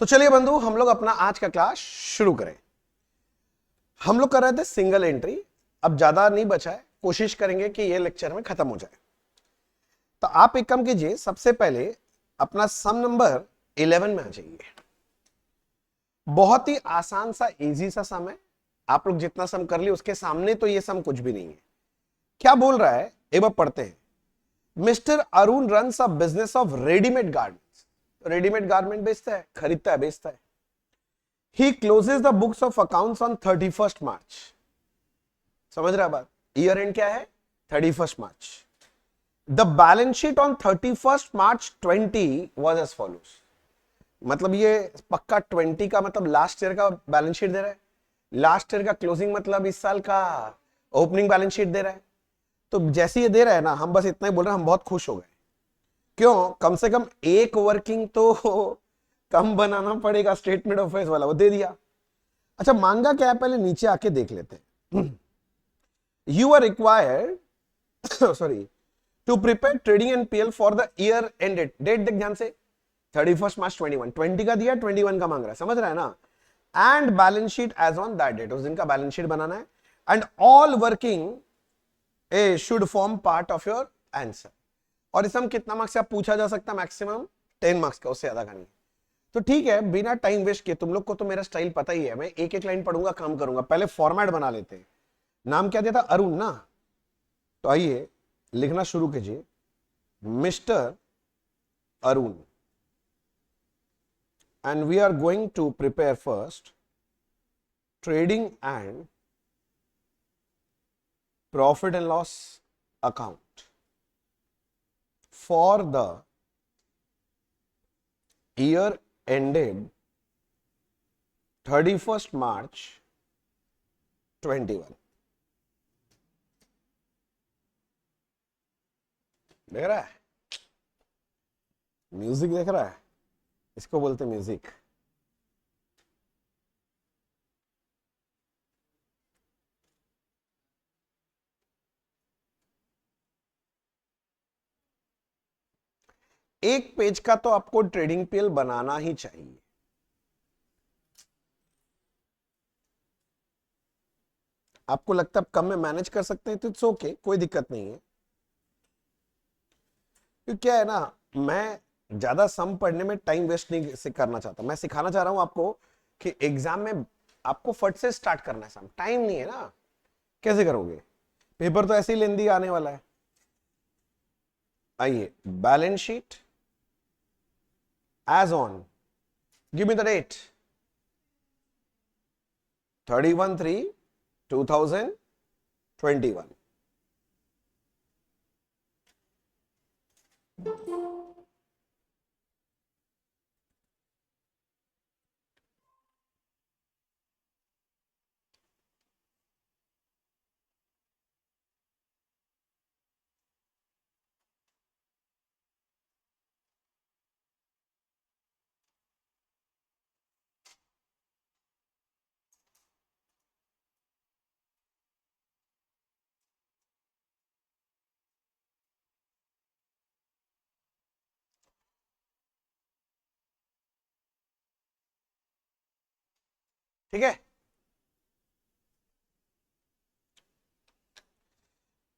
तो चलिए बंधु, हम लोग अपना आज का क्लास शुरू करें। हम लोग कर रहे थे सिंगल एंट्री, अब ज्यादा नहीं बचा है, कोशिश करेंगे कि ये लेक्चर में खत्म हो जाए। तो आप एक काम कीजिए, सबसे पहले अपना सम नंबर 11 में आ जाइए। बहुत ही आसान सा इजी सा सम है, आप लोग जितना सम कर लिए उसके सामने तो ये सम कुछ भी नहीं है। क्या बोल रहा है एक बार पढ़ते हैं। Mister Arun runs a business of readymade garments. Readymade garment बेचता है, खरीदता है, बेचता है। He closes the books of accounts on 31st March. समझ रहा बात? ईयर एंड क्या है? 31st March. The balance sheet on 31st March 20 was as follows. मतलब ये पक्का 20 का मतलब लास्ट ईयर का बैलेंस शीट दे रहा है। लास्ट ईयर का क्लोजिंग मतलब इस साल का ओपनिंग बैलेंस शीट दे रहा है। तो जैसे ये दे रहा है ना, हम बस इतना ही बोल रहे हैं, हम बहुत खुश हो गए। क्यों? कम से कम एक वर्किंग तो कम बनाना पड़ेगा, स्टेटमेंट ऑफ अफेयर्स वाला वो दे दिया। अच्छा, मांगा क्या है पहले नीचे आके देख लेते हैं। You are required sorry to prepare trading and PL for the year ended. Date देख ध्यान से, 31 मार्च 21। 20 का दिया, 21 का मांग रहा है, समझ रहा है ना। And balance sheet as on that date, उस दिन का बैलेंस शीट बनाना है। And all working a should form part of your answer. और इसमें कितना मार्क्स से आप पूछा जा सकता है? मैक्सिमम 10 मार्क्स का, उससे ज्यादा का नहीं। तो ठीक है, बिना टाइम वेस्ट किए, तुम लोग को तो मेरा स्टाइल पता ही है, मैं एक एक लाइन पढ़ूंगा, काम करूंगा। पहले फॉर्मेट बना लेते हैं। नाम क्या दिया था? अरुण ना। तो आइए लिखना शुरू कीजिए, mister Arun. And we are going to prepare first trading and profit and loss account for the year ended 31st March 21। देख रहा है? म्यूजिक देख रहा है? इसको बोलते म्यूजिक। एक पेज का तो आपको ट्रेडिंग पीएल बनाना ही चाहिए। आपको लगता है कम में मैनेज कर सकते हैं तो इट्स ओके, कोई दिक्कत नहीं है। क्योंकि क्या है ना, मैं ज्यादा सम पढ़ने में टाइम वेस्ट नहीं से करना चाहता। मैं सिखाना चाह रहा हूं आपको कि एग्जाम में आपको फट से स्टार्ट करना है सम। टाइम नहीं है ना, कैसे करोगे? पेपर तो ऐसे ही लेंदी आने वाला है। आइए, balance sheet as on, give me the date, 31/3/2021। ठीक है,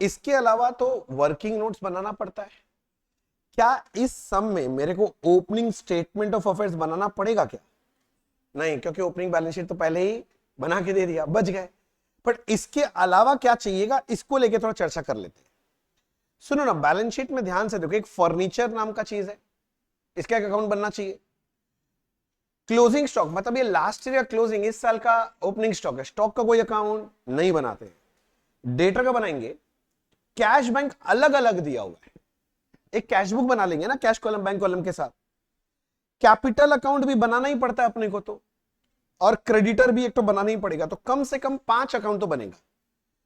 इसके अलावा तो वर्किंग नोट्स बनाना पड़ता है। क्या इस सम में मेरे को ओपनिंग स्टेटमेंट ऑफ अफेयर्स बनाना पड़ेगा क्या? नहीं, क्योंकि ओपनिंग बैलेंस शीट तो पहले ही बना के दे दिया, बच गए। बट इसके अलावा क्या चाहिएगा, इसको लेके थोड़ा चर्चा कर लेते हैं। सुनो ना, बैलेंस शीट में ध्यान से देखो, एक फर्नीचर नाम का चीज है, इसका एक अकाउंट बनना चाहिए। क्लोजिंग स्टॉक मतलब ये लास्ट ईयर का क्लोजिंग, इस साल का ओपनिंग स्टॉक है, स्टॉक का कोई अकाउंट नहीं बनाते। डेटर का बनाएंगे। कैश बैंक अलग अलग दिया हुआ है, एक कैश बुक बना लेंगे ना, कैश कॉलम बैंक कॉलम के साथ। कैपिटल अकाउंट भी बनाना ही पड़ता है अपने को तो, और क्रेडिटर भी एक तो बनाना ही पड़ेगा, तो कम से कम 5 अकाउंट तो बनेगा।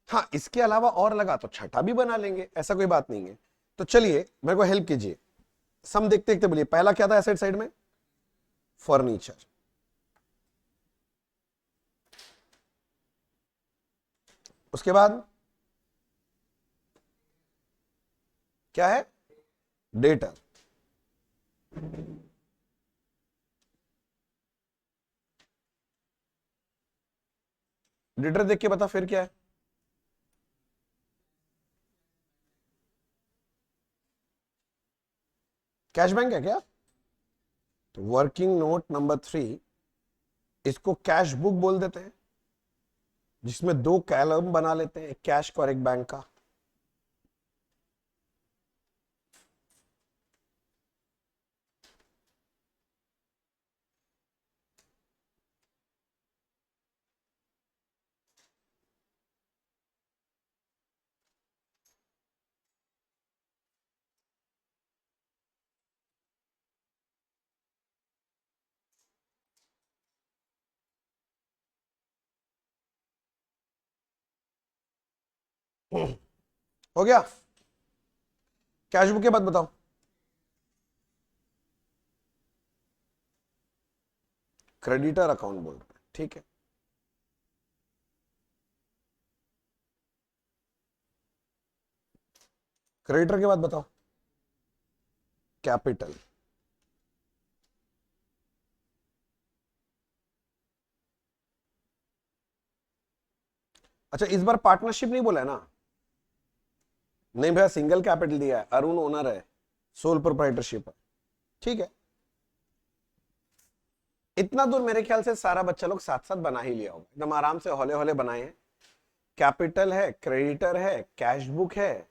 हाँ, इसके अलावा और लगा तो छठा भी बना लेंगे, ऐसा कोई बात नहीं है। तो चलिए मेरे को हेल्प कीजिए, सम देखते देखते बोलिए, पहला क्या था एसेट साइड में? फर्नीचर। उसके बाद क्या है? डेटर। डेटर देख के बता फिर क्या है। कैश बैंक है क्या? तो वर्किंग नोट नंबर 3, इसको कैश बुक बोल देते हैं, जिसमें 2 कॉलम बना लेते हैं, एक कैश का और एक बैंक का। हो गया? कैश बुक के बाद बताओ। क्रेडिटर अकाउंट बोल रहे हैं, ठीक है। क्रेडिटर के बाद बताओ। कैपिटल। अच्छा, इस बार पार्टनरशिप नहीं बोला है ना? नहीं भैया, सिंगल कैपिटल दिया है, अरुण ओनर है, सोल प्रोप्राइटरशिप है, ठीक है। इतना दूर मेरे ख्याल से सारा बच्चा लोग साथ साथ बना ही लिया होगा, एकदम आराम से हौले हौले बनाए हैं। कैपिटल है, क्रेडिटर है, कैश बुक है,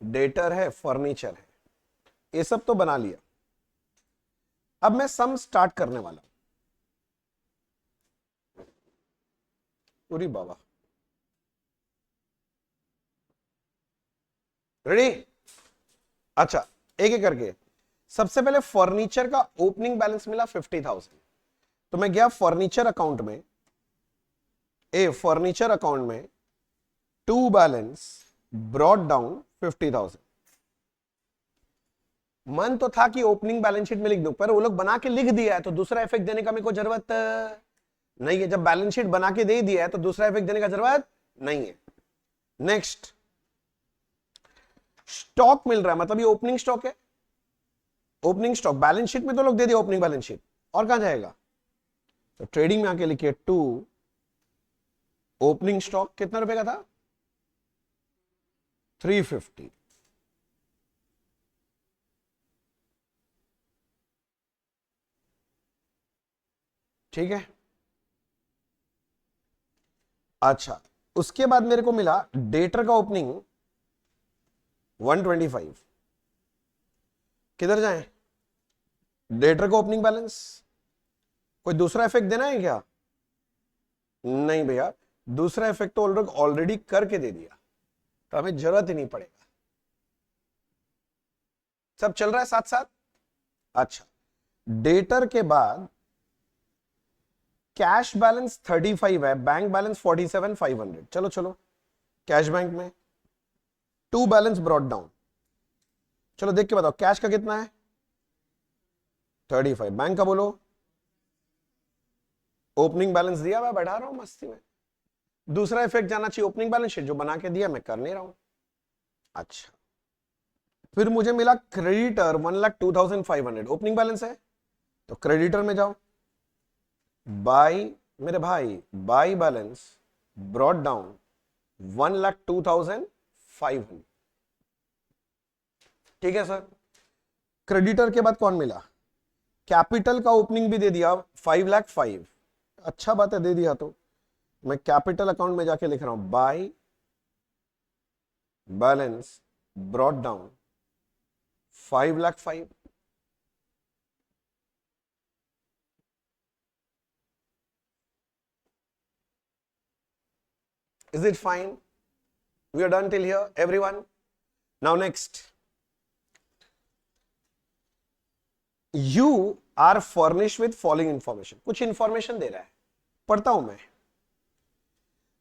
डेटर है, फर्नीचर है, ये सब तो बना लिया। अब मैं सम स्टार्ट करने वाला हूं। पूरी बाबा रेडी? अच्छा, एक एक करके। सबसे पहले फर्नीचर का ओपनिंग बैलेंस मिला 50,000, तो मैं गया फर्नीचर अकाउंट में, फर्नीचर अकाउंट में टू बैलेंस ब्रॉट डाउन 50,000। मन तो था कि ओपनिंग बैलेंस शीट में लिख दूं, पर वो लोग बना के लिख दिया है तो दूसरा इफेक्ट देने का मेरे को जरूरत नहीं है। जब बैलेंस शीट बना के दे दिया है तो दूसरा इफेक्ट देने का जरूरत नहीं है। नेक्स्ट, स्टॉक मिल रहा है, मतलब ये ओपनिंग स्टॉक है। ओपनिंग स्टॉक बैलेंस शीट में तो लोग दे दिया ओपनिंग बैलेंस शीट, और कहां जाएगा? तो ट्रेडिंग में आके लिखिए टू ओपनिंग स्टॉक कितना रुपए का था? 350। ठीक है। अच्छा, उसके बाद मेरे को मिला डेटर का ओपनिंग 125। किधर जाएं? डेटर का ओपनिंग बैलेंस। कोई दूसरा इफेक्ट देना है क्या? नहीं भैया, दूसरा इफेक्ट तो ऑलरेडी करके दे दिया, तो हमें जरूरत ही नहीं पड़ेगा। सब चल रहा है साथ साथ। अच्छा, डेटर के बाद कैश बैलेंस 35 है, बैंक बैलेंस 47,500। चलो चलो, कैश बैंक में टू बैलेंस ब्रॉट डाउन। चलो देख के बताओ, कैश का कितना है? 35। बैंक का बोलो। ओपनिंग बैलेंस दिया, मैं बढ़ा रहा हूं मस्ती में। दूसरा इफेक्ट जाना चाहिए ओपनिंग बैलेंस शीट, जो बना के दिया मैं कर नहीं रहा हूं। अच्छा, फिर मुझे मिला क्रेडिटर 1,02,500, ओपनिंग बैलेंस है, तो क्रेडिटर में जाओ, बाई मेरे भाई, बाई बैलेंस ब्रॉट डाउन 1,02,500। ठीक है सर। क्रेडिटर के बाद कौन मिला? कैपिटल का ओपनिंग भी दे दिया 5,05,000। अच्छा बात है, दे दिया तो मैं कैपिटल अकाउंट में जाके लिख रहा हूं by balance brought down 5,05,000। Is it fine? We are done till here, everyone. Now next, you are furnished with following information. कुछ इंफॉर्मेशन दे रहा है, पढ़ता हूं मैं।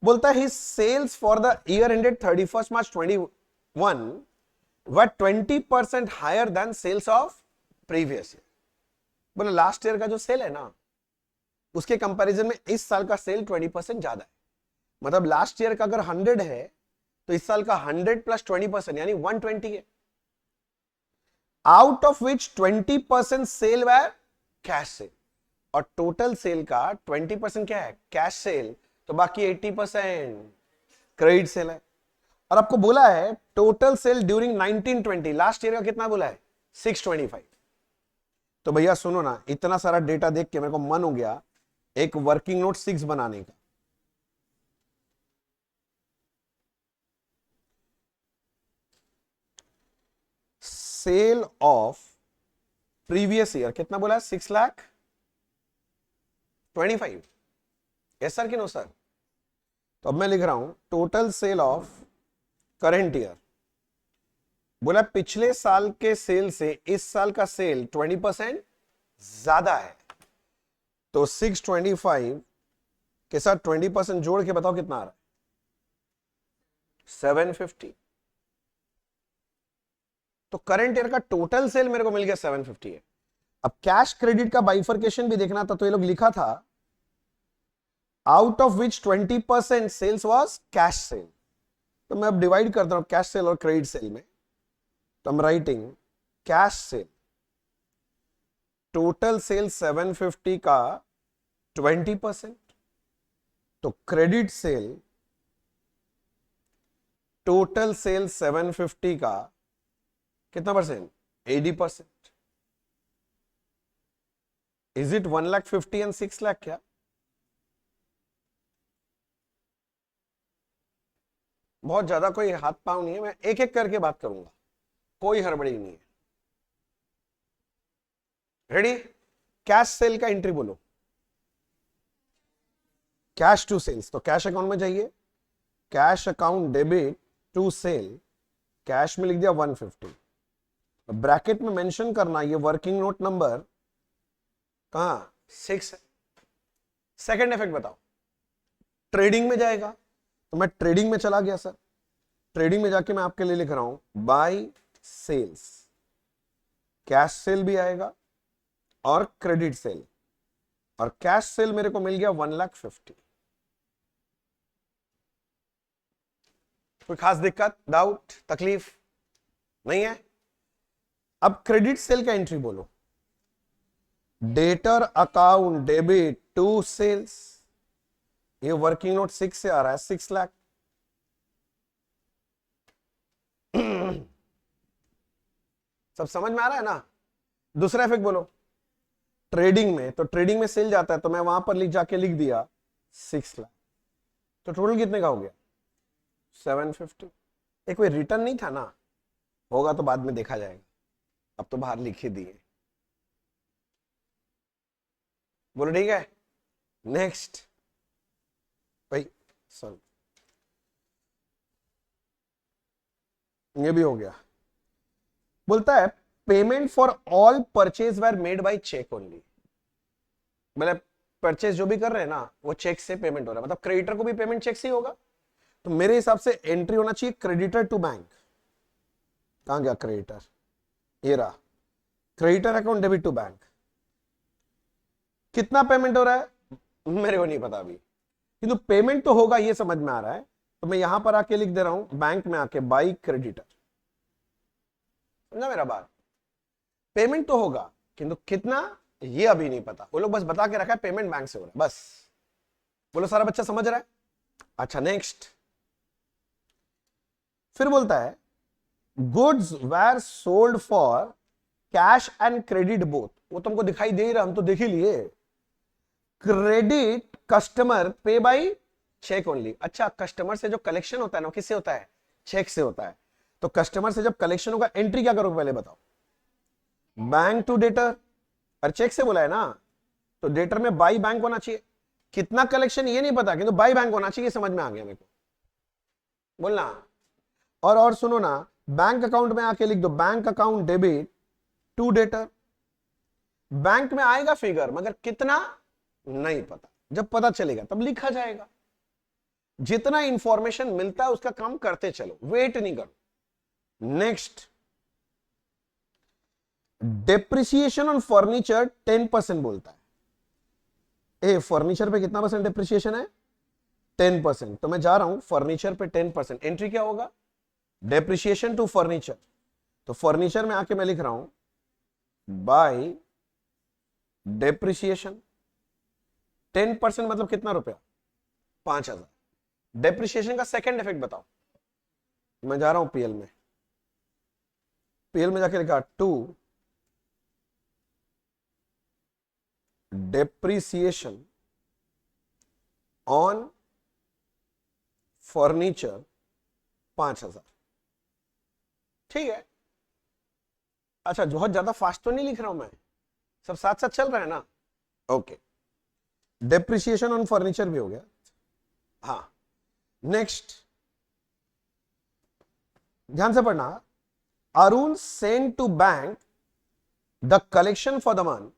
बोलता है his sales for the year ended 31st March 21 were 20% higher than sales of previous year। बोले last year का जो सेल है ना, उसके कंपैरिजन में इस साल का सेल 20% ज्यादा है। मतलब लास्ट ईयर का अगर 100 है तो इस साल का 100 प्लस 20% यानी 120 है। आउट ऑफ विच 20% सेल व कैश सेल, और टोटल सेल का 20% क्या है? कैश सेल, तो बाकी 80% क्रेडिट सेल है। और आपको बोला है total sale during 1920, last year का कितना बोला है 625। तो भैया सुनो ना, इतना सारा डेटा देख के मेरे को मन हो गया एक वर्किंग नोट 6 बनाने का। सेल ऑफ प्रीवियस ईयर कितना बोला है 6,25,000। यस सर कि नो सर? तो अब मैं लिख रहा हूं total sale of current year. बोला पिछले साल के सेल से इस साल का सेल 20% ज्यादा है, तो 625 के साथ 20% जोड़ के बताओ कितना आ रहा है 750। तो करंट ईयर का टोटल सेल मेरे को मिल गया 750 है। अब कैश क्रेडिट का बाइफर्केशन भी देखना था, तो ये लोग लिखा था out of which 20% sales was cash sale. तो मैं अब डिवाइड करता हूं कैश सेल और क्रेडिट सेल में। तो I'm writing cash sale, total sale 750 का 20%, तो क्रेडिट सेल टोटल सेल 750 का कितना percent 80%। Is it 1,50,000 and 6 lakh? क्या बहुत ज्यादा कोई हाथ पांव नहीं है, मैं एक एक करके बात करूंगा, कोई हड़बड़ी नहीं है। रेडी? कैश सेल का एंट्री बोलो। कैश टू सेल्स, तो कैश अकाउंट में जाइए, cash account debit to sale, cash में लिख दिया 150। ब्रैकेट में मेंशन करना ये वर्किंग नोट नंबर कहां 6 है। सेकंड इफेक्ट बताओ। ट्रेडिंग में जाएगा, तो मैं ट्रेडिंग में चला गया सर। ट्रेडिंग में जाके मैं आपके लिए लिख रहा हूं बाय सेल्स, कैश सेल भी आएगा और क्रेडिट सेल, और कैश सेल मेरे को मिल गया 1,50,000। कोई खास दिक्कत, डाउट, तकलीफ नहीं है? अब क्रेडिट सेल का एंट्री बोलो। Debtor account debit to sales, ये वर्किंग नोट 6 से आ रहा है 6 लाख। सब समझ में आ रहा है ना? दूसरा इफेक्ट बोलो। ट्रेडिंग में, तो ट्रेडिंग में सेल जाता है, तो मैं वहां पर जाके लिख दिया 6 लाख। तो टोटल कितने का हो गया 750। एक कोई रिटर्न नहीं था ना, होगा तो बाद में देखा जाएगा, अब तो बाहर लिख ही दिए। बोलो ठीक है। नेक्स्ट भाई, सॉरी ये भी हो गया। बोलता है payment for all purchase were made by cheque only. मतलब परचेज जो भी कर रहे हैं ना वो चेक से पेमेंट हो रहा है, मतलब क्रेडिटर को भी पेमेंट चेक से ही होगा। तो मेरे हिसाब से एंट्री होना चाहिए क्रेडिटर टू बैंक। कहां गया क्रेडिटर? ये रहा, creditor account debit to bank. कितना पेमेंट हो रहा है मेरे को नहीं पता अभी, किंतु पेमेंट तो होगा ये समझ में आ रहा है। तो मैं यहां पर आके लिख दे रहा हूं बैंक में आके बाय क्रेडिटर। समझा मेरा बात? पेमेंट तो होगा किंतु कितना ये अभी नहीं पता, वो लोग बस बता के रखा है पेमेंट बैंक से हो रहा है बस। बोलो सारा बच्चा समझ रहा है? अच्छा नेक्स्ट। फिर बोलता है goods were sold for cash and credit both. वो तुमको दिखाई दे ही रहा, हम तो देख ही लिए। क्रेडिट कस्टमर पे बाय चेक ओनली। अच्छा, कस्टमर से जो कलेक्शन होता है ना किससे होता है? चेक से होता है। तो कस्टमर से जब कलेक्शन होगा एंट्री क्या करोगे पहले बताओ? बैंक टू डेटर, और चेक से बोला है ना, तो डेटर में बाई बैंक होना चाहिए। कितना कलेक्शन ये नहीं पता, किंतु बाई बैंक होना चाहिए, समझ में आ गया मेरे को। बोलना। और सुनो ना, बैंक अकाउंट में आके लिख दो bank account debit to debtor. Bank में आएगा फिगर, मगर कितना नहीं पता, जब पता चलेगा तब लिखा जाएगा। जितना इंफॉर्मेशन मिलता है उसका काम करते चलो, वेट नहीं करो। नेक्स्ट, डेप्रिसिएशन ऑन फर्नीचर 10% बोलता है। फर्नीचर पे कितना परसेंट डेप्रिसिएशन है? 10%। तो मैं जा रहा हूं फर्नीचर पे 10%। एंट्री क्या होगा? Depreciation to furniture. तो फर्नीचर में आके मैं लिख रहा हूं बाय डेप्रिसिएशन 10% मतलब कितना रुपया 5,000। डेप्रिसिएशन का सेकंड इफेक्ट बताओ। मैं जा रहा हूं पीएल में, पीएल में जाके लिखा 2 डेप्रिसिएशन ऑन फर्नीचर 5,000। ठीक है। अच्छा, बहुत ज्यादा फास्ट तो नहीं लिख रहा हूं मैं, सब साथ साथ चल रहा है ना? ओके, डेप्रिसिएशन ऑन फर्नीचर भी हो गया। हाँ, नेक्स्ट ध्यान से पढ़ना। Arun send to bank the collection for the month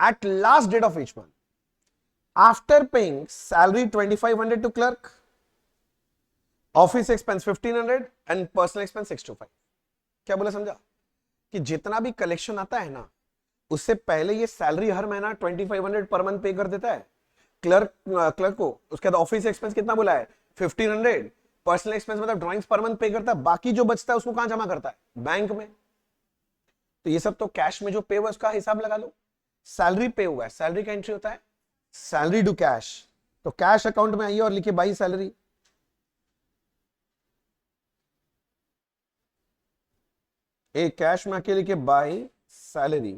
at last date of each month after paying salary 2,500 to clerk, office expense 1,500 and personal expense 625। क्या बोला समझा? कि जितना भी कलेक्शन आता है ना, उससे पहले ये सैलरी हर महीना 2,500 पर मंथ पे कर देता है क्लर्क को। उसके बाद ऑफिस एक्सपेंस कितना बोला है? 1,500। पर्सनल एक्सपेंस मतलब ड्राइंग्स पर मंथ पे करता है, बाकी जो बचता है उसको कहां जमा करता है? बैंक में। तो ये सब तो कैश में जो पे हुआ उसका हिसाब लगा लो। सैलरी पे हुआ है, सैलरी का एंट्री होता है सैलरी टू कैश, तो कैश अकाउंट में आइए और लिखिए बाई सैलरी। एक कैश में आके लिखिए बाई सैलरी।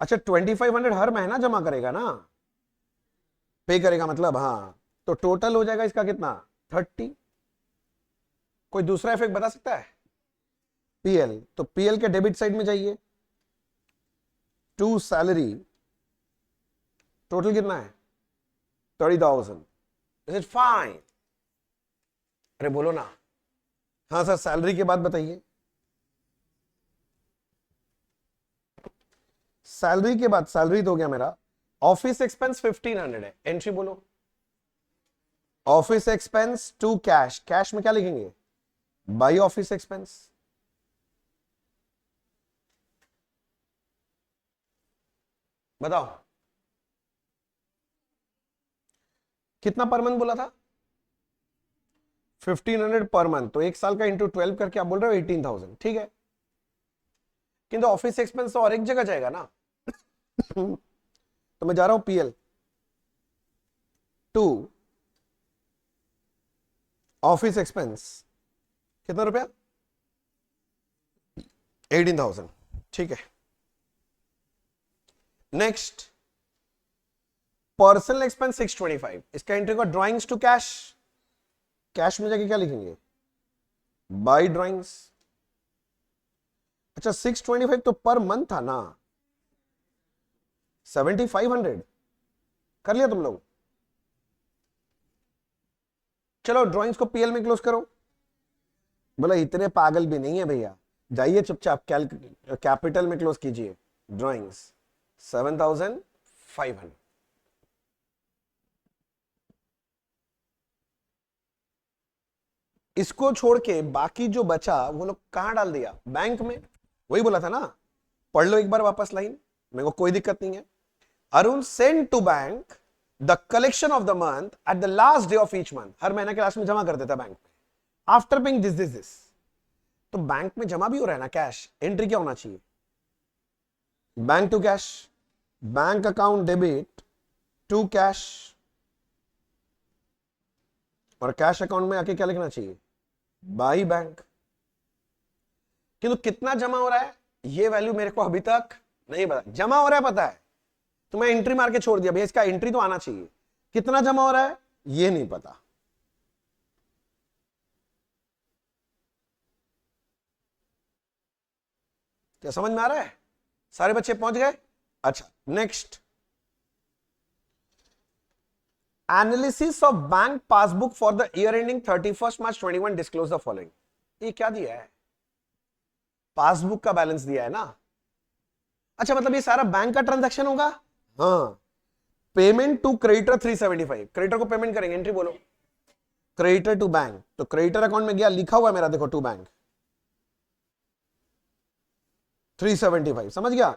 अच्छा, 2,500 हर महीना जमा करेगा ना, पे करेगा मतलब, हाँ, तो टोटल हो जाएगा इसका कितना? 30। कोई दूसरा इफेक्ट बता सकता है? पीएल, तो पीएल के डेबिट साइड में जाइए, टू सैलरी, टोटल कितना है? 30,000। Is it fine? अरे बोलो ना। हाँ सर, सैलरी के बाद बताइए। सैलरी के बाद, सैलरी तो हो गया मेरा। ऑफिस एक्सपेंस 1,500 है, एंट्री बोलो। Office expense to cash, cash में क्या लिखेंगे? By office expense. बताओ कितना पर मंथ बोला था? 1,500 पर मंथ, तो एक साल का इंटू 12 करके आप बोल रहे हो 18,000। ठीक है, किंतु ऑफिस एक्सपेंस तो और एक जगह जाएगा ना। तो मैं जा रहा हूं पीएल टू ऑफिस एक्सपेंस, कितना रुपया? 18,000। ठीक है, नेक्स्ट पर्सनल एक्सपेंस 625, इसका एंट्री का ड्राइंग्स टू कैश, कैश में जाके क्या लिखेंगे? By drawings. अच्छा, 625 तो पर मंथ था ना, 7,500 कर लिया तुम लोग। चलो ड्राइंग्स को पीएल में क्लोज करो। बोला इतने पागल भी नहीं है भैया, जाइए चुपचाप कैपिटल में क्लोज कीजिए। ड्राइंग्स 7,500। इसको छोड़ के बाकी जो बचा वो लोग कहां डाल दिया? बैंक में। वही बोला था ना, पढ़ लो एक बार वापस लाइन, मेरे को कोई दिक्कत नहीं है। Arun send to bank the collection of the month at the last day of each month, हर महीने के लास्ट में जमा कर देता बैंक में, after paying this this this. तो बैंक में जमा भी हो रहा है ना कैश, एंट्री क्या होना चाहिए? Bank to cash, bank account debit to cash, और कैश अकाउंट में आके क्या लिखना चाहिए? By bank. किंतु कितना जमा हो रहा है ये वैल्यू मेरे को अभी तक नहीं पता। जमा हो रहा है पता है, तो मैं एंट्री मार के छोड़ दिया भैया, इसका एंट्री तो आना चाहिए। कितना जमा हो रहा है ये नहीं पता। क्या समझ में आ रहा है? सारे बच्चे पहुंच गए? अच्छा, next analysis of bank passbook for the year ending 31 March 21 disclose the following. ये क्या दिया है? पासबुक का बैलेंस दिया है ना। अच्छा, मतलब ये सारा बैंक का ट्रांजैक्शन होगा। हाँ, पेमेंट टू क्रेडिटर 375, क्रेडिटर को पेमेंट करेंगे, एंट्री बोलो। क्रेडिटर टू बैंक, तो क्रेडिटर अकाउंट में गया, लिखा हुआ है मेरा, देखो टू बैंक 375, समझ गया?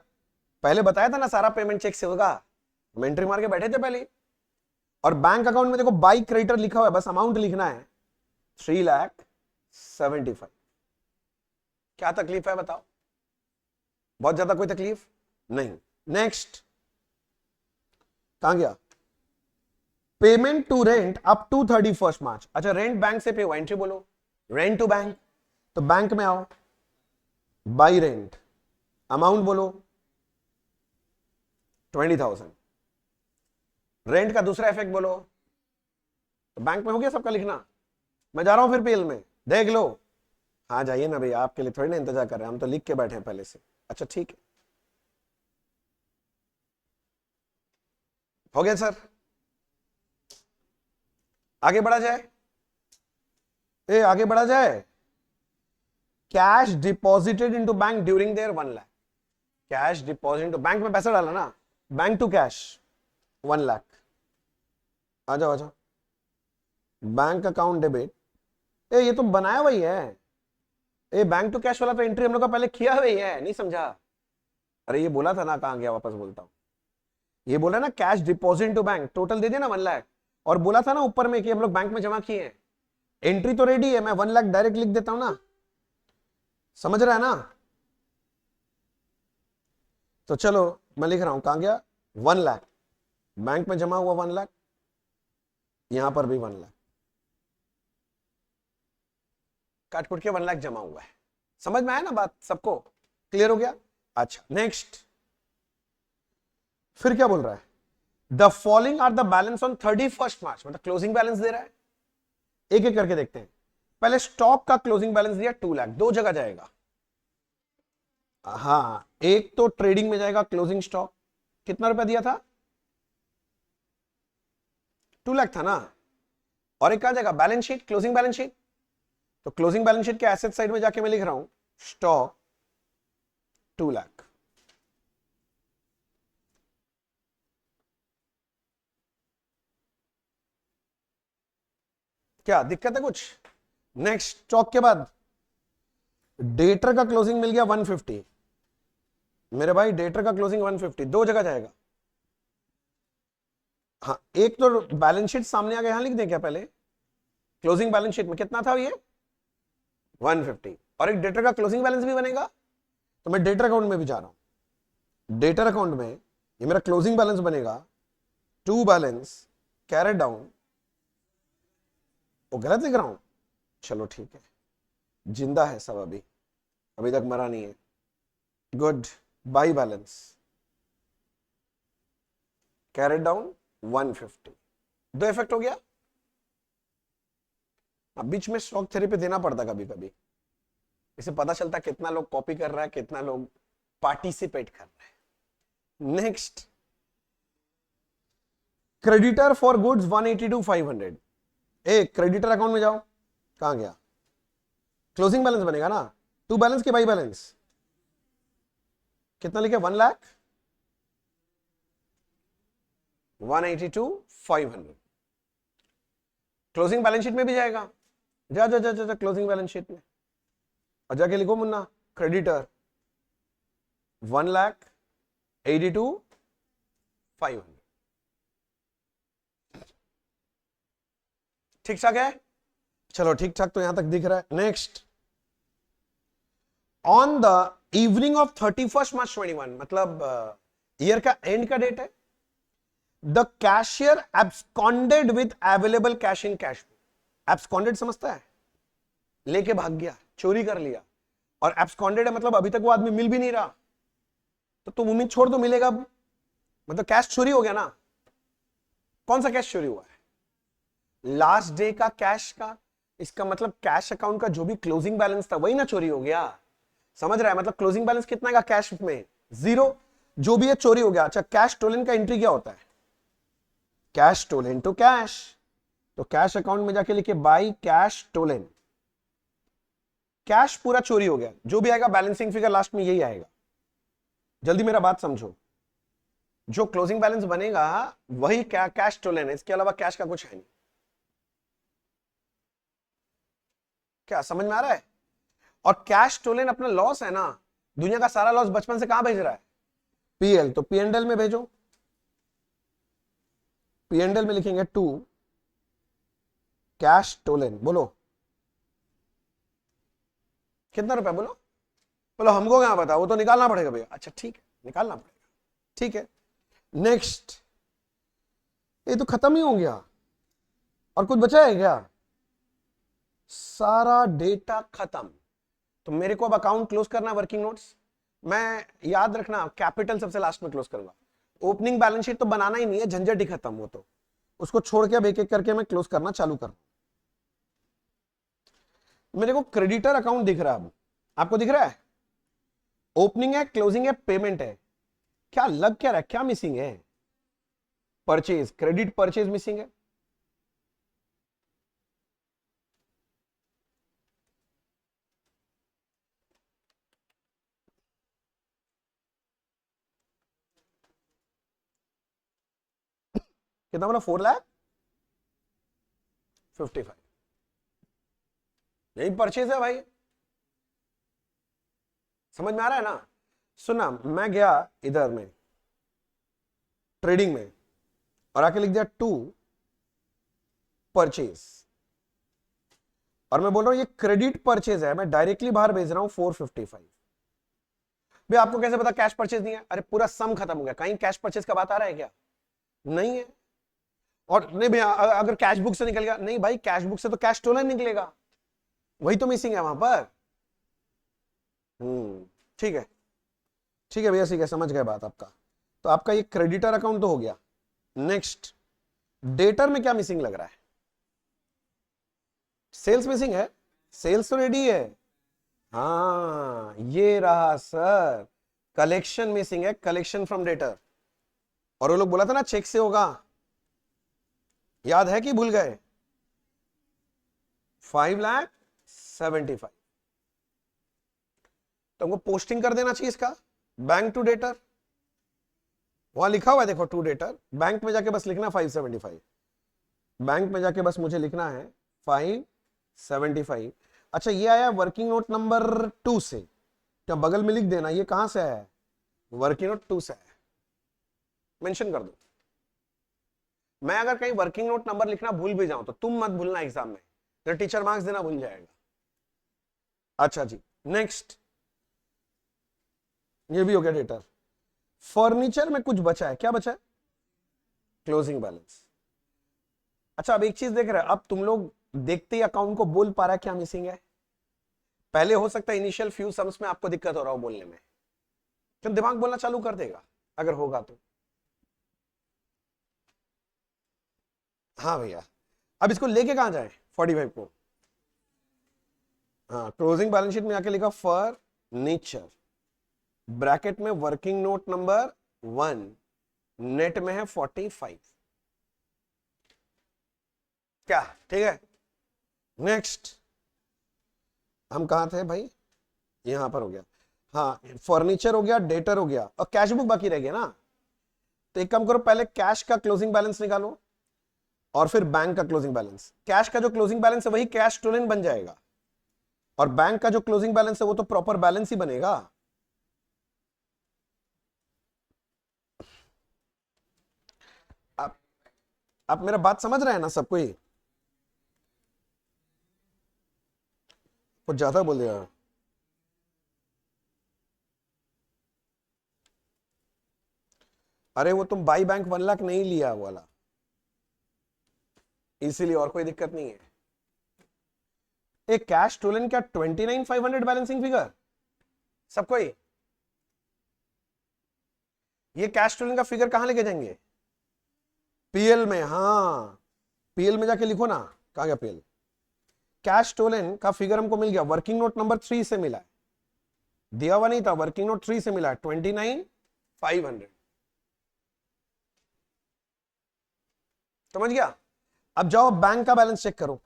पहले बताया था ना सारा पेमेंट चेक से होगा, हम एंट्री मार के बैठे थे पहले। और बैंक अकाउंट में देखो बाई क्रेडिटर लिखा हुआ है, बस अमाउंट लिखना है 3,75,000। क्या तकलीफ है बताओ? बहुत ज्यादा कोई तकलीफ नहीं। नेक्स्ट, कहां गया? Payment to rent up to 31 March. अच्छा, रेंट बैंक से पे हुआ, एंट्री बोलो, रेंट टू बैंक, तो बैंक में आओ, बाई रेंट, अमाउंट बोलो 20,000। रेंट का दूसरा इफेक्ट बोलो, तो बैंक में हो गया सबका लिखना। मैं जा रहा हूं फिर पीएल में, देख लो। हाँ जाइए ना भैया, आपके लिए थोड़ी ना इंतजार कर रहे हैं, हम तो लिख के बैठे हैं पहले से। अच्छा ठीक है, हो गया सर, आगे बढ़ा जाए। आगे बढ़ा जाए। Cash deposited into bank during their 1 lakh. Cash deposit into bank में पैसा डाला ना, बैंक टू कैश 1 लाख। आ जाओ आ जाओ, बैंक अकाउंट डेबिट। ये तो बनाया वही है, बैंक टू कैश वाला तो एंट्री हम लोग का पहले किया हुआ ही है, नहीं समझा? अरे ये बोला था ना, कहां गया, वापस बोलता हूं। ये बोला ना cash deposit to bank, total दे देना 1 लाख, और बोला था ना ऊपर में कि हम लोग बैंक में जमा किए हैं। एंट्री तो रेडी है, मैं 1 लाख डायरेक्ट लिख देता हूं ना, समझ रहा है ना? तो चलो मैं लिख रहा हूं, कहां गया, 1 लाख बैंक में जमा हुआ, 1 लाख यहां पर भी 1 लाख, काटकुट के 1 लाख जमा हुआ है। समझ में आया ना बात सबको, क्लियर हो गया? अच्छा नेक्स्ट, फिर क्या बोल रहा है, the following are the balance on 31 March, मतलब क्लोजिंग बैलेंस दे रहा है। एक एक करके देखते हैं। पहले स्टॉक का क्लोजिंग बैलेंस दिया 2 लाख, दो जगह जाएगा। हाँ, एक तो ट्रेडिंग में जाएगा क्लोजिंग स्टॉक, कितना रुपया दिया था, 2 लाख था ना, और एक कहा जाएगा balance sheet, closing balance sheet. तो क्लोजिंग बैलेंस शीट के एसेट साइड में जाके मैं लिख रहा हूं स्टॉक 2 लाख। क्या दिक्कत है कुछ? नेक्स्ट, स्टॉक के बाद डेटर का क्लोजिंग मिल गया 150। मेरे भाई डेटर का क्लोजिंग 150, दो जगह जाएगा। हाँ, एक तो बैलेंस शीट सामने आ गया, यहां लिख दें क्या पहले, क्लोजिंग बैलेंस शीट में कितना था ये 150, और एक डेटर का क्लोजिंग बैलेंस भी बनेगा। तो मैं डेटर अकाउंट में भी जा रहा हूं, डेटर अकाउंट में ये मेरा क्लोजिंग बैलेंस बनेगा, टू बैलेंस कैरेट डाउन, वो गलत लिख रहा हूं, चलो ठीक है, जिंदा है सब, अभी अभी तक मरा नहीं है, good. By balance carried down 150, दो इफेक्ट हो गया। अब बीच में स्टॉक थेरेपी देना पड़ता कभी कभी, इसे पता चलता कितना लोग कॉपी कर रहा है, कितना लोग पार्टिसिपेट कर रहे हैं। Next, creditor for goods 182,500। Creditor account में जाओ, कहां गया, क्लोजिंग बैलेंस बनेगा ना, टू बैलेंस के बाई बैलेंस, कितना लिखे 1 लाख 182,500। क्लोजिंग बैलेंस शीट में भी जाएगा, जा जा जा जा, जा क्लोजिंग बैलेंस शीट में, और जाके लिखो मुन्ना क्रेडिटर 1,82,500। ठीक ठाक है, चलो ठीक ठाक तो यहां तक दिख रहा है। Next, on the evening of 31 मार्च 21, मतलब ईयर का एंड का डेट है, the cashier absconded with available cash in cash. Absconded समझता है, लेके भाग गया, चोरी कर लिया, और एब्सकॉन्डेड है मतलब अभी तक वो आदमी मिल भी नहीं रहा, तो तुम उम्मीद छोड़ दो मिलेगा, मतलब कैश चोरी हो गया ना। कौन सा कैश चोरी हुआ है, लास्ट डे का कैश का, इसका मतलब कैश अकाउंट का जो भी क्लोजिंग बैलेंस था वही ना चोरी हो गया, समझ रहा है? मतलब क्लोजिंग बैलेंस कितना का कैश में, 0, जो भी है चोरी हो गया। अच्छा, कैश स्टोलन का एंट्री क्या होता है, कैश स्टोलन टू कैश, तो कैश अकाउंट में जाके लिखे बाई कैश स्टोलन, कैश पूरा चोरी हो गया, जो भी आएगा बैलेंसिंग फिगर लास्ट में यही आएगा। जल्दी मेरा बात समझो, जो क्लोजिंग बैलेंस बनेगा वही कैश स्टोलन है, इसके अलावा कैश का कुछ है नहीं। क्या समझ में आ रहा है? और कैश स्टोलन अपना लॉस है ना, दुनिया का सारा लॉस बचपन से कहां भेज रहा है, पीएल, तो पीएनडल में भेजो, पीएनडल में लिखेंगे टू कैश स्टोलन। बोलो कितना रुपया, बोलो बोलो, हमको क्या पता, वो तो निकालना पड़ेगा भैया। अच्छा ठीक है, निकालना पड़ेगा, ठीक है। नेक्स्ट, ये तो खत्म ही हो गया। और कुछ बचा है क्या? सारा डेटा खत्म। तो मेरे को अब अकाउंट क्लोज करना है, वर्किंग नोट्स। मैं याद रखना कैपिटल सबसे लास्ट में क्लोज करूंगा। ओपनिंग बैलेंस शीट तो बनाना ही नहीं है, झंझट ही खत्म। वो तो उसको छोड़ के अब एक एक करके मैं क्लोज करना चालू कर। मेरे को क्रेडिटर अकाउंट दिख रहा है, अब आपको दिख रहा है? ओपनिंग है, क्लोजिंग है, पेमेंट है। क्या लग क्या रहा है, क्या मिसिंग है? परचेज, क्रेडिट परचेज मिसिंग है। कितना बोला? 4,55,000। यही परचेज है भाई, समझ में आ रहा है ना? सुना, मैं गया इधर में ट्रेडिंग में और आके लिख दिया टू परचेज, और मैं बोल रहा हूं ये क्रेडिट परचेज है, मैं डायरेक्टली बाहर भेज रहा हूं 455। भाई आपको कैसे पता कैश परचेज नहीं है? अरे पूरा सम खत्म हो गया, कहीं कैश परचेज का बात आ रहा है क्या? नहीं है। और नहीं भैया अगर कैश बुक से निकल गया, नहीं भाई कैश बुक से तो कैश स्टोलन निकलेगा, वही तो मिसिंग है वहां पर। ठीक है, ठीक है भैया, ठीक है, समझ गए बात आपका। तो आपका ये क्रेडिटर अकाउंट तो हो गया। नेक्स्ट, डेटर में क्या मिसिंग लग रहा है? सेल्स मिसिंग है, सेल्स तो रेडी है। हाँ ये रहा सर, कलेक्शन मिसिंग है, कलेक्शन फ्रॉम डेटर। और वो लोग बोला था ना चेक से होगा, याद है कि भूल गए? 5,75,000। तो हमको पोस्टिंग कर देना चाहिए इसका, बैंक टू डेटर। वहां लिखा हुआ है देखो, टू डेटर। बैंक में जाके बस लिखना 575। बैंक में जाके बस मुझे लिखना है 575। अच्छा ये आया वर्किंग नोट नंबर 2 से, क्या बगल में लिख देना ये कहां से आया है? वर्किंग नोट 2 से आया, मेंशन कर दो। मैं अगर कहीं वर्किंग नोट नंबर लिखना भूल भी जाऊं तो तुम मत भूलना एग्जाम में, तो टीचर मार्क्स देना भूल जाएगा। अच्छा जी, नेक्स्ट, ये भी हो गया डेटर। फर्नीचर में कुछ बचा है, क्या बचा है? Closing balance. अच्छा अब एक चीज देख रहे हैं, अब तुम लोग देखते ही अकाउंट को बोल पा रहा है क्या मिसिंग है? पहले हो सकता है इनिशियल फ्यू सम्स में आपको दिक्कत हो रहा हो बोलने में, फिर दिमाग बोलना चालू कर देगा अगर होगा तो। हाँ भैया, अब इसको लेके कहां जाए 45 को? हाँ, क्लोजिंग बैलेंस शीट में आके लिखा फर्नीचर, ब्रैकेट में वर्किंग नोट नंबर 1, नेट में है 45। क्या ठीक है? नेक्स्ट, हम कहां थे भाई? यहां पर हो गया। हाँ, फर्नीचर हो गया, डेटर हो गया, और कैश बुक बाकी रह गया ना। तो एक काम करो, पहले कैश का क्लोजिंग बैलेंस निकालो और फिर बैंक का क्लोजिंग बैलेंस। कैश का जो क्लोजिंग बैलेंस है वही कैश स्टोलन बन जाएगा, और बैंक का जो क्लोजिंग बैलेंस है वो तो प्रॉपर बैलेंस ही बनेगा। आप आप मेरा बात समझ रहे हैं ना सब कोई? कुछ ज्यादा बोल दिया? अरे वो तुम बाई बैंक 1 लाख नहीं लिया वाला, इसीलिए, और कोई दिक्कत नहीं है। एक कैश स्टोलन क्या 29,500 बैलेंसिंग फिगर सबको ही? ये कैश स्टोलन का फिगर कहां लेके जाएंगे? पीएल में। हाँ, पीएल में जाके लिखो ना, कहा गया पीएल। कैश स्टोलन का फिगर हमको मिल गया, वर्किंग नोट नंबर 3 से मिला है, दिया हुआ नहीं था, वर्किंग नोट 3 से मिला है 29,500। समझ गया? अब जाओ बैंक का बैलेंस चेक करो।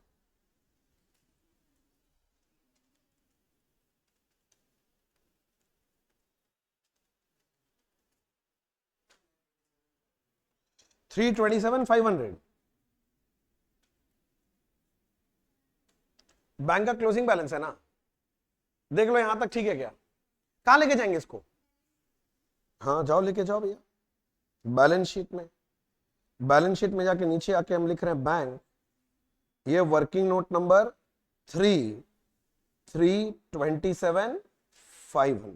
$327,500 बैंक का क्लोजिंग बैलेंस है ना। देख लो यहां तक ठीक है क्या? कहां लेके जाएंगे इसको? हाँ जाओ लेके जाओ भैया, बैलेंस शीट में। बैलेंस शीट में जाके नीचे आके हम लिख रहे हैं बैंक, ये वर्किंग नोट नंबर 3, 327,500।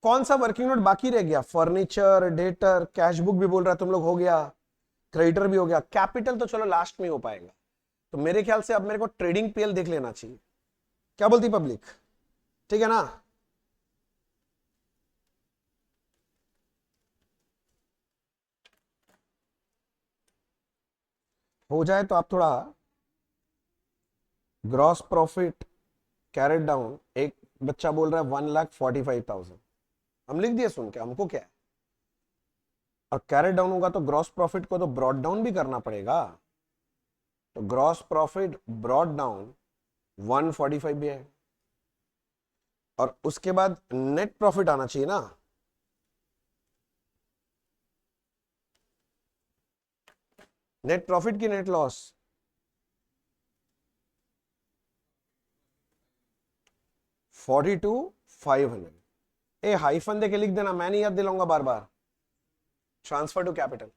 कौन सा वर्किंग नोट बाकी रह गया? फर्नीचर, डेटर, कैश बुक भी बोल रहा है तुम लोग, हो गया। क्रेडिटर भी हो गया। कैपिटल तो चलो लास्ट में हो पाएगा। तो मेरे ख्याल से अब मेरे को ट्रेडिंग पीएल देख लेना चाहिए। क्या बोलती पब्लिक? ठीक है ना? हो जाए तो आप थोड़ा ग्रॉस प्रॉफिट कैरेट डाउन, एक बच्चा बोल रहा है 1,45,000, हम लिख दिए सुन के, हमको क्या है। और कैरेट डाउन होगा तो ग्रॉस प्रॉफिट को तो ब्रॉड डाउन भी करना पड़ेगा। तो ग्रॉस प्रॉफिट ब्रॉड डाउन 145 भी है, और उसके बाद नेट प्रॉफिट आना चाहिए ना। नेट प्रॉफिट की नेट लॉस? $42,500। ए हाइफन दे के लिख देना, मैं नहीं याद दिलाऊंगा बार बार। Transfer to capital.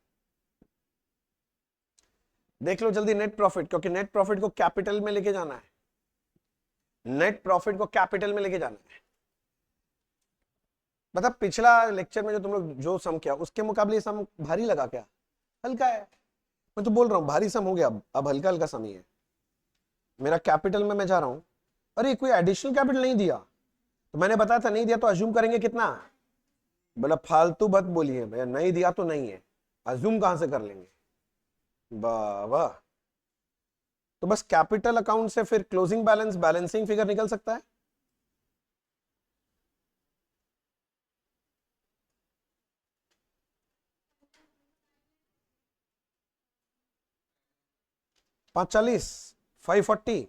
देख लो जल्दी नेट प्रॉफिट, क्योंकि नेट प्रॉफिट को कैपिटल में लेके जाना है। नेट प्रॉफिट को कैपिटल में लेके जाना है। मतलब पिछला लेक्चर में जो तुम लोग जो सम किया उसके मुकाबले सम भारी लगा क्या? हल्का है। मैं तो बोल रहा हूं भारी सम हो गया, अब हल्का हल्का सम ही है। मेरा कैपिटल में मैं जा रहा हूं। अरे कोई एडिशनल कैपिटल नहीं दिया, तो मैंने बताया था नहीं दिया तो अज्यूम करेंगे कितना। बोला फालतू बात बोलिए भैया, नहीं दिया तो नहीं है, अज्यूम कहां से कर लेंगे? वाह वाह। तो बस कैपिटल अकाउंट से फिर क्लोजिंग बैलेंस, बैलेंसिंग फिगर निकल सकता है। $540, $540।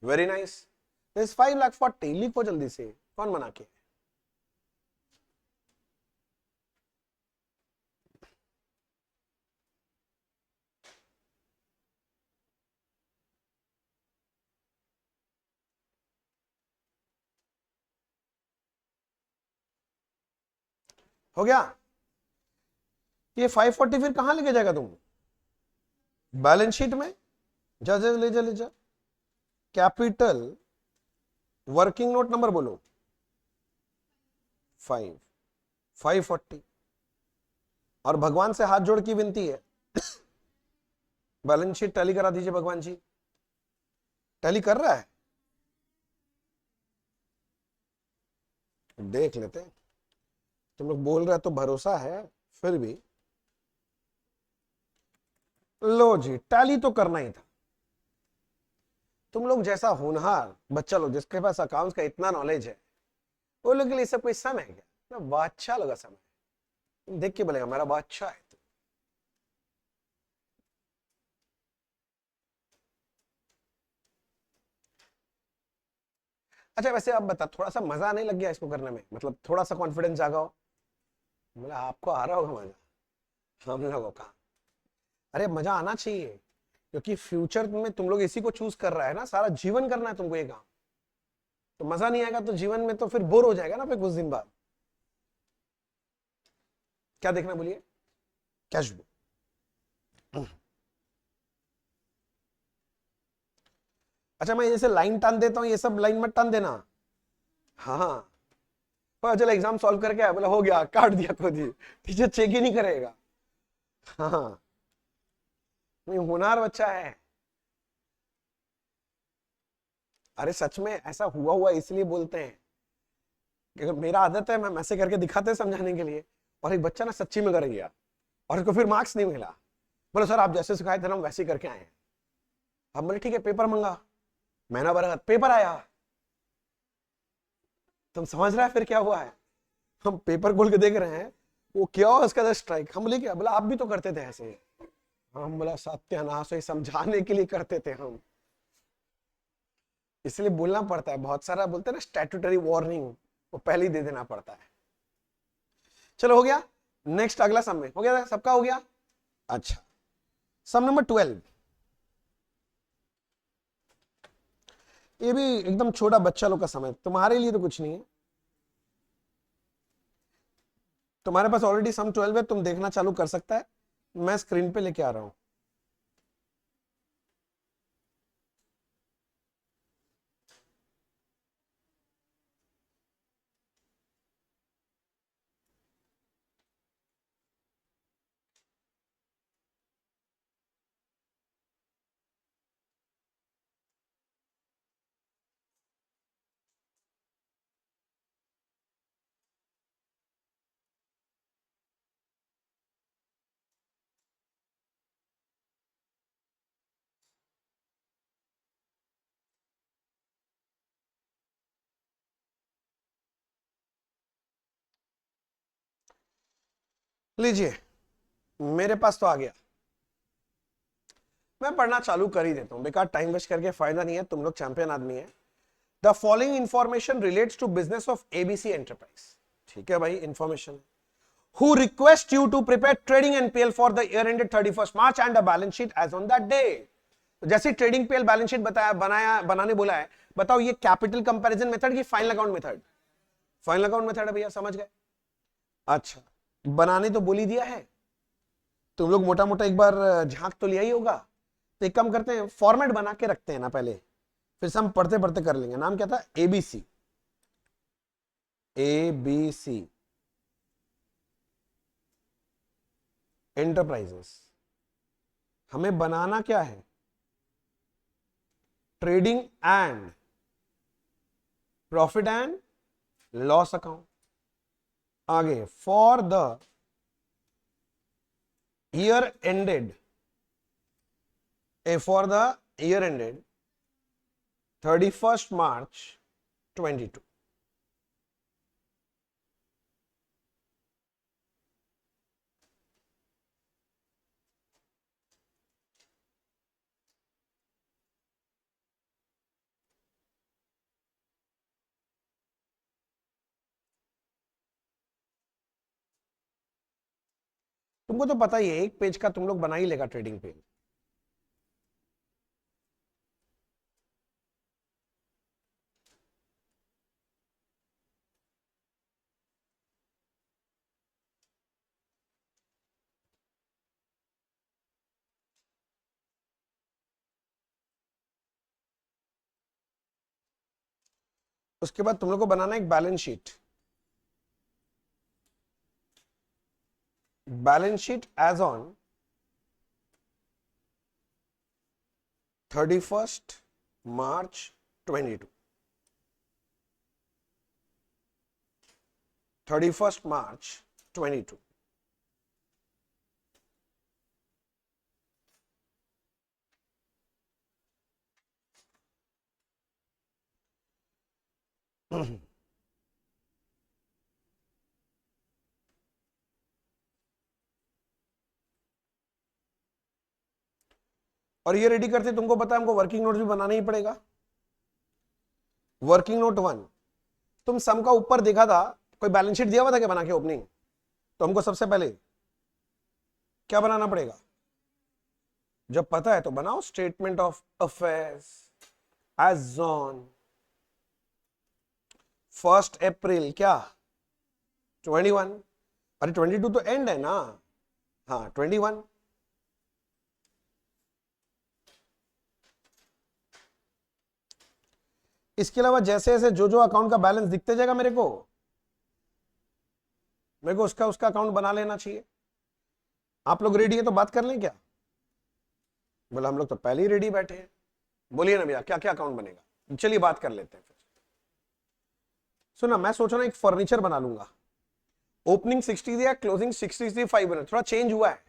Very nice. दिस 5,40,000 लिखो जल्दी से, कौन बना के? हो गया। ये 540 फिर कहां लेके जाएगा तुम? बैलेंस शीट में। जा जा ले जा ले जा। कैपिटल वर्किंग नोट नंबर बोलो। 540। और भगवान से हाथ जोड़ की विनती है, बैलेंस शीट टैली करा दीजिए भगवान जी। टैली कर रहा है? देख लेते हैं। तुम लोग बोल रहे तो भरोसा है, फिर भी लो जी, टैली तो करना ही था। तुम लोग जैसा होनहार बच्चा लोग जिसके पास अकाउंट्स का इतना नॉलेज है, वो लोग के लिए सब कोई सम है क्या? ना बहुत अच्छा लगा समय, तुम देख के बोलेगा मेरा बहुत अच्छा है। अच्छा वैसे आप बता, थोड़ा सा मजा नहीं लग गया इसको करने में? मतलब थोड़ा सा कॉन्फिडेंस जागा हो? मतलब आपको आ रहा होगा मजा, हम लोगों का। अरे मजा आना चाहिए, क्योंकि फ्यूचर में तुम लोग इसी को चूज कर रहा है ना, सारा जीवन करना है तुमको ये काम। तो मजा नहीं आएगा तो जीवन में तो फिर बोर हो जाएगा ना फिर कुछ दिन बाद। क्या देखना बोलिए? Cash book. अच्छा मैं जैसे लाइन टान देता हूँ, ये सब लाइन मत टान देना। हाँ। पर चलो एग्जाम सॉल्व करके आया, बोला हो गया, काट दिया खुद ही, टीचर चेक ही नहीं करेगा। हाँ। नहीं होनहार बच्चा है। अरे सच में ऐसा हुआ हुआ इसलिए बोलते हैं, क्योंकि मेरा आदत है, मैं मैसे करके दिखाते हैं समझाने के लिए। और एक बच्चा ना सच्ची में कर गया, और उसको फिर मार्क्स नहीं मिला। बोले सर आप जैसे सिखाए थे ना हम वैसे ही करके आए हैं। अब बोले ठीक है पेपर मंगा, महीना भर बाद पेपर आया। तुम समझ रहा है फिर क्या हुआ है? हम पेपर खोल के देख रहे हैं, वो क्या हुआ उसका स्ट्राइक। हम बोले क्या? बोला आप भी तो करते थे ऐसे। हम बोला सत्यानाश है, समझाने के लिए करते थे हम, इसलिए बोलना पड़ता है। बहुत सारा बोलते हैं ना स्टैट्यूटरी वार्निंग, वो पहले ही दे देना पड़ता है। चलो हो गया। नेक्स्ट अगला सम में हो गया, सबका हो गया। अच्छा सम नंबर 12। ये भी एकदम छोटा बच्चा लोग का समय, तुम्हारे लिए तो कुछ नहीं है। तुम्हारे पास ऑलरेडी सम 12 है, तुम देखना चालू कर सकता है। मैं स्क्रीन पे लेके आ रहा हूं। लीजिए, मेरे पास तो आ गया, मैं पढ़ना चालू कर ही देता हूं, बेकार टाइम वेस्ट करके फायदा नहीं है, तुम लोग चैंपियन आदमी है। The following information relates to business of ABC enterprise. ठीक है भाई, information. Who request you to prepare trading NPL for the year ended 31st March and a balance sheet as on that day। तो जैसे trading PL balance sheet बनाने बोला है, बताओ ये कैपिटल कंपैरिजन मेथड की final account method? Final account method है भैया, समझ गए? अच्छा, बनाने तो बोल ही दिया है, तुम लोग मोटा मोटा एक बार झांक तो लिया ही होगा। तो एक काम करते हैं, फॉर्मेट बना के रखते हैं ना पहले, फिर से हम पढ़ते पढ़ते कर लेंगे। नाम क्या था? एबीसी। ABC enterprises. हमें बनाना क्या है? Trading and profit and loss account. आगे, for the year ended, for the year ended 31st March 22। तुमको तो पता ही है, एक पेज का तुम लोग बना ही लेगा ट्रेडिंग पेज। उसके बाद तुम लोग को बनाना एक balance sheet. Balance sheet as on 31st March 22। 31st March 22। और ये रेडी करते तुमको पता है हमको वर्किंग नोट भी बनाना ही पड़ेगा। वर्किंग नोट 1, तुम सम का ऊपर देखा था, कोई बैलेंस शीट दिया हुआ था क्या बना के ओपनिंग? तो हमको सबसे पहले क्या बनाना पड़ेगा? जब पता है तो बनाओ, statement of affairs as on 1 April क्या 21। अरे 22 तो एंड है ना, हाँ 21। इसके अलावा जैसे जैसे जो जो अकाउंट का बैलेंस दिखते जाएगा मेरे को उसका उसका अकाउंट बना लेना चाहिए। आप लोग रेडी है तो बात कर लें क्या? बोला हम लोग तो पहले ही रेडी बैठे हैं। बोलिए ना भैया, क्या क्या अकाउंट बनेगा? चलिए बात कर लेते हैं फिर। सुना, मैं सोच रहा हूं एक फर्नीचर बना लूंगा। ओपनिंग 60 दिया, क्लोजिंग 65 बना, थोड़ा चेंज हुआ है,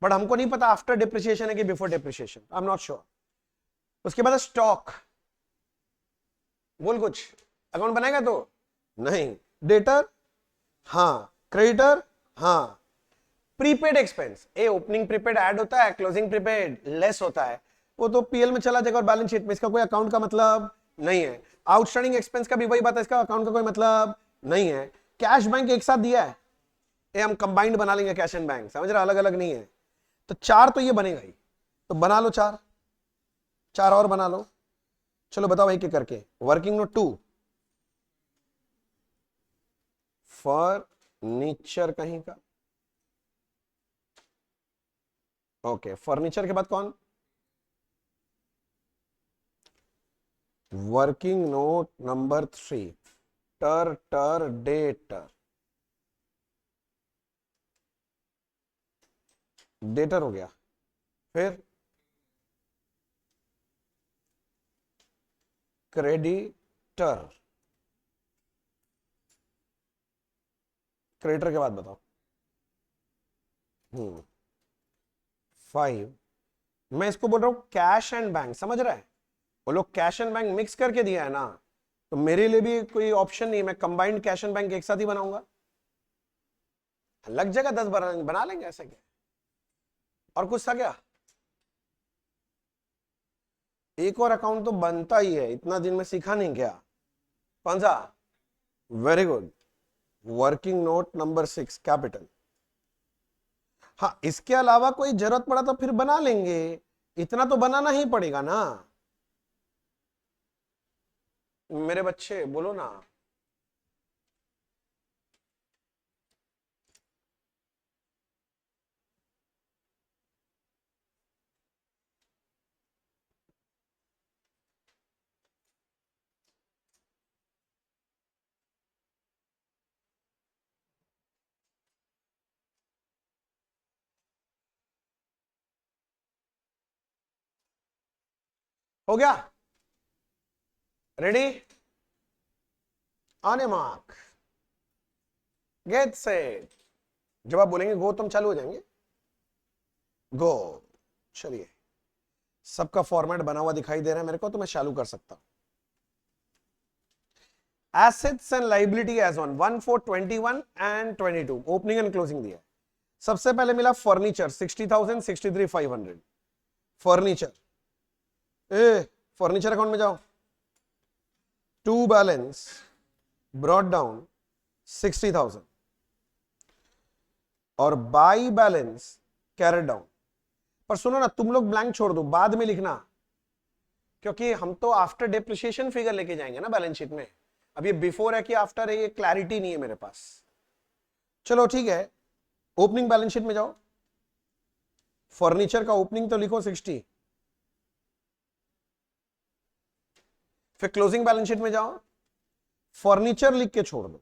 बट हमको नहीं पता आफ्टर डिप्रिसिएशन है कि before depreciation, I am not sure. उसके बाद स्टॉक, बोल कुछ अकाउंट बनाएगा तो नहीं। डेटर हाँ, क्रेडिटर हाँ, प्रीपेड एक्सपेंस, ए ओपनिंग प्रीपेड ऐड होता है, क्लोजिंग प्रीपेड लेस होता है, वो तो पीएल में चला जाएगा और बैलेंस शीट में, इसका कोई अकाउंट का मतलब नहीं है। आउटस्टैंडिंग एक्सपेंस का भी वही बात है, इसका अकाउंट का कोई मतलब नहीं है। कैश बैंक एक साथ दिया है, ये हम कंबाइंड बना लेंगे कैश एंड बैंक, समझ रहा, अलग अलग नहीं है। तो 4 तो ये बनेगा ही, तो बना लो 4, 4 और बना लो। चलो बताओ एक एक करके। वर्किंग नोट 2, फर्नीचर कहीं का, ओके। फर्नीचर के बाद कौन? वर्किंग नोट नंबर 3, टर डेटर। डेटर हो गया, फिर क्रेडिटर। क्रेडिटर के बाद बताओ। 5, मैं इसको बोल रहा हूं कैश एंड बैंक, समझ रहा है? वो लोग कैश एंड बैंक मिक्स करके दिया है ना, तो मेरे लिए भी कोई ऑप्शन नहीं है, मैं कंबाइंड कैश एंड बैंक एक साथ ही बनाऊंगा। लग जाएगा 10 बना लेंगे, ऐसा क्या। और कुछ था क्या? एक और अकाउंट तो बनता ही है, इतना दिन में सीखा नहीं क्या? कौन सा? Very good, working note number 6 capital. हाँ, इसके अलावा कोई जरूरत पड़ा तो फिर बना लेंगे, इतना तो बनाना ही पड़ेगा ना मेरे बच्चे, बोलो ना। हो गया? Ready? On A mark, get set. जब आप बोलेंगे गो तो हम चालू हो जाएंगे। गो। चलिए, सबका फॉर्मेट बना हुआ दिखाई दे रहा है मेरे को, तो मैं चालू कर सकता हूं। Assets and liability as on 1 4 21 and 22 opening and closing दिया है। सबसे पहले मिला furniture 60,000 63,500। Furniture, a furniture account में जाओ, टू बैलेंस ब्रॉट डाउन 60,000 और बाई बैलेंस कैरेट डाउन। पर सुनो ना, तुम लोग ब्लैंक छोड़ दो, बाद में लिखना, क्योंकि हम तो आफ्टर डेप्रिसिएशन फिगर लेके जाएंगे ना बैलेंस शीट में। अब ये बिफोर है कि आफ्टर है, ये क्लैरिटी नहीं है मेरे पास। चलो ठीक है, ओपनिंग बैलेंस शीट में जाओ, फर्नीचर का ओपनिंग तो लिखो 60, फिर क्लोजिंग बैलेंस शीट में जाओ, फर्नीचर लिख के छोड़ दो।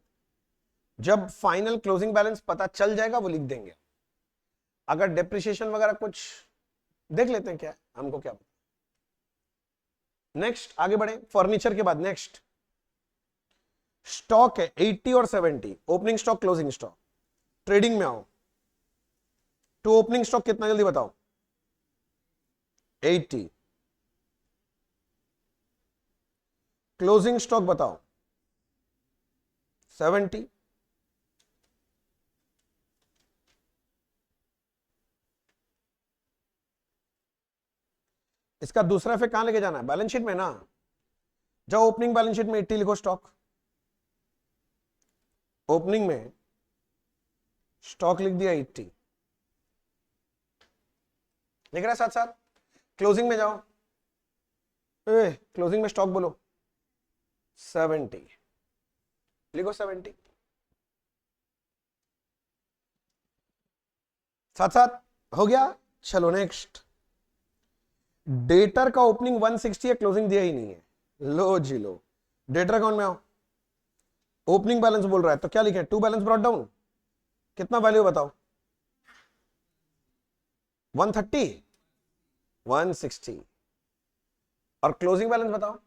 जब फाइनल क्लोजिंग बैलेंस पता चल जाएगा वो लिख देंगे। अगर डेप्रिसिएशन वगैरह कुछ देख लेते हैं, क्या हमको क्या पता। नेक्स्ट आगे बढ़े, फर्नीचर के बाद नेक्स्ट स्टॉक है 80 और 70, opening stock closing stock. Trading में आओ, टू ओपनिंग स्टॉक कितना जल्दी बताओ? 80। क्लोजिंग स्टॉक बताओ? 70। इसका दूसरा इफेक्ट कहां लेके जाना है? बैलेंस शीट में ना। जाओ ओपनिंग बैलेंस शीट में 80 लिखो स्टॉक, ओपनिंग में स्टॉक लिख दिया 80, लिख रहा है साथ साथ। क्लोजिंग में जाओ, क्लोजिंग में स्टॉक बोलो 70, लिखो 70 साथ साथ। हो गया? चलो नेक्स्ट, डेटर का ओपनिंग 160 है, क्लोजिंग दिया ही नहीं है। लो जी लो, डेटर अकाउंट में आओ, ओपनिंग बैलेंस बोल रहा है तो क्या लिखे? टू बैलेंस ब्रॉट डाउन, कितना वैल्यू बताओ? 130, 160। और क्लोजिंग बैलेंस बताओ?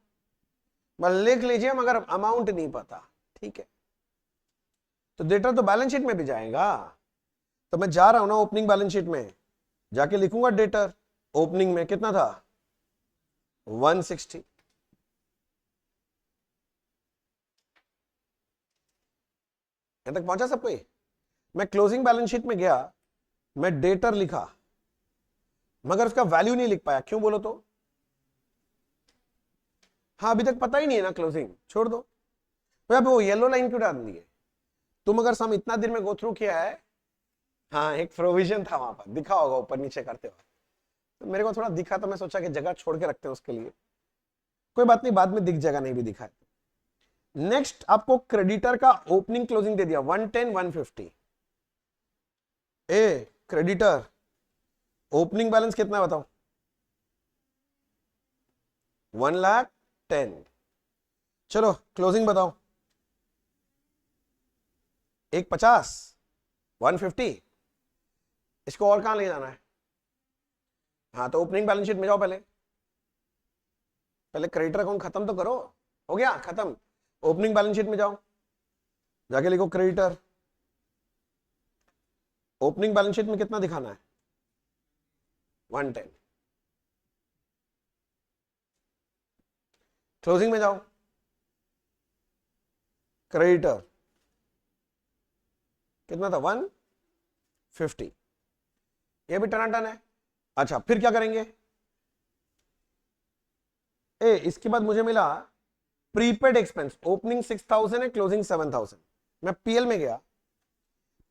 मैं लिख लीजिए मगर अमाउंट नहीं पता, ठीक है। तो डेटर तो बैलेंस शीट में भी जाएगा, तो मैं जा रहा हूं ना ओपनिंग बैलेंस शीट में, जाके लिखूंगा डेटर ओपनिंग में कितना था? 160। यहां तक पहुंचा सब कोई? मैं क्लोजिंग बैलेंस शीट में गया, मैं डेटर लिखा, मगर उसका वैल्यू नहीं लिख पाया, क्यों बोलो तो? हाँ, अभी तक पता ही नहीं है ना क्लोजिंग, छोड़ दो। तो अब वो येलो लाइन क्यों डाल दी है? तुम अगर सम इतना देर में गो थ्रू किया है, हाँ एक प्रोविजन था वहां पर, दिखा होगा ऊपर नीचे करते हुए, तो मेरे को थोड़ा दिखा तो मैं सोचा कि जगह छोड़ के रखते हैं उसके लिए। कोई बात नहीं, बाद में दिख जाएगा, नहीं भी दिखा है। नेक्स्ट आपको क्रेडिटर का ओपनिंग क्लोजिंग दे दिया 110 150। ए क्रेडिटर ओपनिंग बैलेंस कितना है बताओ? 1,10,000। चलो क्लोजिंग बताओ? 150, 150। इसको और कहां ले जाना है? हाँ, तो ओपनिंग बैलेंस शीट में जाओ, पहले पहले क्रेडिटर अकाउंट खत्म तो करो। हो गया खत्म, ओपनिंग बैलेंस शीट में जाओ, जाके लिखो क्रेडिटर। ओपनिंग बैलेंस शीट में कितना दिखाना है? 110। क्लोजिंग में जाओ, क्रेडिटर कितना था? 1 50, ये भी टनाटन है। अच्छा फिर क्या करेंगे, इसके बाद मुझे मिला प्रीपेड एक्सपेंस, ओपनिंग 6000 है, क्लोजिंग 7000। मैं पीएल में गया,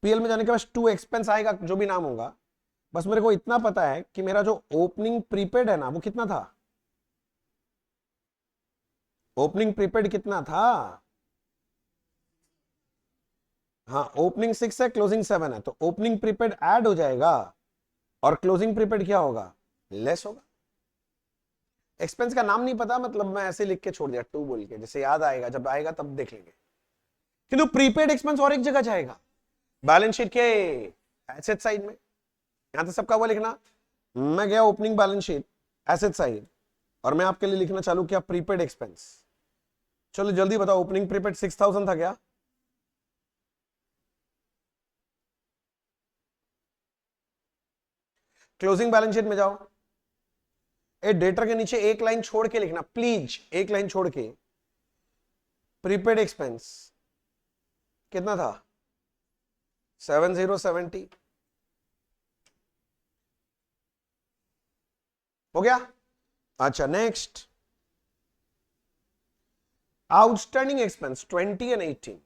पीएल में जाने के बाद टू एक्सपेंस आएगा जो भी नाम होगा, बस मेरे को इतना पता है कि मेरा जो ओपनिंग प्रीपेड है ना वो कितना था, ओपनिंग प्रीपेड कितना था, हाँ ओपनिंग 6 है, क्लोजिंग 7 है, तो ओपनिंग प्रीपेड ऐड हो जाएगा और क्लोजिंग प्रीपेड क्या होगा, लेस होगा। एक्सपेंस का नाम नहीं पता, मतलब मैं ऐसे लिख के छोड़ दिया टू बोल के, जैसे याद आएगा, जब आएगा तब देख लेंगे। किंतु प्रीपेड एक्सपेंस और एक जगह जाएगा, बैलेंस शीट के एसेट साइड में, यहां तो सबका वो लिखना। मैं गया opening balance sheet asset side और मैं आपके लिए लिखना चालू किया प्रीपेड एक्सपेंस। चलो जल्दी बताओ, ओपनिंग प्रीपेड 6000 था क्या, क्लोजिंग बैलेंस शीट में जाओ, डेटर के नीचे एक लाइन छोड़ के लिखना प्लीज, एक लाइन छोड़ के, प्रीपेड एक्सपेंस कितना था 7070, हो गया। अच्छा नेक्स्ट, आउटस्टैंडिंग एक्सपेंस 20 एंड 18,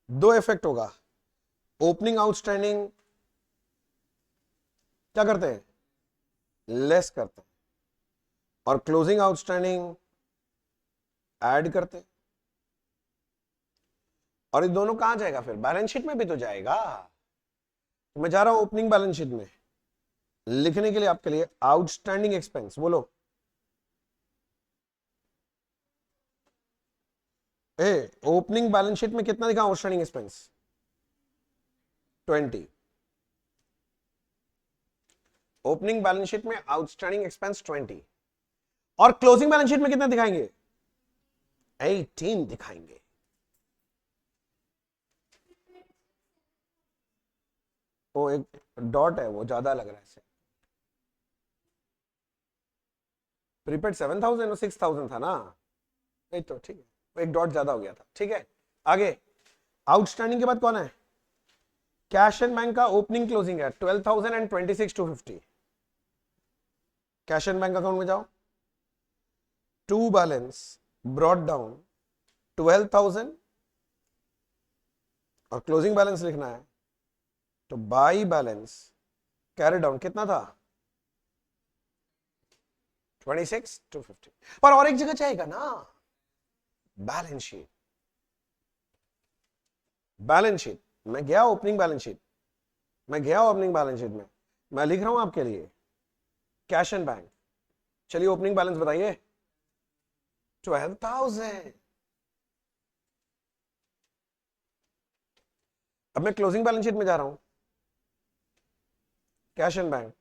दो इफेक्ट होगा, ओपनिंग आउटस्टैंडिंग क्या करते हैं, लेस करते हैं, और क्लोजिंग आउटस्टैंडिंग ऐड करते हैं। और ये दोनों कहां जाएगा फिर, बैलेंस शीट में भी तो जाएगा। तो मैं जा रहा हूं ओपनिंग बैलेंस शीट में लिखने के लिए आपके लिए आउटस्टैंडिंग एक्सपेंस, बोलो ओपनिंग बैलेंस शीट में कितना दिखा outstanding expense 20, opening balance sheet में आउटस्टैंडिंग एक्सपेंस 20, और क्लोजिंग बैलेंस शीट में कितना दिखाएंगे 18 दिखाएंगे। वो एक डॉट है वो ज्यादा लग रहा है, प्रीपेड 7000 और 6000 था ना, नहीं तो ठीक है, एक डॉट ज्यादा हो गया था, ठीक है। आगे आउटस्टैंडिंग के बाद कौन है, कैश एंड बैंक का ओपनिंग क्लोजिंग है 12,000 and 26,250, cash and bank account में जाओ, टू बैलेंस ब्रॉट डाउन 12,000 और क्लोजिंग बैलेंस लिखना है, तो बाई बैलेंस कैरी डाउन कितना था 26,250, पर और एक जगह जाएगा ना, बैलेंस शीट, बैलेंस शीट मैं गया ओपनिंग बैलेंस शीट, मैं गया ओपनिंग बैलेंस शीट में, मैं लिख रहा हूं आपके लिए कैश एंड बैंक, चलिए ओपनिंग बैलेंस बताइए 12,000। अब मैं क्लोजिंग बैलेंस शीट में जा रहा हूं, कैश एंड बैंक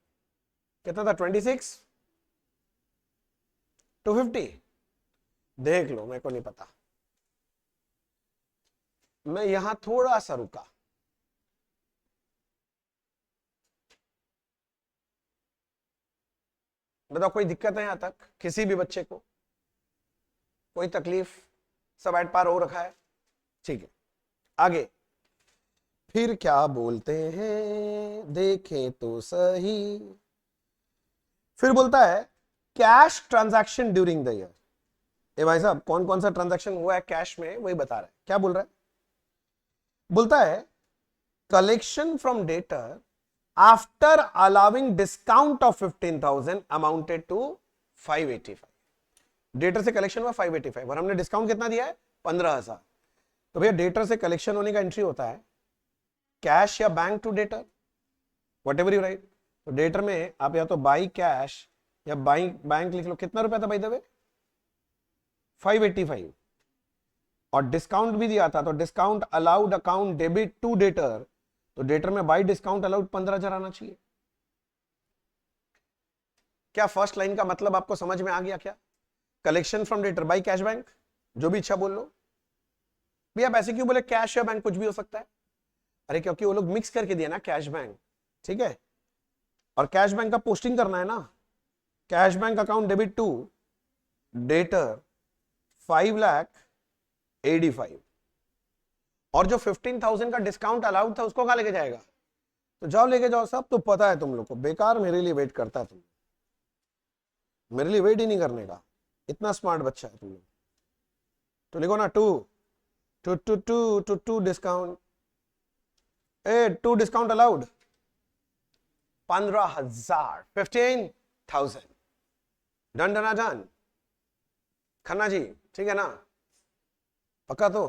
कितना था 26,250, देख लो मेरे को नहीं पता, मैं यहां थोड़ा सा रुका, बताओ कोई दिक्कत है यहां तक किसी भी बच्चे को, कोई तकलीफ, सब एट पार हो रखा है, ठीक है। आगे फिर क्या बोलते हैं देखें तो सही, फिर बोलता है cash transaction during the year. ए भाई साहब कौन कौन सा ट्रांजैक्शन हुआ है कैश में वही बता रहा है, क्या बोल रहा है, बोलता है collection from debtor after allowing discount of 15,000 amounted to 585, debtor से कलेक्शन हुआ 585 और हमने डिस्काउंट कितना दिया है 15,000, तो भैया डेटर से कलेक्शन होने का एंट्री होता है कैश या bank to debtor, whatever you write. तो डेटर में आप या तो बाई कैश या बाई बैंक लिख लो, कितना रुपया था भाई दबे 585, और डिस्काउंट भी दिया था, तो discount allowed account debit to debtor, तो डेटर में बाई डिस्काउंट अलाउड 15,000 आना चाहिए। क्या फर्स्ट लाइन का मतलब आपको समझ में आ गया क्या, collection from debtor by cash bank, जो भी इच्छा बोल लो भैया, आप ऐसे क्यों बोले कैश या बैंक, कुछ भी हो सकता है, अरे क्योंकि वो लोग मिक्स करके दिया ना कैश बैंक, ठीक है, और कैश बैंक का पोस्टिंग करना है ना, cash bank account debit to debtor 5,85,000, और जो 15,000 का डिस्काउंट अलाउड था उसको कहां लेके जाएगा, तो जाओ लेके जाओ, सब तो पता है तुम लोग को, बेकार मेरे लिए वेट करता है तुम, मेरे लिए वेट ही नहीं करने का, इतना स्मार्ट बच्चा है तुम लोग। तो लिखो ना to to to to to to discount, ए टू डिस्काउंट अलाउड, 15,000, 15,000, डन डना डन खन्ना जी, ठीक है ना, पक्का तो।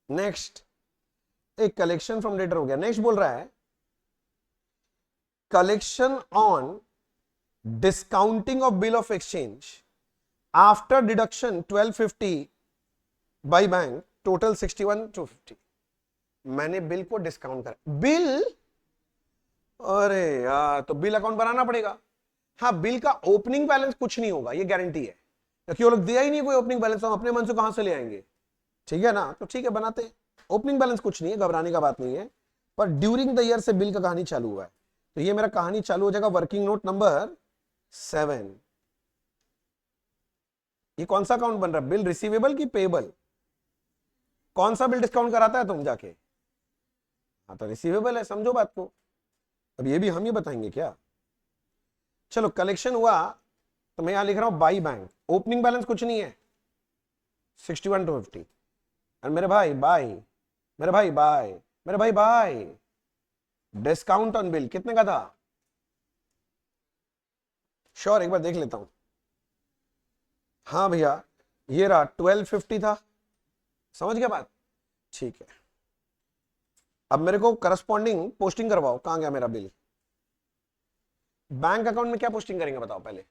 नेक्स्ट एक कलेक्शन फ्रॉम डेटर हो गया। नेक्स्ट बोल रहा है collection on discounting of bill of exchange after deduction 1250 by bank, total 61,250। मैंने बिल को डिस्काउंट करा, बिल, अरे यार तो बिल अकाउंट बनाना पड़ेगा। हाँ बिल का ओपनिंग बैलेंस कुछ नहीं होगा, ये गारंटी है, क्योंकि वो लोग दिया ही नहीं कोई ओपनिंग बैलेंस, तो हम अपने मन से कहां से ले आएंगे, ठीक है ना। तो ठीक है बनाते हैं, ओपनिंग बैलेंस कुछ नहीं है, घबराने का बात नहीं है, पर ड्यूरिंग द ईयर से बिल का कहानी चालू हुआ है, तो ये मेरा कहानी चालू हो जाएगा वर्किंग नोट नंबर 7। ये कौन सा अकाउंट बन रहा है, बिल रिसीवेबल की पेबल, कौन सा बिल डिस्काउंट कराता है तुम जाके, हाँ तो रिसीवेबल है, समझो बात को। अब ये भी हम ही बताएंगे क्या, चलो कलेक्शन हुआ, तो मैं यहां लिख रहा हूं बाई बैंक, ओपनिंग बैलेंस कुछ नहीं है 61,250, और मेरे भाई बाय, मेरे भाई बाय, मेरे भाई बाय, डिस्काउंट ऑन बिल कितने का था, श्योर एक बार देख लेता हूं, हाँ भैया ये रहा 1250 था, समझ गया बात, ठीक है। अब मेरे को करस्पॉन्डिंग पोस्टिंग करवाओ, कहां गया मेरा बिल, बैंक अकाउंट में क्या पोस्टिंग करेंगे बताओ पहले,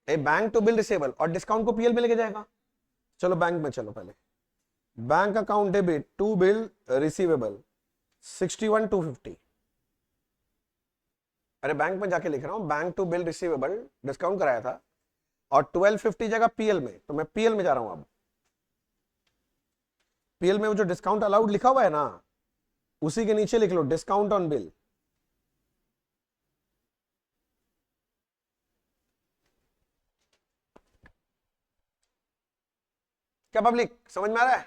a bank to bill receivable, और डिस्काउंट को पीएल में लेके जाएगा, चलो बैंक में चलो पहले, bank account debit to bill receivable 61,250, अरे बैंक में जाके लिख रहा हूं bank to bill receivable discount कराया था, और 1250 जगह पीएल में, तो मैं पीएल में जा रहा हूं। अब पीएल में वो जो डिस्काउंट अलाउड लिखा हुआ है ना, उसी के नीचे लिख लो डिस्काउंट ऑन बिल, क्या पब्लिक समझ में आ रहा है,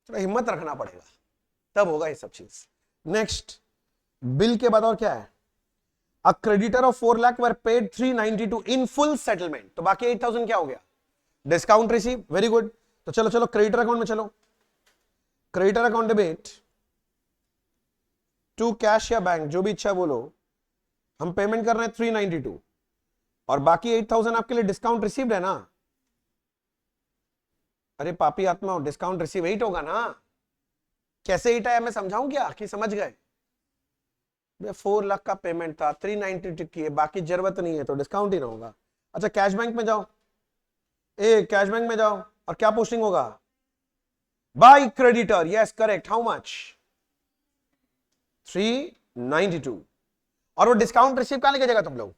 थोड़ा हिम्मत रखना पड़ेगा तब होगा ये सब चीज। नेक्स्ट बिल के बाद और क्या है, a creditor of 4 lakh were paid 392 in full settlement, तो बाकी 8,000 क्या हो गया, डिस्काउंट रिसीव, वेरी गुड। तो चलो चलो क्रेडिटर अकाउंट में चलो, creditor account debit to cash या बैंक, जो भी इच्छा बोलो, हम पेमेंट कर रहे हैं 392, और बाकी 8,000 आपके लिए डिस्काउंट रिसीव्ड है ना, अरे पापी आत्मा डिस्काउंट रिसीव 8 होगा ना, कैसे 8 आया मैं समझाऊं क्या, कि समझ गए, 4 लाख का पेमेंट था 392 की है, बाकी जरूरत नहीं है तो डिस्काउंट ही ना होगा। अच्छा कैश बैंक में जाओ, ए कैश बैंक में जाओ, और क्या पोस्टिंग होगा, by creditor, yes correct, how much 392, और वो डिस्काउंट रिसीव कहां लेके जाएगा तुम लोग,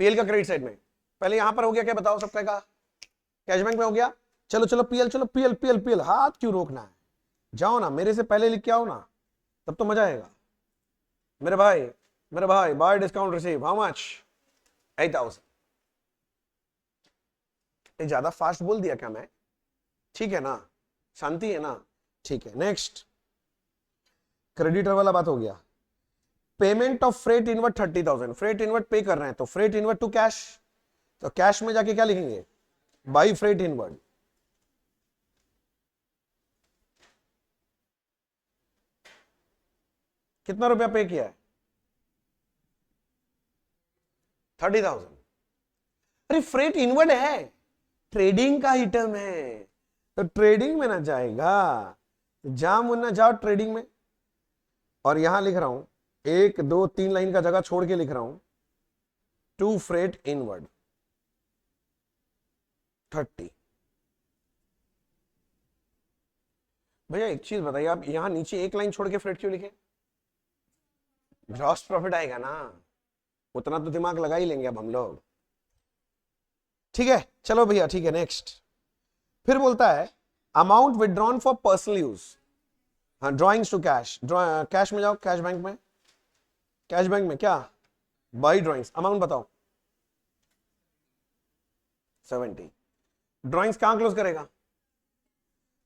पीएल का क्रेडिट साइड में, पहले यहां पर हो गया क्या बताओ सबका का, कैश बैंक में हो गया, चलो चलो पीएल, चलो पीएल पीएल पीएल, हाथ क्यों रोकना है, जाओ ना मेरे से पहले लिख के आओ ना, तब तो मजा आएगा। मेरे भाई, मेरे भाई bye discount receive how much 8,000, ज्यादा फास्ट बोल दिया क्या मैं, ठीक है ना, शांति है ना, ठीक है। नेक्स्ट क्रेडिटर वाला बात हो गया, payment of freight inward 30,000, freight inward पे कर रहे हैं, तो फ्रेट इनवर्ड टू कैश, तो कैश में जाके क्या लिखेंगे, बाई फ्रेट इनवर्ड, कितना रुपया पे किया है 30,000, अरे फ्रेट इनवर्ड है, ट्रेडिंग का आइटम है, तो ट्रेडिंग में ना जाएगा, जा मुन्ना जाओ ट्रेडिंग में, और यहां लिख रहा हूं 1 2 3 लाइन का जगह छोड़ के लिख रहा हूं टू फ्रेट इनवर्ड 30। भैया एक चीज बताइए, आप यहां नीचे एक लाइन छोड़ के फ्रेट क्यों लिखे, ग्रॉस प्रॉफिट आएगा ना, उतना तो दिमाग लगा ही लेंगे अब हम लोग, ठीक है चलो भैया ठीक है। नेक्स्ट फिर बोलता है amount withdrawn for personal use, हाँ ड्रॉइंग्स टू कैश, कैश में जाओ, कैश बैंक में, कैश बैंक में क्या बाई ड्रॉइंग्स, अमाउंट बताओ 70, ड्रॉइंग्स कहां क्लोज करेगा,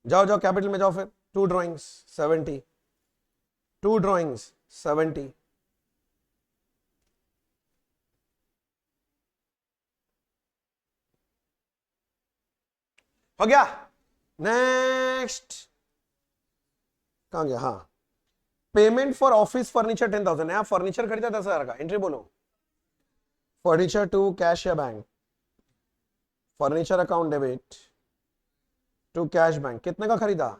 जाओ जाओ कैपिटल में जाओ फिर, 2 ड्रॉइंग्स 70, 2 ड्रॉइंग्स 70, हो गया। नेक्स्ट कहां गया, हाँ, पेमेंट फॉर ऑफिस फर्नीचर 10,000, नया फर्नीचर खरीदा 10,000 का, एंट्री बोलो। फर्नीचर टू कैश या bank, furniture account debit to cash bank, कितने का खरीदा,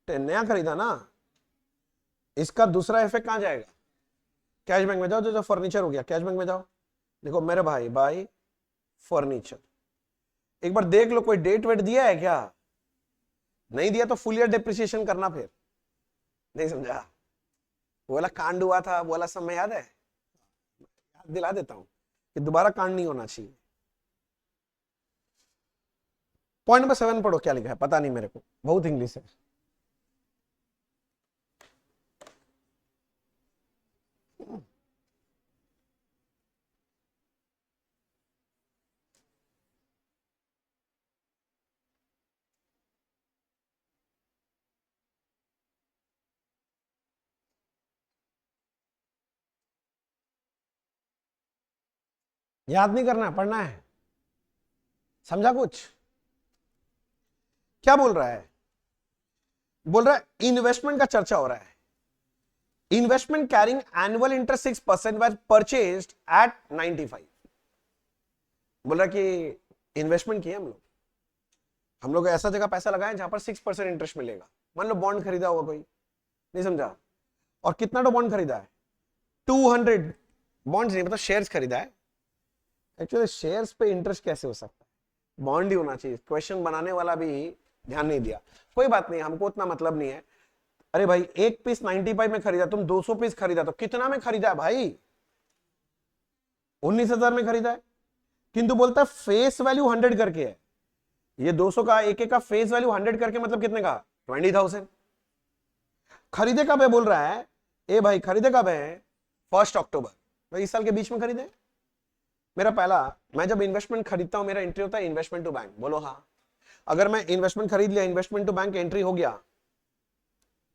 नया खरीदा ना, इसका दूसरा इफेक्ट कहां जाएगा, कैश बैंक में जाओ, जो फर्नीचर हो गया कैश बैंक में जाओ, देखो मेरे भाई बाई फर्नीचर, एक बार देख लो कोई डेट वेट दिया है क्या, नहीं दिया तो फुल ईयर डिप्रिसिएशन करना, फिर नहीं समझा, बोला कांड हुआ था, बोला सब में याद है, याद दिला देता हूं कि दोबारा कांड नहीं होना चाहिए। पॉइंट नंबर 7 पढ़ो, क्या लिखा है पता नहीं मेरे को, बहुत इंग्लिश है। याद नहीं करना है, पढ़ना है, समझा कुछ, क्या बोल रहा है, बोल रहा है इन्वेस्टमेंट का चर्चा हो रहा है, investment carrying annual interest 6% was purchased at 95, बोल रहा है कि इन्वेस्टमेंट किया हम लोग ऐसा जगह पैसा लगाए जहां पर 6% इंटरेस्ट मिलेगा, मान लो बॉन्ड खरीदा होगा कोई, नहीं समझा, और कितना तो बॉन्ड खरीदा है, 200 बॉन्ड्स नहीं, मतलब शेयर्स खरीदा है, एक्चुअली शेयर्स पे इंटरेस्ट कैसे हो सकता है, बॉन्ड ही होना चाहिए, क्वेश्चन बनाने वाला भी ध्यान नहीं दिया, कोई बात नहीं, हमको उतना मतलब नहीं है। अरे भाई एक पीस 95 में खरीदा, तुम 200 पीस खरीदा, तो कितना में खरीदा है भाई, 19,000 में खरीदा है, किंतु बोलता है फेस वैल्यू 100 करके है, ये 200 का एक का फेस वैल्यू 100 करके मतलब कितने का, 20,000, खरीदे कब है बोल रहा है, ए भाई खरीदे कब है, 1 अक्टूबर, तो इस साल के बीच में खरीदे। मेरा पहला, मैं जब इन्वेस्टमेंट खरीदता हूं मेरा एंट्री होता है इन्वेस्टमेंट टू बैंक, बोलो हाँ, अगर मैं इन्वेस्टमेंट खरीद लिया, इन्वेस्टमेंट टू बैंक एंट्री हो गया,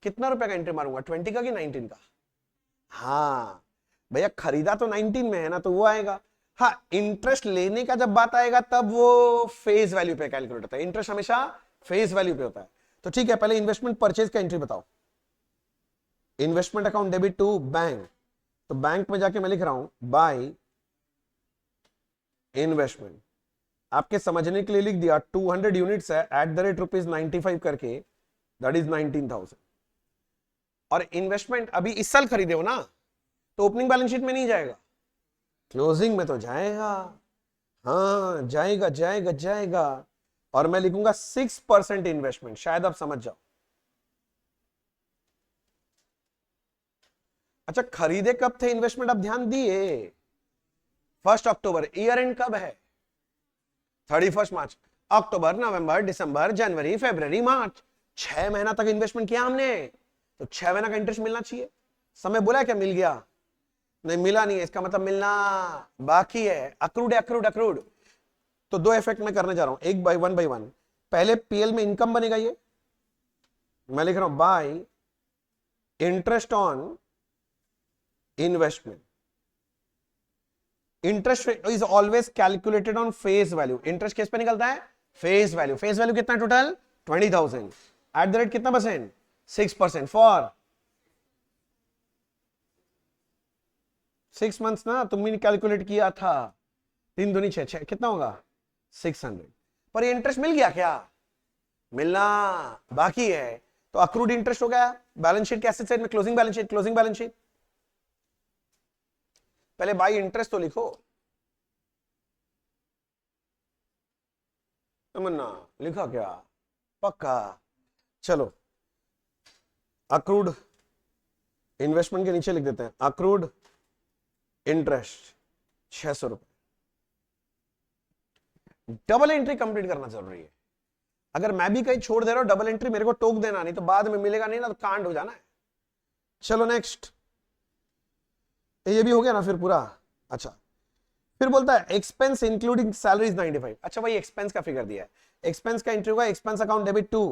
कितना रुपए का एंट्री मारूंगा, 20 का कि 19 का, हाँ भैया खरीदा तो 19 में है ना, तो वो आएगा, हाँ इंटरेस्ट लेने का जब बात आएगा तब वो फेस वैल्यू पे कैलकुलेट होता है, इंटरेस्ट हमेशा फेस वैल्यू पे होता है, तो ठीक है पहले इन्वेस्टमेंट परचेज का एंट्री बताओ, investment account debit to bank, तो बैंक में जाके मैं लिख रहा हूं बाय इन्वेस्टमेंट, आपके समझने के लिए लिख दिया 200 यूनिट्स है एट द रेट ₹95 करके, दैट इज 19,000, और इन्वेस्टमेंट अभी इस साल खरीदे हो ना, तो ओपनिंग बैलेंस शीट में नहीं जाएगा, क्लोजिंग में तो जाएगा, हाँ जाएगा जाएगा जाएगा, और मैं लिखूंगा 6% इन्वेस्टमेंट, शायद आप समझ जाओ। अच्छा खरीदे कब थे इन्वेस्टमेंट, आप ध्यान दिए, 1 अक्टूबर, ईयर एंड कब है, 31 मार्च, अक्टूबर नवंबर दिसंबर जनवरी फरवरी मार्च, 6 महीना तक इन्वेस्टमेंट किया हमने, तो 6 महीना का इंटरेस्ट मिलना चाहिए, समय बोला क्या मिल गया, नहीं मिला नहीं है, इसका मतलब मिलना बाकी है, अक्रूड है, अक्रूड अक्रूड, तो दो इफेक्ट मैं करने जा रहा हूं, एक बाय वन, पहले पीएल में इनकम बनेगा, ये मैं लिख रहा हूं bye interest on investment, interest is always calculated on face value, interest किस पे निकलता है, फेस वैल्यू, फेस वैल्यू कितना टोटल 20,000 एट द रेट कितना परसेंट, 6% फॉर 6 मंथ्स ना, तुमने कैलकुलेट किया था, 3 दूनी 6, कितना होगा 600, पर ये इंटरेस्ट मिल गया क्या, मिलना बाकी है, तो अक्रूड इंटरेस्ट हो गया, बैलेंस शीट के एसेट साइड में closing balance sheet, closing balance sheet, पहले बाई इंटरेस्ट तो लिखो, तमन्ना लिखा क्या, पक्का, चलो अक्रूड इन्वेस्टमेंट के नीचे लिख देते हैं अक्रूड इंटरेस्ट 600 रुपए, डबल एंट्री कंप्लीट करना जरूरी है, अगर मैं भी कहीं छोड़ दे रहा हूं डबल एंट्री मेरे को टोक देना, नहीं तो बाद में मिलेगा नहीं ना, तो कांड हो जाना है। चलो नेक्स्ट, ये भी हो गया ना फिर पूरा, अच्छा फिर बोलता है एक्सपेंस इंक्लूडिंग सैलरीज 95, अच्छा भाई एक्सपेंस का फिगर दिया है, एक्सपेंस का एंट्री होगा expense account debit to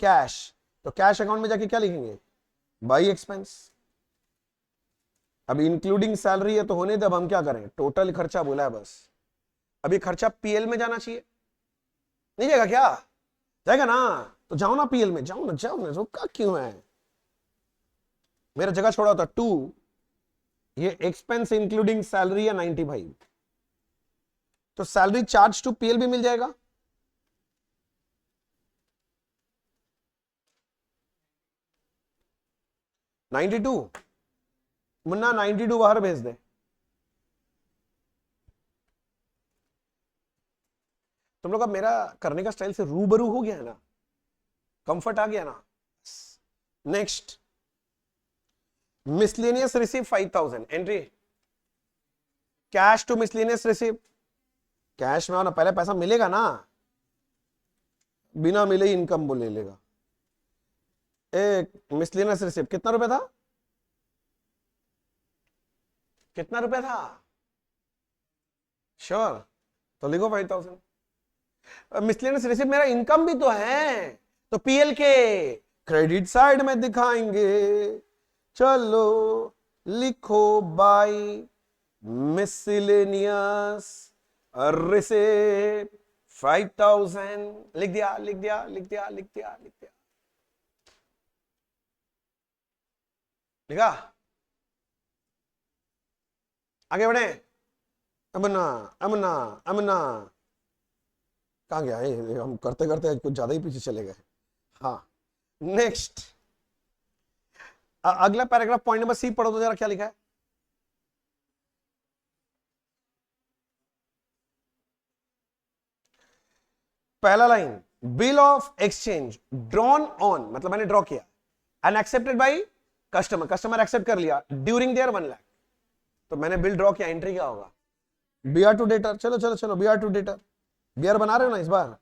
cash, तो कैश अकाउंट में जाके क्या लिखेंगे, बाई एक्सपेंस। अभी इंक्लूडिंग सैलरी है तो होने दे, अब हम क्या करें, टोटल खर्चा बोला है बस। अभी खर्चा पीएल में जाना चाहिए, नहीं जाएगा क्या, जाएगा ना, तो जाओ ना पीएल में, जाओ ना, रुका क्यों है, मेरा जगह छोड़ा होता 2, ये एक्सपेंस इंक्लूडिंग सैलरी है 90 भाई, तो सैलरी चार्ज टू पीएल भी मिल जाएगा। $92, मुन्ना 92 बाहर भेज दे। तुम लोग अब मेरा करने का स्टाइल से रूबरू हो गया है ना, कंफर्ट आ गया ना। Next, miscellaneous receive 5000 entry, cash to miscellaneous receive, cash में हो ना, पहले पैसा मिलेगा ना, बिना मिले ही इनकम बोल ले लेगा। एक मिसलेनियस रिसीव कितना रुपया था, कितना रुपया था, श्योर, तो लिखो 5000। मिसलेनियस रिसीव मेरा इनकम भी तो है, तो पीएल के क्रेडिट साइड में दिखाएंगे, चलो लिखो बाय मिसलेनियस रिसीव 5000, लिख दिया लिख दिया लिख दिया लिख दिया लिख दिया, लिखा, आगे बढ़े। अमना अमना अमना, कहां गया है, हम करते करते कुछ ज्यादा ही पीछे चले गए। हाँ, नेक्स्ट, अगला पैराग्राफ पॉइंट नंबर सी पढ़ो तो जरा, क्या लिखा है, पहला line, bill of exchange drawn on, मतलब मैंने ड्रॉ किया, and accepted by customer, customer accept कर लिया ड्यूरिंग देयर 1 लाख, तो मैंने बिल ड्रॉ किया, एंट्री क्या होगा, बीआर टू डेटर, चलो चलो चलो, बीआर टू डेटर, बीआर बना रहे हो ना इस बार,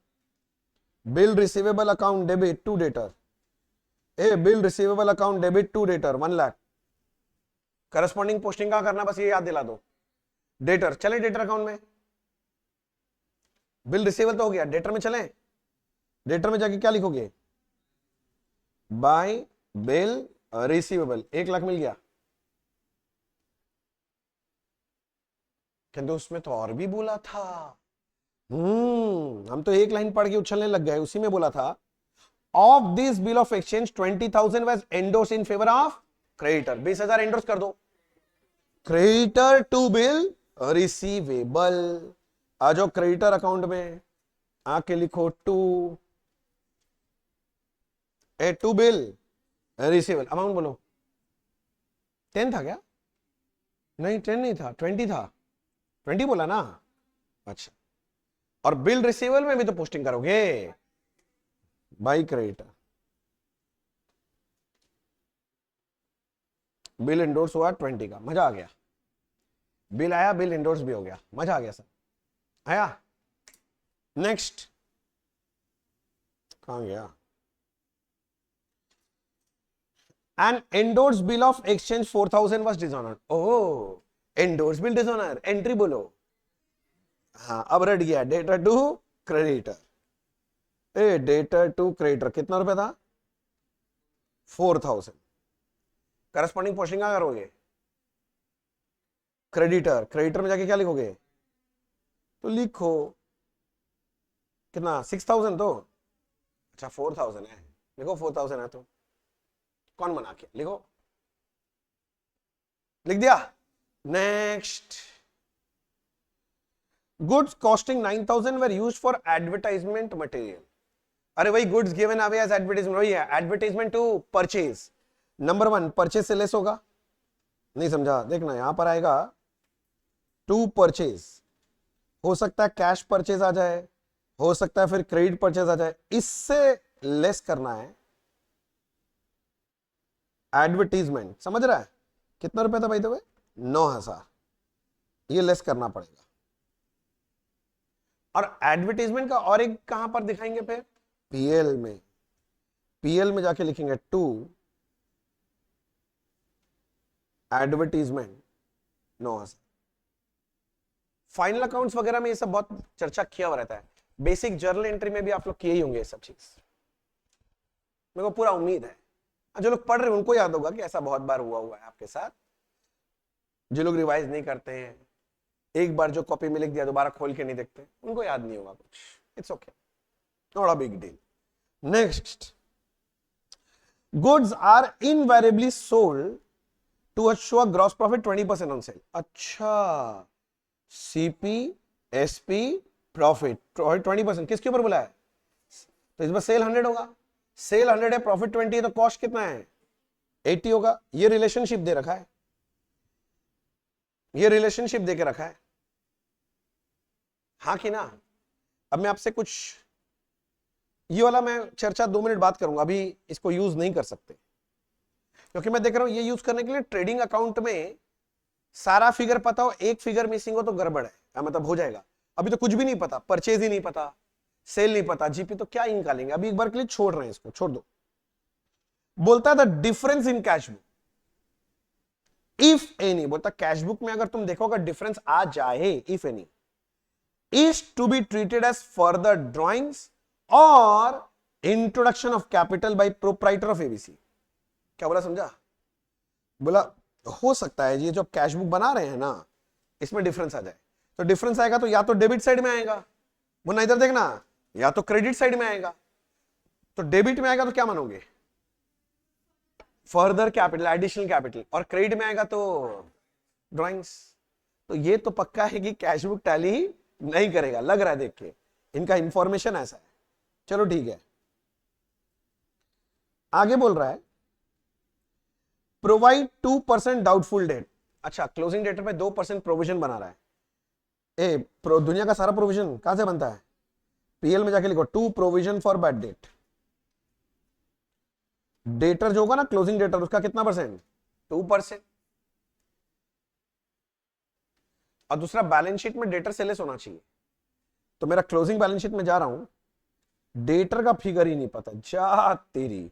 bill receivable account debit to debtor, ए bill receivable account debit to debtor 1 lakh, corresponding posting कहां करना, बस ये याद दिला दो, डेटर, चले डेटर अकाउंट में, बिल रिसीवेबल तो हो गया, डेटर में चले, डेटर में जाके क्या लिखोगे, बाय बिल रिसीवेबल, 1 लाख मिल गया, कहते उसमें तो और भी बोला था, हम तो एक लाइन पढ़ के उछलने लग गए, उसी में बोला था, of this bill of exchange 20,000 was endorse in favour of creditor, 20,000 endorse कर दो, क्रेडिटर टू बिल रिसीवेबल, आ जाओ क्रेडिटर अकाउंट में, आके लिखो टू बिल रिसीवेबल, अमाउंट बोलो, 10 था क्या, नहीं 10 नहीं था, 20 था, 20 बोला ना, अच्छा, और बिल रिसीवेबल में भी तो पोस्टिंग करोगे बाई क्रेडिटर, बिल इंडोर्स हुआ 20 का, मजा आ गया, बिल आया, बिल इंडोर्स भी हो गया, मजा आ गया सर, आया। नेक्स्ट, कहां गया, an endorse bill of exchange 4,000 was dishonoured, oh endorse bill dishonour, entry बोलो, हाँ अब रट गया, debtor to creditor, a debtor to creditor कितना रुपया था, 4,000, करस्पॉन्डिंग पोस्टिंग क्या करोगे, क्रेडिटर, क्रेडिटर में जाके क्या लिखोगे, तो लिखो कितना, 6,000, तो अच्छा 4,000 है, लिखो 4,000 है, तो कौन बना के लिखो, लिख दिया। Next, goods costing 9,000 were used for advertisement material, अरे वही goods given away as advertisement, वही है advertisement to purchase, number 1 purchase से लेस होगा, नहीं समझा, देखना यहां पर आएगा टू परचेज, हो सकता है कैश परचेज आ जाए, हो सकता है फिर क्रेडिट परचेज आ जाए, इससे लेस करना है एडवर्टीजमेंट, समझ रहा है, कितना रुपया था भाई, तो 9,000, ये लेस करना पड़ेगा, और एडवर्टीजमेंट का और एक कहां पर दिखाएंगे फिर, पीएल में, पीएल में जाके लिखेंगे टू एडवर्टीजमेंट 9,000, फाइनल अकाउंट्स वगैरह में ये सब बहुत चर्चा किया हुआ रहता है, बेसिक जर्नल एंट्री में भी आप लोग किए ही होंगे ये सब चीज। मेरे को पूरा उम्मीद है। जो लोग पढ़ रहे हैं उनको याद होगा कि ऐसा बहुत बार हुआ है आपके साथ। जो लोग रिवाइज नहीं करते हैं, एक बार जो कॉपी में लिख दिया दोबारा खोल के नहीं देखते, उनको याद नहीं होगा कुछ। It's okay, not a big deal. Next, goods are invariably sold to assure gross profit 20% on sale. अच्छा, सीपी एसपी प्रॉफिट 20%, किसके ऊपर बोला है? तो इस बार सेल 100 होगा, सेल 100 है, प्रॉफिट 20 है, तो कॉस्ट कितना है? 80 होगा। ये रिलेशनशिप दे रखा है, ये रिलेशनशिप दे के रखा है, हाँ कि ना? अब मैं आपसे कुछ, ये वाला मैं चर्चा 2 मिनट बात करूंगा, अभी इसको यूज नहीं कर सकते, क्योंकि मैं देख रहा हूं ये यूज करने के लिए ट्रेडिंग अकाउंट में सारा फिगर पता हो, एक फिगर मिसिंग हो तो गड़बड़ है, मतलब हो जाएगा। अभी तो कुछ भी नहीं पता, परचेज ही नहीं पता, सेल नहीं पता, जीपी, तो क्या निकालेंगे? अभी एक बार के लिए छोड़ रहे हैं इसको, छोड़ दो। बोलता है the difference in cash book if any, बोलता कैश बुक में अगर तुम देखोगे डिफरेंस आ जाए, if any, is to be treated as further drawings or introduction of capital by proprietor of ABC। क्या बोला, समझा? बोला हो सकता है ये जो कैश बुक बना रहे हैं ना, इसमें डिफरेंस आ जाए, तो डिफरेंस आएगा तो या तो डेबिट साइड में आएगा, वो ना इधर देखना, या तो क्रेडिट साइड में आएगा। तो डेबिट में आएगा तो क्या मानोगे? फर्दर कैपिटल, एडिशनल कैपिटल, और क्रेडिट में आएगा तो ड्राइंग्स। तो ये तो पक्का है कि कैश बुक टैली नहीं करेगा, लग रहा है देख के, इनका इंफॉर्मेशन ऐसा है। चलो ठीक है, आगे बोल रहा है प्रोवाइड 2% डाउटफुल डेट। अच्छा, क्लोजिंग डेट पे 2% प्रोविजन बना रहा है। दुनिया का सारा प्रोविजन कहां से बनता है? पीएल में जाके लिखो 2 provision for bad debt. Debtor जो होगा ना क्लोजिंग डेटर, उसका कितना परसेंट? 2%। और दूसरा, बैलेंस शीट में डेटर सेलेस होना चाहिए। तो मेरा क्लोजिंग बैलेंस शीट में जा रहा हूं, डेटर का फिगर ही नहीं पता, जा तेरी।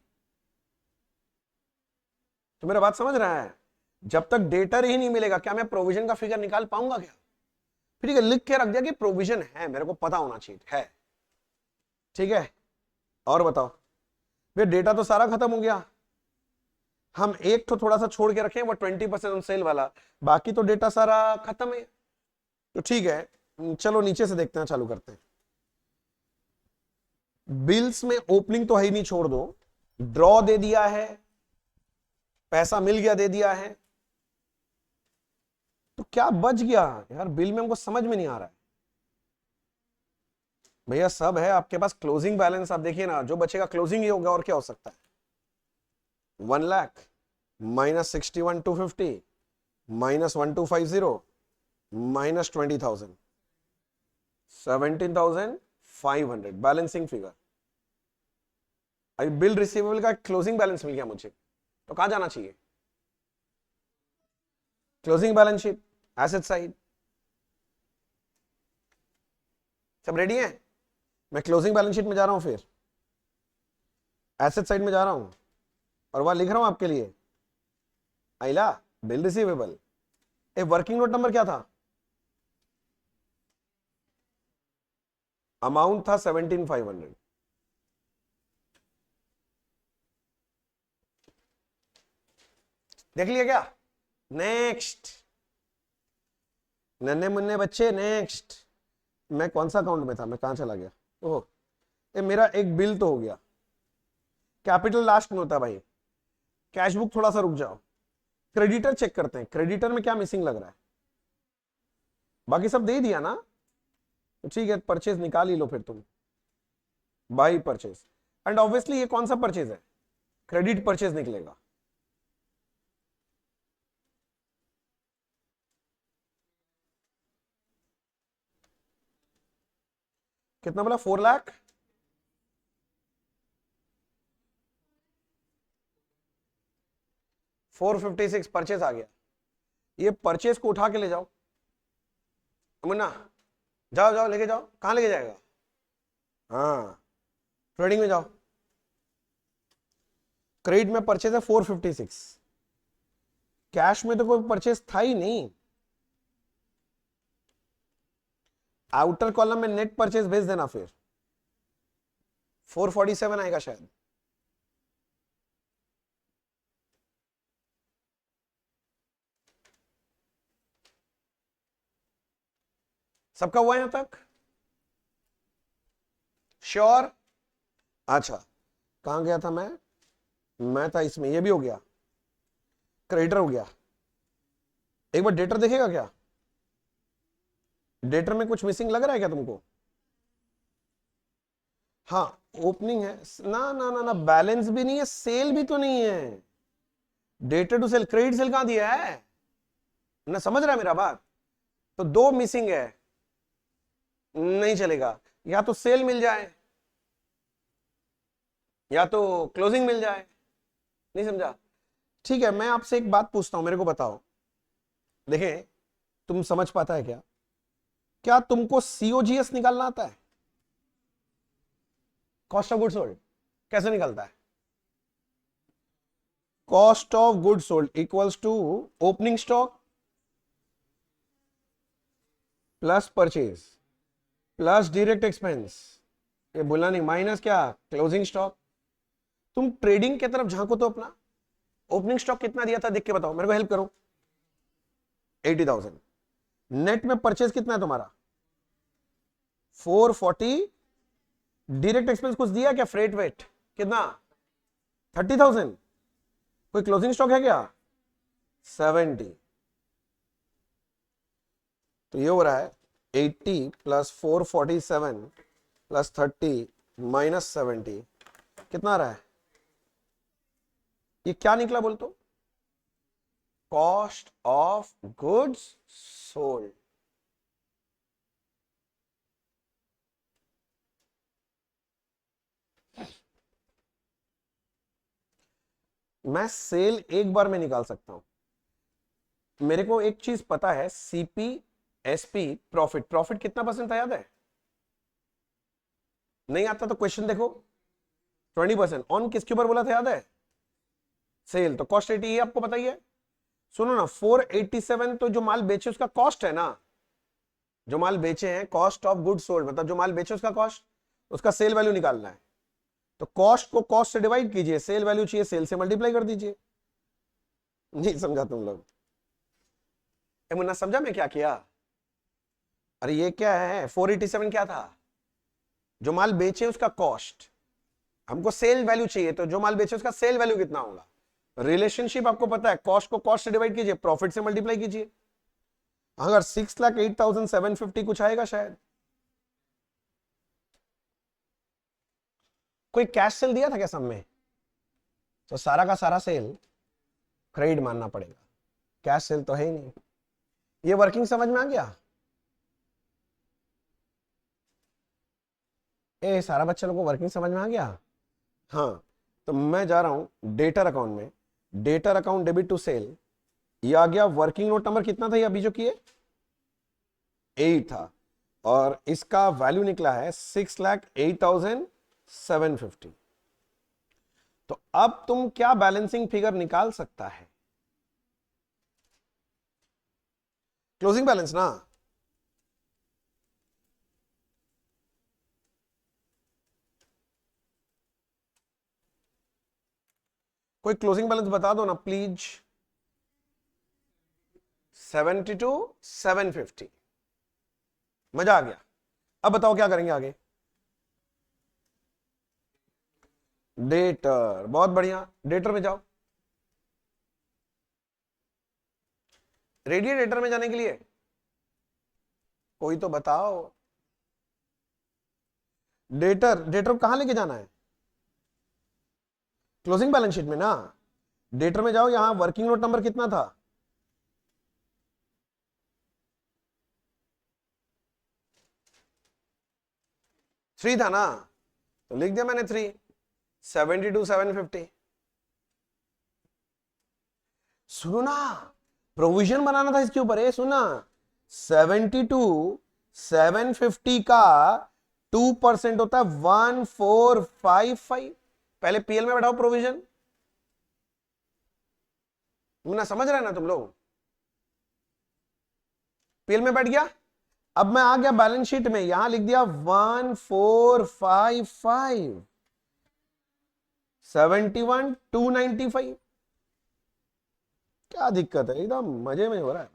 तो मेरा बात समझ रहा है? जब तक डेटर ही नहीं मिलेगा, क्या मैं प्रोविजन का फिगर निकाल पाऊंगा क्या? फिर ठीक है, लिख के रख दिया कि प्रोविजन है, मेरे को पता होना चाहिए है, ठीक है। और बताओ, फिर डेटा तो सारा खत्म हो गया, हम एक तो थोड़ा सा छोड़ के रखें, वो 20% ऑन सेल वाला, बाकी तो डेटा सारा खत्म है। तो ठीक है, चलो नीचे से देखते हैं, चालू करते हैं। बिल्स में ओपनिंग तो है ही नहीं, छोड़ दो। ड्रॉ दे दिया है, पैसा मिल गया, दे दिया है, तो क्या बच गया यार? बिल में हमको समझ में नहीं आ रहा है भैया। सब है आपके पास, क्लोजिंग बैलेंस आप देखिए ना, जो बचेगा क्लोजिंग ही होगा, और क्या हो सकता है? 1 lakh minus 61,250 minus 1250 minus 20,000, 17,500 balancing figure. अभी बिल रिसीवेबल का क्लोजिंग बैलेंस मिल गया मुझे, तो कहां जाना चाहिए? Closing balance sheet, asset side. सब रेडी है? मैं क्लोजिंग बैलेंस शीट में जा रहा हूं, फिर एसेट साइड में जा रहा हूं, और वहां लिख रहा हूं आपके लिए आइला बिल रिसीवेबल। ए वर्किंग नोट नंबर क्या था? अमाउंट था 17,500। देख लिया क्या? नेक्स्ट, नन्हे मुन्ने बच्चे, नेक्स्ट। मैं कौन सा अकाउंट में था, मैं कहां चला गया? ओह, ये मेरा एक बिल तो हो गया। कैपिटल लास्ट में होता है भाई, कैश बुक थोड़ा सा रुक जाओ। क्रेडिटर चेक करते हैं, क्रेडिटर में क्या मिसिंग लग रहा है? बाकी सब दे दिया ना, तो ठीक है, परचेज निकाल ही लो फिर तुम, बाई परचेज। एंड ऑब्वियसली ये कौन सा परचेज है? क्रेडिट परचेज निकलेगा। कितना बोला? 4 लाख। $456 परचेज आ गया। ये परचेज को उठा के ले जाओ, मुन्ना, जाओ जाओ लेके जाओ। कहां लेके जाएगा? हाँ, ट्रेडिंग में जाओ। क्रेडिट में परचेज है 456, कैश में तो कोई परचेज था ही नहीं। आउटर कॉलम में नेट परचेज भेज देना, फिर 447 आएगा शायद। सबका हुआ यहां तक? श्योर? अच्छा, कहां गया था मैं था इसमें, ये भी हो गया, क्रेडिटर हो गया। एक बार डेटर देखेगा क्या? डेटर में कुछ मिसिंग लग रहा है क्या तुमको? हाँ, ओपनिंग है ना ना ना ना, बैलेंस भी नहीं है, सेल भी तो नहीं है। Debtor to sale, credit sale कहां दिया है ना, समझ रहा है मेरा बात? तो दो मिसिंग है, नहीं चलेगा। या तो सेल मिल जाए या तो क्लोजिंग मिल जाए। नहीं समझा? ठीक है, मैं आपसे एक बात पूछता हूं, मेरे को बताओ। देखें, तुम समझ पाता है क्या? क्या तुमको सीओजीएस निकालना आता है? कॉस्ट ऑफ गुड सोल्ड कैसे निकलता है? Cost of good sold equals to opening stock plus purchase plus direct expense, ये बोला नहीं, माइनस क्या, क्लोजिंग स्टॉक। तुम ट्रेडिंग की तरफ झांको तो अपना ओपनिंग स्टॉक कितना दिया था देख के बताओ, मेरे को हेल्प करो। 80,000। नेट में परचेज कितना है तुम्हारा? 440। डायरेक्ट एक्सपेंस कुछ दिया क्या, फ्रेट वेट कितना? 30,000। कोई क्लोजिंग स्टॉक है क्या? 70। तो ये हो रहा है 80 प्लस 447 प्लस 30 माइनस 70, कितना आ रहा है? ये क्या निकला बोल तो? Cost of goods sold. मैं सेल एक बार में निकाल सकता हूं। मेरे को एक चीज पता है, सीपी एसपी प्रॉफिट, प्रॉफिट कितना परसेंट था याद है? नहीं आता तो क्वेश्चन देखो। 20% ऑन किसके ऊपर बोला था याद है? सेल। तो कॉस्ट 80 है, आपको पता ही है। सुनो ना, 487 तो जो माल बेचे उसका कॉस्ट है ना, जो माल बेचे हैं, कॉस्ट ऑफ गुड सोल्ड, मतलब जो माल बेचे उसका कॉस्ट, उसका सेल वैल्यू निकालना है। तो कॉस्ट को कॉस्ट से डिवाइड कीजिए, सेल वैल्यू चाहिए, सेल से मल्टीप्लाई कर दीजिए। नहीं समझा तुम लोग? मुन्ना समझा मैं क्या किया? अरे ये क्या है, 487 क्या था? जो माल बेचे उसका कॉस्ट, हमको सेल वैल्यू चाहिए, तो जो माल बेचे उसका सेल वैल्यू कितना होगा? रिलेशनशिप आपको पता है, कॉस्ट को कॉस्ट से डिवाइड कीजिए, प्रॉफिट से मल्टीप्लाई कीजिए। अगर 6,08,750 कुछ आएगा शायद। कोई कैश सेल दिया था क्या सब में? तो सारा का सारा सेल क्रेडिट मानना पड़ेगा, कैश सेल तो है ही नहीं। ये वर्किंग समझ में आ गया? ए सारा बच्चा लोग को वर्किंग समझ में आ गया? हाँ, तो मैं जा रहा हूं डेटर अकाउंट में, debtor account debit to sale, ये आ गया। वर्किंग नोट नंबर कितना था ये अभी जो किए? 8 था, और इसका वैल्यू निकला है 6,08,750। तो अब तुम क्या बैलेंसिंग फिगर निकाल सकता है? क्लोजिंग बैलेंस ना। कोई क्लोजिंग बैलेंस बता दो ना प्लीज। 72,750। मजा आ गया। अब बताओ क्या करेंगे आगे? डेटर, बहुत बढ़िया, डेटर में जाओ। रेडी है डेटर में जाने के लिए? कोई तो बताओ। डेटर, डेटर कहां लेके जाना है? क्लोजिंग बैलेंस शीट में ना। डेटर में जाओ, यहां वर्किंग नोट नंबर कितना था? 3 था ना, तो लिख दिया मैंने 3। 72,750। सुनो ना, प्रोविजन बनाना था इसके ऊपर, सुना, 72,750 का 2% होता है 1,455। पहले पीएल में बैठाओ प्रोविजन। ना समझ रहे ना तुम लोग? पीएल में बैठ गया। अब मैं आ गया बैलेंस शीट में, यहां लिख दिया 1,455, 71,295। क्या दिक्कत है, एकदम मजे में हो रहा है।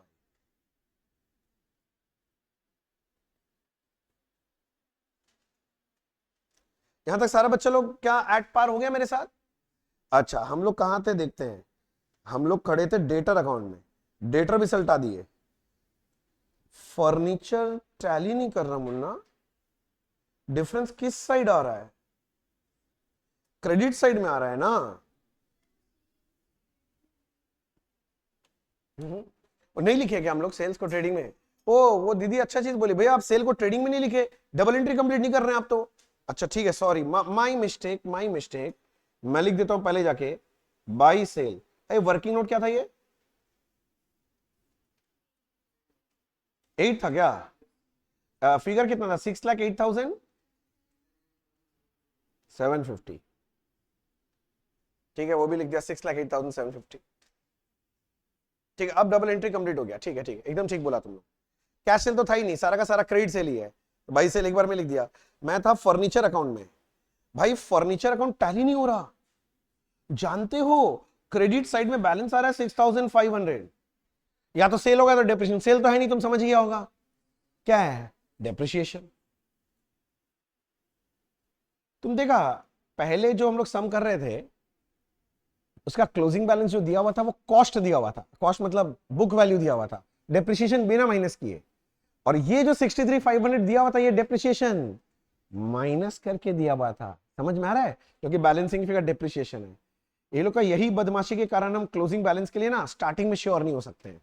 यहां तक सारा बच्चा लोग क्या एट पार हो गया मेरे साथ? अच्छा, हम लोग कहां थे देखते हैं। हम लोग खड़े थे डेटर अकाउंट में, डेटर भी सल्टा दिए। फर्नीचर टैली नहीं कर रहा मुन्ना, डिफरेंस किस साइड आ रहा है? क्रेडिट साइड में आ रहा है ना। और नहीं लिखे क्या हम लोग सेल्स को ट्रेडिंग में? ओ वो दीदी अच्छा चीज बोली भैया, आप सेल को ट्रेडिंग में नहीं लिखे, डबल एंट्री कंप्लीट नहीं कर रहे हैं आप तो। अच्छा ठीक है, sorry, my mistake, my mistake. मैं लिख देता हूं पहले जाके, बाई सेल। अरे वर्किंग नोट क्या था ये? 8 था क्या? फिगर कितना था? 6,08,750। ठीक है, वो भी लिख दिया, 6,08,750। ठीक है, अब डबल एंट्री कंप्लीट हो गया। ठीक है ठीक है, एकदम ठीक बोला तुम लोग। कैश सेल तो था ही नहीं, सारा का सारा क्रेडिट सेल ही है, तो भाई सेल एक बार में लिख दिया। मैं था फर्नीचर अकाउंट में। भाई फर्नीचर अकाउंट टैली नहीं हो रहा, जानते हो। क्रेडिट साइड में बैलेंस आ रहा है 6,500। या तो सेल होगा तो डेप्रिसिएशन, सेल तो है नहीं, तुम समझ गया होगा क्या है, डेप्रिसिएशन। तुम देखा पहले जो हम लोग सम कर रहे थे, उसका क्लोजिंग बैलेंस जो दिया हुआ था वो कॉस्ट दिया हुआ था, कॉस्ट मतलब बुक वैल्यू दिया हुआ था, डेप्रिसिएशन बिना माइनस किए। और ये जो 63,500 दिया हुआ था, ये डेप्रिसिएशन माइनस करके दिया हुआ था। समझ में आ रहा है? क्योंकि बैलेंसिंग फिगर डेप्रिसिएशन है। ये लोग का यही बदमाशी के कारण हम क्लोजिंग बैलेंस के लिए ना स्टार्टिंग में श्योर नहीं हो सकते हैं।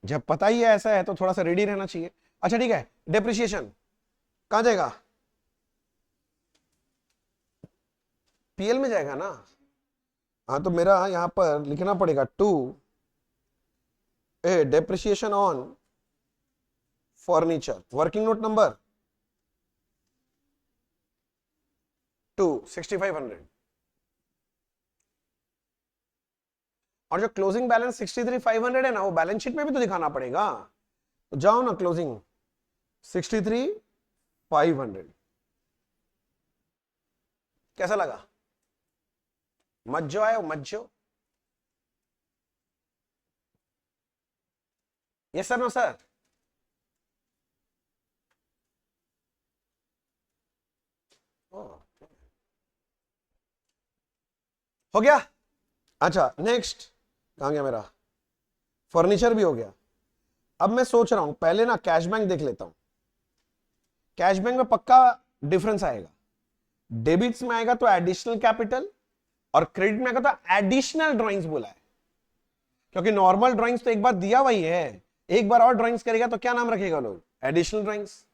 जब पता ही है ऐसा है तो थोड़ा सा रेडी रहना चाहिए। अच्छा ठीक है, डेप्रिसिएशन कहां जाएगा? पीएल में जाएगा ना। हाँ तो मेरा यहां पर लिखना पड़ेगा to a depreciation on furniture, working note number 6,500। और जो क्लोजिंग बैलेंस 63,500 है ना, वो बैलेंस शीट में भी तो दिखाना पड़ेगा। तो जाओ ना, क्लोजिंग 63,500। कैसा लगा? मज्जो आया, मज्जो? Yes sir, no sir? हो गया। अच्छा नेक्स्ट, कहां गया मेरा? फर्नीचर भी हो गया। अब मैं सोच रहा हूं पहले ना कैश बैंक देख लेता हूं। कैश बैंक में पक्का डिफरेंस आएगा। डेबिट्स में आएगा तो एडिशनल कैपिटल, और क्रेडिट में आएगा तो एडिशनल ड्राइंग्स बोला है। क्योंकि नॉर्मल ड्राइंग्स तो एक बार दिया हुआ ही है, एक बार और ड्राइंग्स करेगा तो क्या नाम रखेगा लोग? Additional drawings.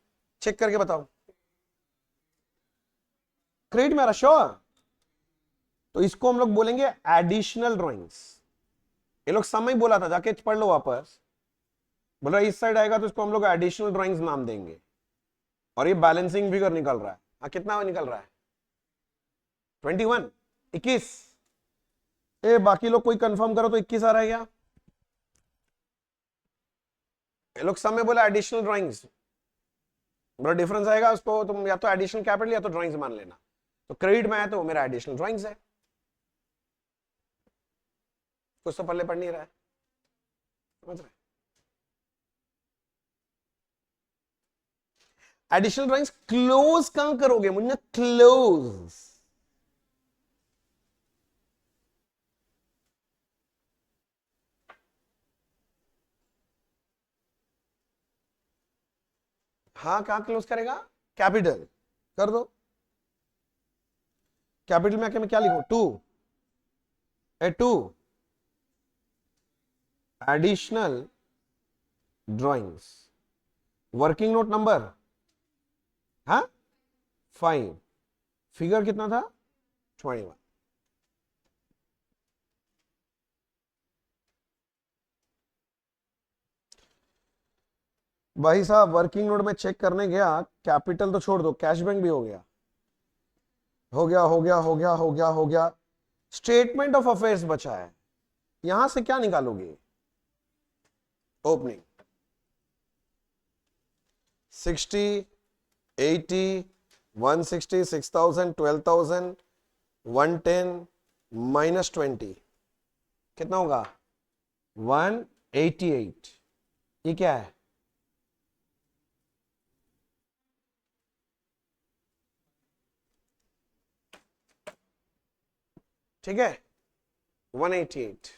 चेक करके बताओ, क्रेडिट में आ रहा श्योर, तो इसको हम लोग बोलेंगे एडिशनल ड्राइंग्स। ये लोग समय बोला था, जाके पढ़ लो वापस। बोला इस साइड आएगा तो इसको हम लोग एडिशनल ड्राइंग्स नाम देंगे। और ये बैलेंसिंग फिगर निकल रहा है। हाँ कितना निकल रहा है? 21, 21। ए बाकी लोग कोई कंफर्म करो तो 21 आ रहा है क्या? ये लोग समय बोला एडिशनल ड्राइंग्स, बड़ा डिफरेंस आएगा, उसको तुम या तो एडिशनल कैपिटल या तो ड्राइंग्स मान लेना। तो क्रेडिट में है तो मेरा एडिशनल ड्राइंग्स है। कुछ तो पल्ले पड़ नहीं रहा है, समझ रहे? एडिशनल ड्राइंग्स क्लोज कहां करोगे मुन्ना? क्लोज। हाँ कहां क्लोज करेगा? कैपिटल कर दो। कैपिटल में आके मैं क्या लिखूं? To a to additional drawings, working note number, हाँ 5, फिगर कितना था? 21। भाई साहब वर्किंग नोट में चेक करने गया, कैपिटल तो छोड़ दो, कैश बैंक भी हो गया, हो गया हो गया हो गया हो गया हो गया। स्टेटमेंट ऑफ अफेयर्स बचा है, यहां से क्या निकालोगे? ओपनिंग 60, 80, 160, 6,000, 12,000, 110 -20 कितना होगा? 188। ये क्या है? ठीक है, 188।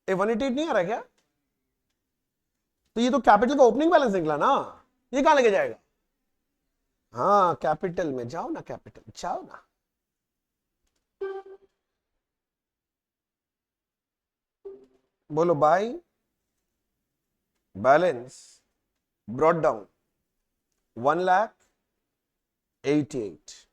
ए 188 नहीं आ रहा क्या? तो ये तो कैपिटल का ओपनिंग बैलेंस निकला ना, ये कहां लेके जाएगा? हाँ कैपिटल में जाओ ना, कैपिटल जाओ ना। बोलो बाय बैलेंस ब्रॉट डाउन 1,88,000।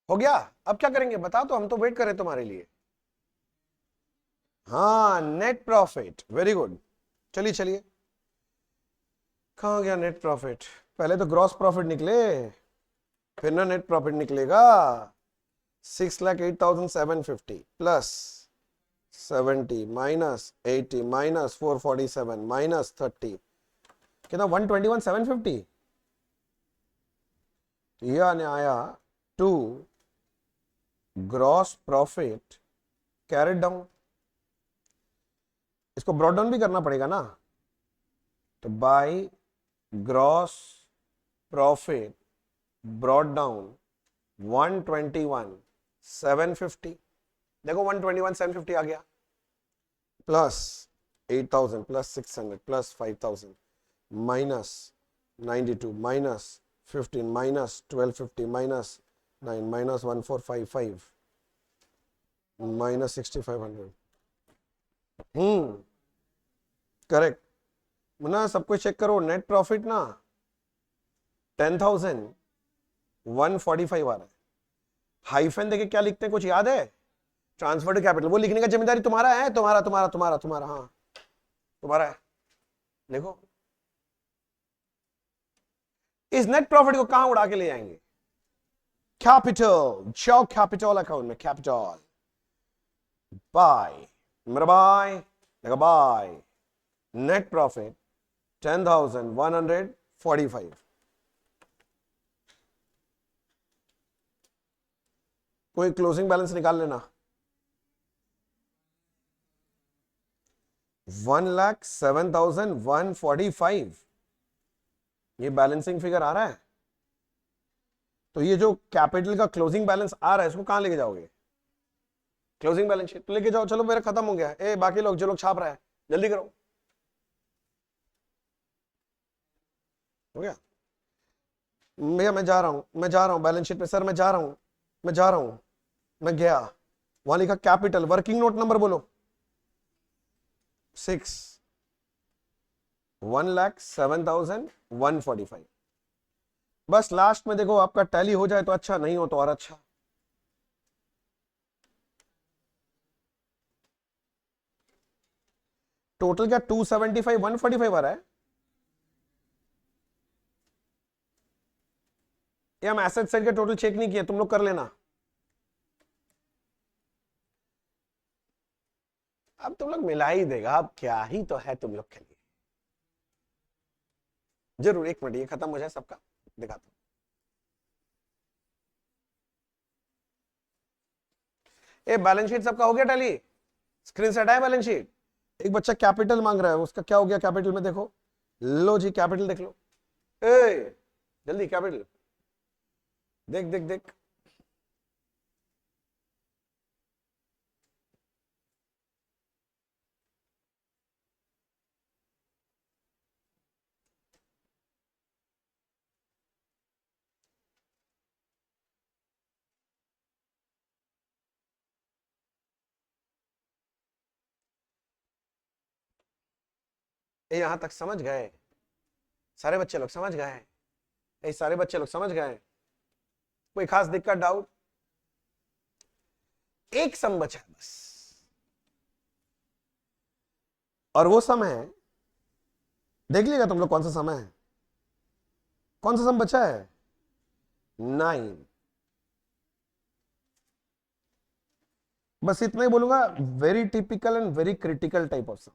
हो गया? अब क्या करेंगे बताओ, तो हम तो वेट करें तुम्हारे लिए। हाँ नेट प्रॉफिट, वेरी गुड। चलिए चलिए, कहां गया नेट प्रॉफिट? पहले तो ग्रॉस प्रॉफिट निकले, फिर ना नेट प्रॉफिट निकलेगा। 6,08,750 प्लस 70 माइनस 80 माइनस 447 माइनस 30, कितना? 121,750। ये आने आया to gross profit carried down. इसको ब्रॉड डाउन भी करना पड़ेगा ना, तो by gross profit brought down 121,750। देखो 121,750 आ गया, plus 8,000 plus 600 plus 5,000 minus 92 minus 15 minus 1250 minus 9 minus 1455 minus 6,500। Correct ना, सब कुछ चेक करो। नेट प्रॉफिट ना 10,145 आ रहा है। हाइफन देके क्या लिखते हैं, कुछ याद है? ट्रांसफर टू कैपिटल, वो लिखने का जिम्मेदारी तुम्हारा है, तुम्हारा तुम्हारा तुम्हारा तुम्हारा, हाँ तुम्हारा है। देखो इस नेट प्रॉफिट को कहां उड़ा के ले जाएंगे? कैपिटल, जाओ कैपिटल अकाउंट में, कैपिटल बाय, मेरा बाय, देखो बाय नेट प्रॉफिट 10,145। कोई क्लोजिंग बैलेंस निकाल लेना। 1,07,145, ये बैलेंसिंग फिगर आ रहा है। तो ये जो कैपिटल का क्लोजिंग बैलेंस आ रहा है, इसको कहां लेके जाओगे? क्लोजिंग बैलेंस शीट लेके जाओ। चलो मेरा खत्म हो गया। ए बाकी लोग, जो लोग छाप रहा है जल्दी करो। हो गया भैया, मैं जा रहा हूं, मैं जा रहा हूं बैलेंस शीट पे सर, मैं जा रहा हूं, मैं जा रहा हूं। मैं गया, वहां लिखा कैपिटल, वर्किंग नोट नंबर बोलो। 6, 1,07,145। बस लास्ट में देखो, आपका टैली हो जाए तो अच्छा, नहीं हो तो और अच्छा। टोटल क्या 275 145 आ रहा है? ये हम एसेट साइड के टोटल चेक नहीं किए, तुम लोग कर लेना। अब तुम लोग मिला ही देगा, अब क्या ही तो है तुम लोग के लिए। जरूर, एक मिनट ये खत्म हो जाए सबका, दिखाता हूं। ए बैलेंस शीट सबका हो गया टैली? स्क्रीन सेट है बैलेंस शीट? एक बच्चा कैपिटल मांग रहा है, उसका क्या हो गया कैपिटल में? देखो, लो जी कैपिटल देख लो। ए जल्दी कैपिटल देख देख देख। ये यहां तक समझ गए? सारे बच्चे लोग समझ गए? ये सारे बच्चे लोग समझ गए? कोई खास दिक्कत, डाउट? एक सम बचा है बस, और वो सम है, देख लिएगा तुम लोग कौन सा समय है, कौन सा सम बचा है? 9। बस इतना ही बोलूंगा, very typical and very critical type of sum.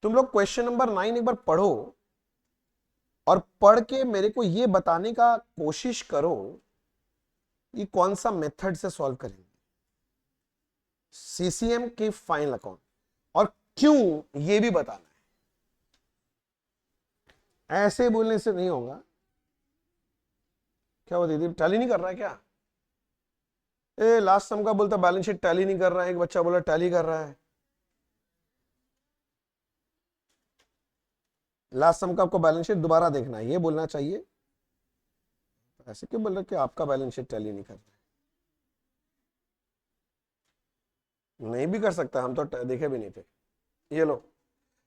तुम लोग क्वेश्चन नंबर 9 एक बार पढ़ो, और पढ़ के मेरे को ये बताने का कोशिश करो कि कौन सा मेथड से सॉल्व करेंगे सीसीएम के फाइनल अकाउंट, और क्यों ये भी बताना है। ऐसे बोलने से नहीं होगा। क्या वो दीदी टैली नहीं कर रहा है क्या? ए लास्ट सम का बोलता बैलेंस शीट टैली नहीं कर रहा है, एक बच्चा बोला टैली कर रहा है। लास्ट सम का आपको बैलेंस शीट दोबारा देखना है, ये बोलना चाहिए। ऐसे क्यों बोल रहे कि आपका बैलेंस शीट टैली नहीं कर रहा है? नहीं भी कर सकता, हम तो देखे भी नहीं थे। ये लो,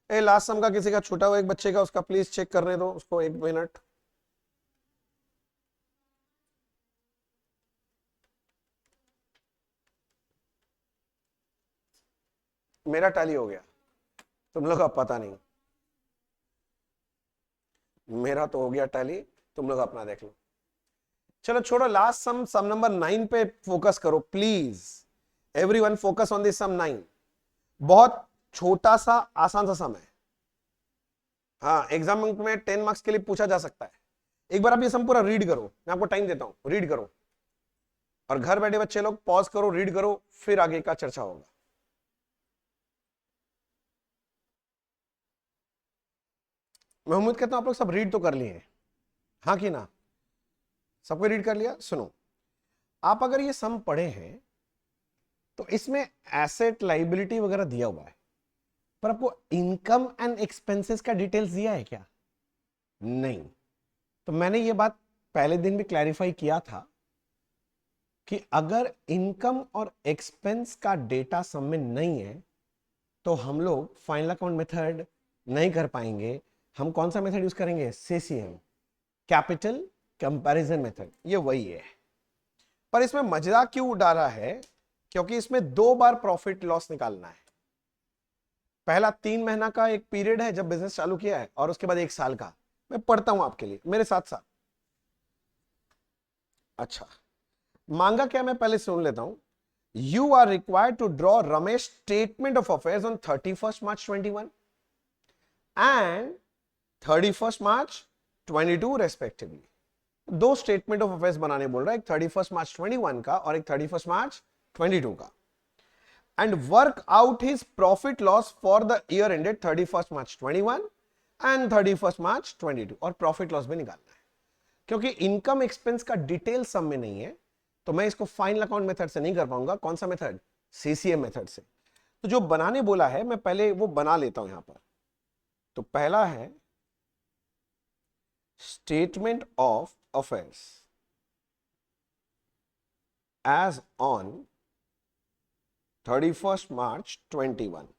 ए लास्ट सम का किसी का छूटा हुआ एक बच्चे का, उसका प्लीज चेक करने दो उसको 1 मिनट। मेरा टैली हो गया, तुम लोग का पता नहीं, मेरा तो हो गया टैली, तुम लोग अपना देख लो। चलो छोड़ो, लास्ट सम, सम नंबर 9 पे फोकस करो please. Everyone focus on this sum 9। बहुत छोटा सा आसान सा सम है। हाँ, एग्जाम में 10 मार्क्स के लिए पूछा जा सकता है। एक बार आप ये सम पूरा रीड करो, मैं आपको टाइम देता हूं, रीड करो, और घर बैठे बच्चे लोग पॉज करो, रीड करो, फिर आगे का चर्चा होगा। मैं उम्मीद करता हूं आप लोग सब रीड तो कर लिए हैं, हाँ कि ना? सबको रीड कर लिया? सुनो, आप अगर ये सम पढ़े हैं तो इसमें एसेट लाइबिलिटी वगैरह दिया हुआ है, पर आपको इनकम एंड एक्सपेंसेस का डिटेल्स दिया है क्या? नहीं। तो मैंने ये बात पहले दिन भी क्लैरिफाई किया था कि अगर इनकम और एक्सपेंस का डेटा सम में नहीं है तो हम लोग फाइनल अकाउंट मेथड नहीं कर पाएंगे। हम कौन सा मेथड यूज करेंगे? सीसीएम, कैपिटल कंपैरिजन मेथड, ये वही है। पर इसमें मजेदार क्यों डाला है? क्योंकि इसमें 2 बार प्रॉफिट लॉस निकालना है। पहला 3 महीना का एक पीरियड है जब बिजनेस चालू किया है, और उसके बाद 1 साल का। मैं पढ़ता हूं आपके लिए, मेरे साथ साथ। अच्छा, मांगा क्या, मैं पहले सुन लेता हूं। You are required to draw Ramesh statement of affairs on 31st March 21 and 31st March 22 respectively. 2 statement of affairs बनाने बोल रहा है, एक 31st March 21 का और एक 31st March 22 का। And work out his profit loss for the year ended 31st March 21 and 31st March 22, और प्रॉफिट लॉस भी निकालना है। क्योंकि इनकम एक्सपेंस का डिटेल सम में नहीं है तो मैं इसको फाइनल अकाउंट मेथड से नहीं कर पाऊंगा। कौन सा मेथड? सीसीएम मेथड से। तो जो बनाने बोला है मैं पहले वो बना लेता हूं यहां पर। तो पहला है statement of affairs as on 31st March 21।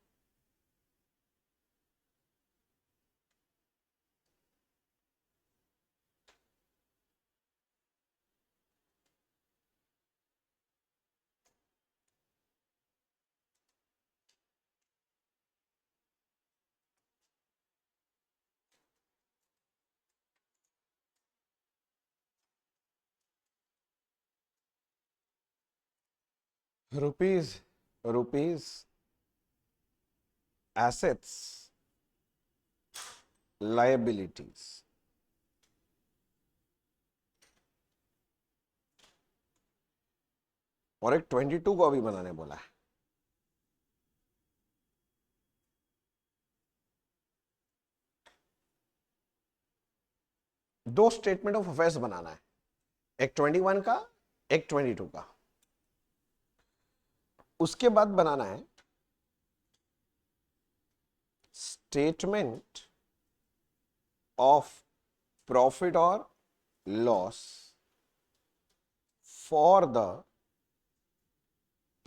Rupees, rupees, assets, liabilities, और एक 22 को अभी बनाने बोला है। दो स्टेटमेंट ऑफ अफेयर्स बनाना है, एक 21 का, एक 22 का। उसके बाद बनाना है स्टेटमेंट ऑफ प्रॉफिट और loss for the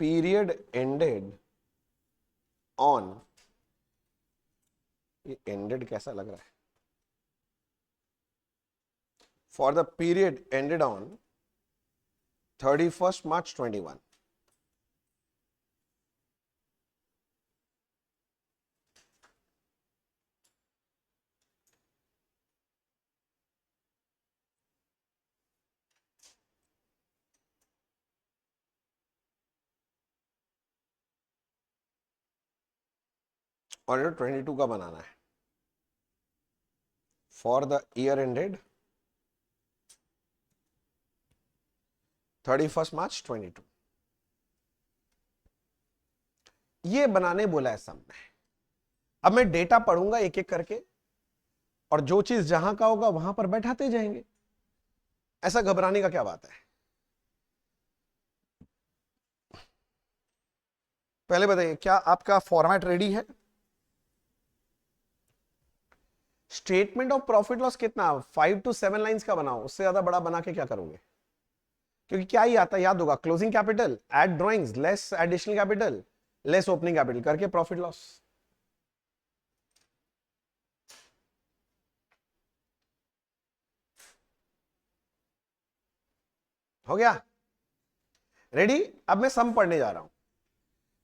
period ended on, ये एंडेड कैसा लग रहा है, for the period ended on 31st March 21. और 22 का बनाना है for the year ended 31st March 22. ये बनाने बोला है सबने। अब मैं डेटा पढ़ूंगा एक एक करके और जो चीज जहां का होगा वहां पर बैठाते जाएंगे। ऐसा घबराने का क्या बात है? पहले बताइए, क्या आपका फॉर्मेट रेडी है? स्टेटमेंट ऑफ प्रॉफिट लॉस कितना 5 to 7 लाइंस का बनाओ, उससे ज्यादा बड़ा बना के क्या करोगे? क्योंकि क्या ही आता याद होगा, closing capital, add drawings, less additional capital, less opening capital करके प्रॉफिट लॉस। हो गया रेडी? अब मैं सम पढ़ने जा रहा हूं।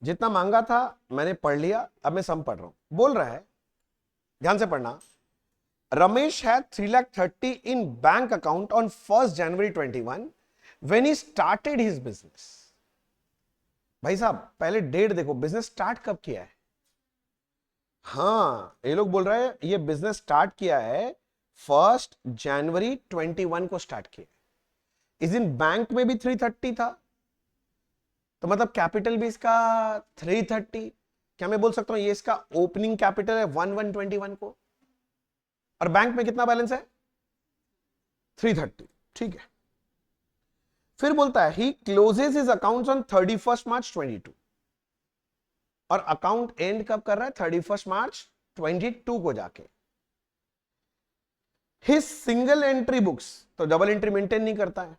जितना मांगा था मैंने पढ़ लिया, अब मैं सम पढ़ रहा हूं। बोल रहा है, ध्यान से पढ़ना। Ramesh had 3,30,000 in bank account on 1st January 21 when he started his business. भाई साहब पहले डेट देखो, बिजनेस स्टार्ट कब किया है? हाँ, ये लोग बोल रहे हैं ये बिजनेस स्टार्ट किया है 1st January 21 को स्टार्ट किया। इस दिन बैंक में भी 330 था, तो मतलब कैपिटल भी इसका 330। क्या मैं बोल सकता हूं ये इसका ओपनिंग कैपिटल है 1121 को, और बैंक में कितना बैलेंस है 330। ठीक है, फिर बोलता है he closes his accounts on 31st March 22, और अकाउंट एंड कब कर रहा है 31st March 22 को जाके। हिज सिंगल एंट्री बुक्स, तो डबल एंट्री मेंटेन नहीं करता है,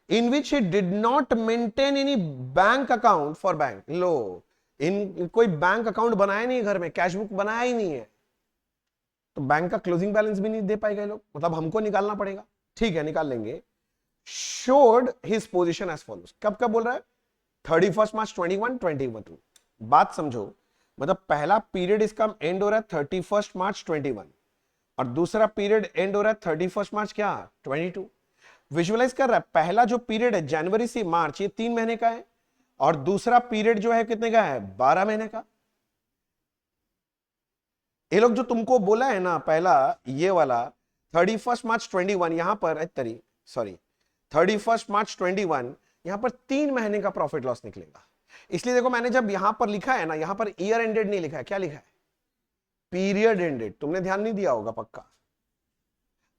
in which he did not maintain any bank account for bank. लो, इन कोई बैंक अकाउंट बनाया नहीं घर में, कैश बुक बनाया ही नहीं है, तो बैंक का क्लोजिंग बैलेंस भी नहीं दे पाएगा लोग, मतलब हमको निकालना पड़ेगा। ठीक है, निकाल लेंगे। Showed his position as follows, कब कब बोल रहा है 31st March 21 22। बात समझो, मतलब पहला पीरियड इसका एंड हो रहा है 31st March 21 और दूसरा पीरियड एंड हो रहा है 31st March क्या 22। विजुअलाइज कर रहा है, पहला जो पीरियड है जनवरी से मार्च, ये 3 महीने का है, और दूसरा पीरियड जो है कितने का है 12 महीने का। ये लोग जो तुमको बोला है ना पहला ये वाला 31st March 21, यहां पर 31st March 21 यहां पर 3 महीने का प्रॉफिट लॉस निकलेगा। इसलिए देखो मैंने जब यहां पर लिखा है ना, यहां पर ईयर एंडेड नहीं लिखा है, क्या लिखा है पीरियड एंडेड। तुमने ध्यान नहीं दिया होगा पक्का।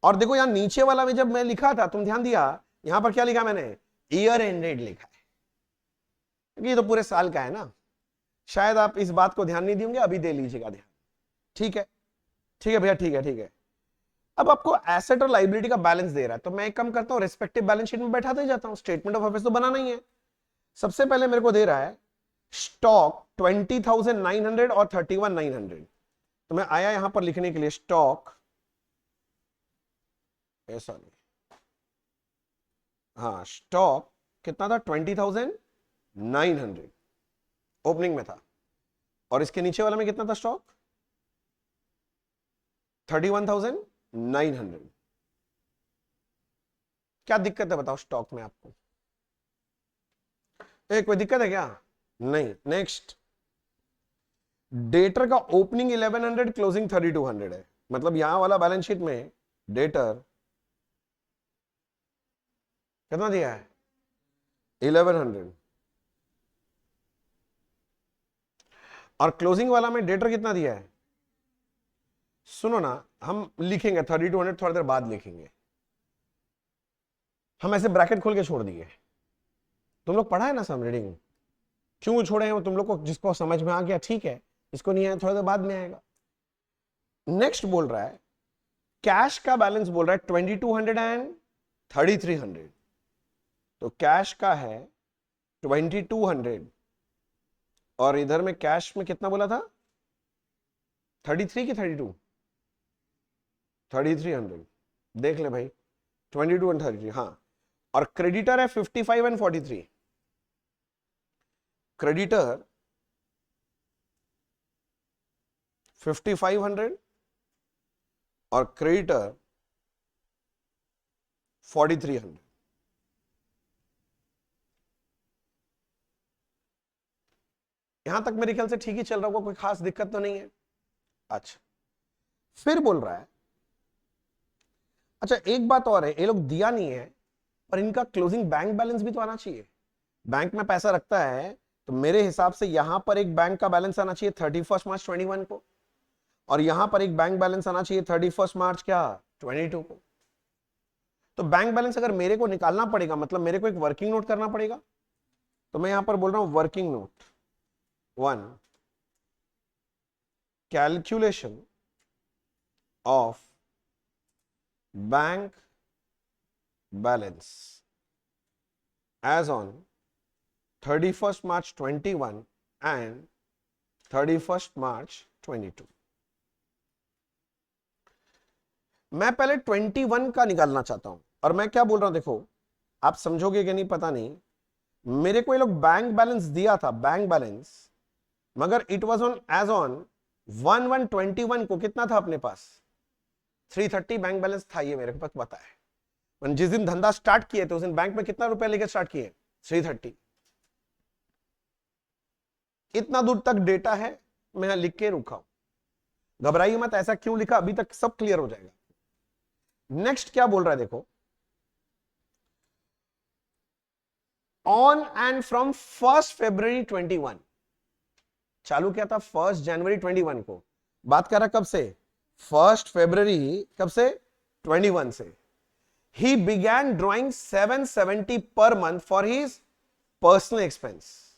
और देखो यहां नीचे वाला में जब मैं लिखा था तुम ध्यान दिया, यहां पर क्या लिखा मैंने ईयर एंडेड लिखा है, क्योंकि ये तो पूरे साल का है ना। शायद आप इस बात को ध्यान नहीं देंगे, अभी दे लीजिएगा ध्यान। ठीक है, ठीक है भैया, ठीक है, ठीक है। अब आपको एसेट और लाइबिलिटी का बैलेंस दे रहा है, तो मैं एक काम करता हूं रेस्पेक्टिव बैलेंस शीट में बैठाते जाता हूं, स्टेटमेंट ऑफ अफेयर्स तो बनाना ही है। सबसे पहले मेरे को दे रहा है स्टॉक 20,900 और 31,900, तो मैं आया यहां पर लिखने के लिए स्टॉक, ऐसा नहीं, हाँ स्टॉक कितना था 20,900 ओपनिंग में था, और इसके नीचे वाला में कितना था स्टॉक 31,900। क्या दिक्कत है बताओ स्टॉक में आपको? कोई दिक्कत है क्या? नहीं। नेक्स्ट, डेटर का ओपनिंग 1100, क्लोजिंग 3200 है, मतलब यहां वाला बैलेंस शीट में डेटर कितना दिया है 1100, और क्लोजिंग वाला में डेटर कितना दिया है? सुनो ना, हम लिखेंगे 3200 थोड़ी देर बाद लिखेंगे, हम ऐसे ब्रैकेट खोल के छोड़ दिए। तुम लोग पढ़ा है ना सम रीडिंग, क्यों छोड़े हैं वो तुम लोग को? जिसको समझ में आ गया ठीक है, इसको नहीं आया थोड़ा देर बाद में आएगा। नेक्स्ट बोल रहा है कैश का बैलेंस बोल रहा है 2200 एंड 3300, तो कैश का है 2200 और इधर में कैश में कितना बोला था? 33 की 32? 3300, देख ले भाई, 22 और 33, हाँ। और क्रेडिटर है 55 एंड 43, क्रेडिटर 5500 और क्रेडिटर 4300। यहां तक मेरे ख्याल से ठीक ही चल रहा होगा, कोई खास दिक्कत तो नहीं है। अच्छा, फिर बोल रहा है, अच्छा एक बात और है, ये लोग दिया नहीं है पर इनका क्लोजिंग बैंक बैलेंस भी तो आना चाहिए। बैंक में पैसा रखता है तो मेरे हिसाब से यहां पर एक बैंक का बैलेंस आना चाहिए 31 मार्च 21 को, और यहां पर एक बैंक बैलेंस आना चाहिए 31 मार्च क्या 22 को। तो बैंक बैलेंस अगर मेरे को निकालना पड़ेगा, मतलब मेरे को एक वर्किंग नोट करना पड़ेगा। तो मैं यहां पर बोल रहा हूं working note 1, calculation of bank balance as on 31st March 21 and 31st March 22। मैं पहले 21 का निकालना चाहता हूं, और मैं क्या बोल रहा हूं देखो, आप समझोगे कि नहीं पता नहीं। मेरे को ये लोग बैंक बैलेंस दिया था, बैंक बैलेंस, मगर it was on as on 1/1/21 को कितना था अपने पास? 330 बैंक बैलेंस था, ये मेरे को पता है। जिस दिन धंधा स्टार्ट किए थे उस दिन बैंक में कितना रुपया लेकर स्टार्ट किए? 330। इतना दूर तक डेटा है, मैं यहां लिख के रुका हूं, घबराइए मत। ऐसा क्यों लिखा, अभी तक सब क्लियर हो जाएगा। नेक्स्ट क्या बोल रहा है देखो, ऑन एंड फ्रॉम 1 February 21, चालू किया था 1 January 21 को, बात कर रहा कब से? 1 February कब से? 21 से। He began drawing 770 per month for his personal expense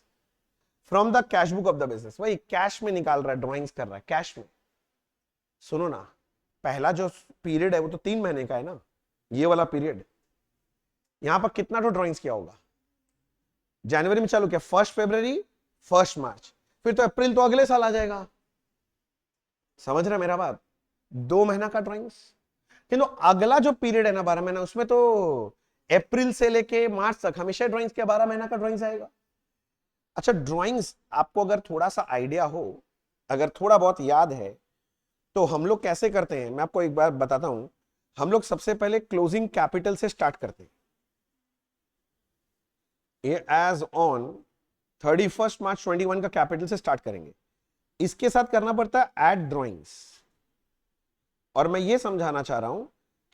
from the cash book of the business। वही कैश में निकाल रहा है, ड्राइंग्स कर रहा है कैश में। सुनो ना, पहला जो पीरियड है वो तो 3 महीने का है ना, ये वाला पीरियड। यहां पर कितना तो ड्राइंग्स किया होगा? जनवरी में चालू किया, 1 February 1 March, फिर तो अप्रैल तो अगले साल आ जाएगा। समझ रहे मेरा बात? 2 महीना का ड्राइंग्स। किंतु अगला जो पीरियड है ना 12 महीना, उसमें तो अप्रैल से लेके मार्च तक हमेशा ड्राइंग्स के 12 महीना का ड्राइंग्स आएगा। अच्छा, ड्राइंग्स आपको अगर थोड़ा सा आइडिया हो, अगर थोड़ा बहुत याद है, तो हम लोग कैसे करते हैं मैं आपको एक बार बताता हूं। हम लोग सबसे पहले क्लोजिंग कैपिटल से स्टार्ट करते हैं। ये एज ऑन 31 March 21 का कैपिटल से स्टार्ट करेंगे। इसके साथ करना पड़ता है एड ड्राइंग्स, और मैं ये समझाना चाह रहा हूं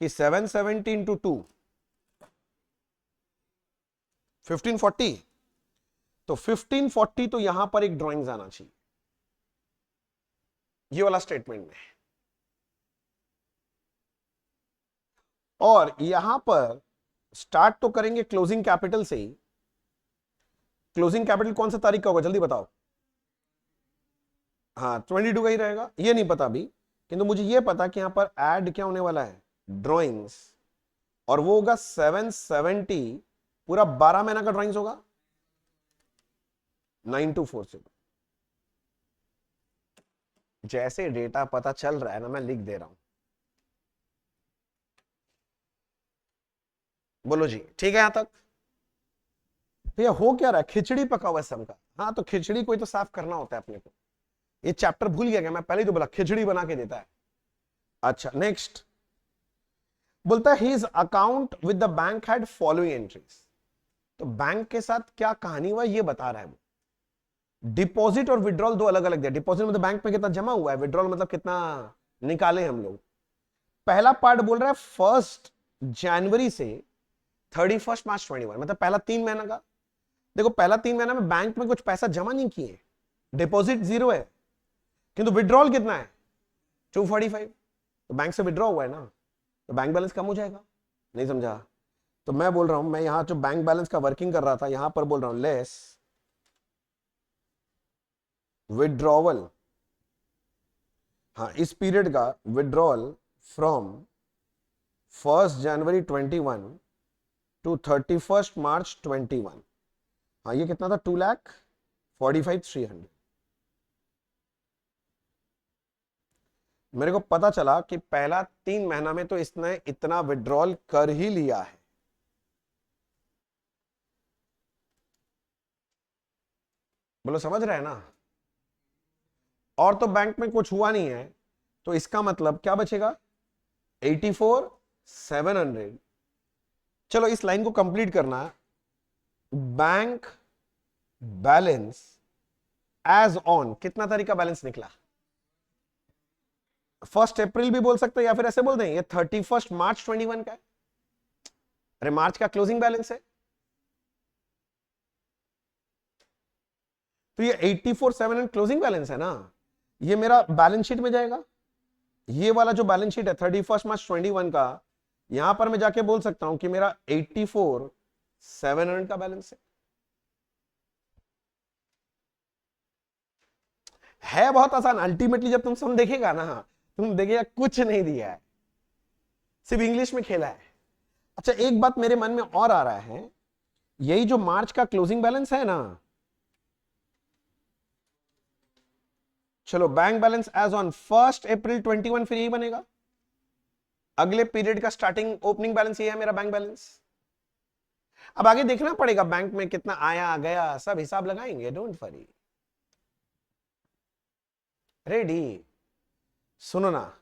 कि 770 इंटू 2 1540, तो 1540 तो यहां पर एक ड्राइंग्स आना चाहिए, ये वाला स्टेटमेंट में। और यहां पर स्टार्ट तो करेंगे क्लोजिंग कैपिटल से ही। क्लोजिंग कैपिटल कौन सा तारीख का होगा जल्दी बताओ? हाँ 22 का ही रहेगा, ये नहीं पता अभी, किंतु मुझे ये पता कि यहां पर ऐड क्या होने वाला है? ड्राइंग्स, और वो होगा 770, पूरा 12 महीना का ड्राइंग्स होगा 9240। जैसे डेटा पता चल रहा है ना, मैं लिख दे रहा हूं। बोलो जी, ठीक है यहां तक? भैया हो क्या रहा है? खिचड़ी पका हुआ है सबका। हाँ तो खिचड़ी कोई तो साफ करना होता है अपने को, ये चैप्टर भूल गया क्या? मैं पहले ही तो बोला खिचड़ी बना के देता है। अच्छा नेक्स्ट बोलता है his account with the bank had following entries. तो बैंक के साथ क्या कहानी हुआ ये बता रहा है वो। डिपॉजिट और विड्रॉल दो अलग अलग दिया। डिपॉजिट मतलब बैंक में कितना जमा हुआ है, विड्रॉल मतलब कितना निकाले हम लोग। पहला पार्ट बोल रहा है 1 January से 31 March 21, मतलब पहला 3 महीना का। देखो पहला 3 महीना में बैंक में कुछ पैसा जमा नहीं किए, डिपॉजिट 0 है, किंतु विड्रॉल कितना है? 245, तो बैंक से विड्रॉ हुआ है ना, तो बैंक बैलेंस कम हो जाएगा। नहीं समझा? तो मैं बोल रहा हूं, मैं यहां जो बैंक बैलेंस का वर्किंग कर रहा था यहां पर बोल रहा हूं लेस विड्रॉवल, हाँ इस पीरियड का withdrawal from 1 January 21 to 31 March 21। हाँ ये कितना था? 2,45,300। मेरे को पता चला कि पहला 3 महीना में तो इसने इतना विड्रॉल कर ही लिया है। बोलो समझ रहे हैं ना। और तो बैंक में कुछ हुआ नहीं है, तो इसका मतलब क्या बचेगा, 84,700। चलो इस लाइन को कंप्लीट करना। बैंक बैलेंस एज ऑन कितना तारीख का बैलेंस निकला, 1 अप्रैल भी बोल सकते हैं, या फिर ऐसे बोल दें ये 31 मार्च 21 का है। अरे मार्च का क्लोजिंग बैलेंस है, तो ये 84,700 क्लोजिंग बैलेंस है ना, ये मेरा बैलेंस शीट में जाएगा। ये वाला जो बैलेंस शीट है 31 मार्च 21 का, यहां पर मैं जाके बोल सकता हूं कि मेरा 84,700 का बैलेंस है बहुत आसान। अल्टीमेटली जब तुम सम देखेगा ना, तुम देखेगा कुछ नहीं दिया है, सिर्फ इंग्लिश में खेला है। अच्छा एक बात मेरे मन में और आ रहा है, यही जो मार्च का क्लोजिंग बैलेंस है ना, चलो bank balance as on 1 April 21 फिर यही बनेगा। अगले पीरियड का स्टार्टिंग ओपनिंग बैलेंस ये है मेरा बैंक बैलेंस। अब आगे देखना पड़ेगा बैंक में कितना आया गया, सब हिसाब लगाएंगे, डोंट वरी। रेडी। सुनो ना,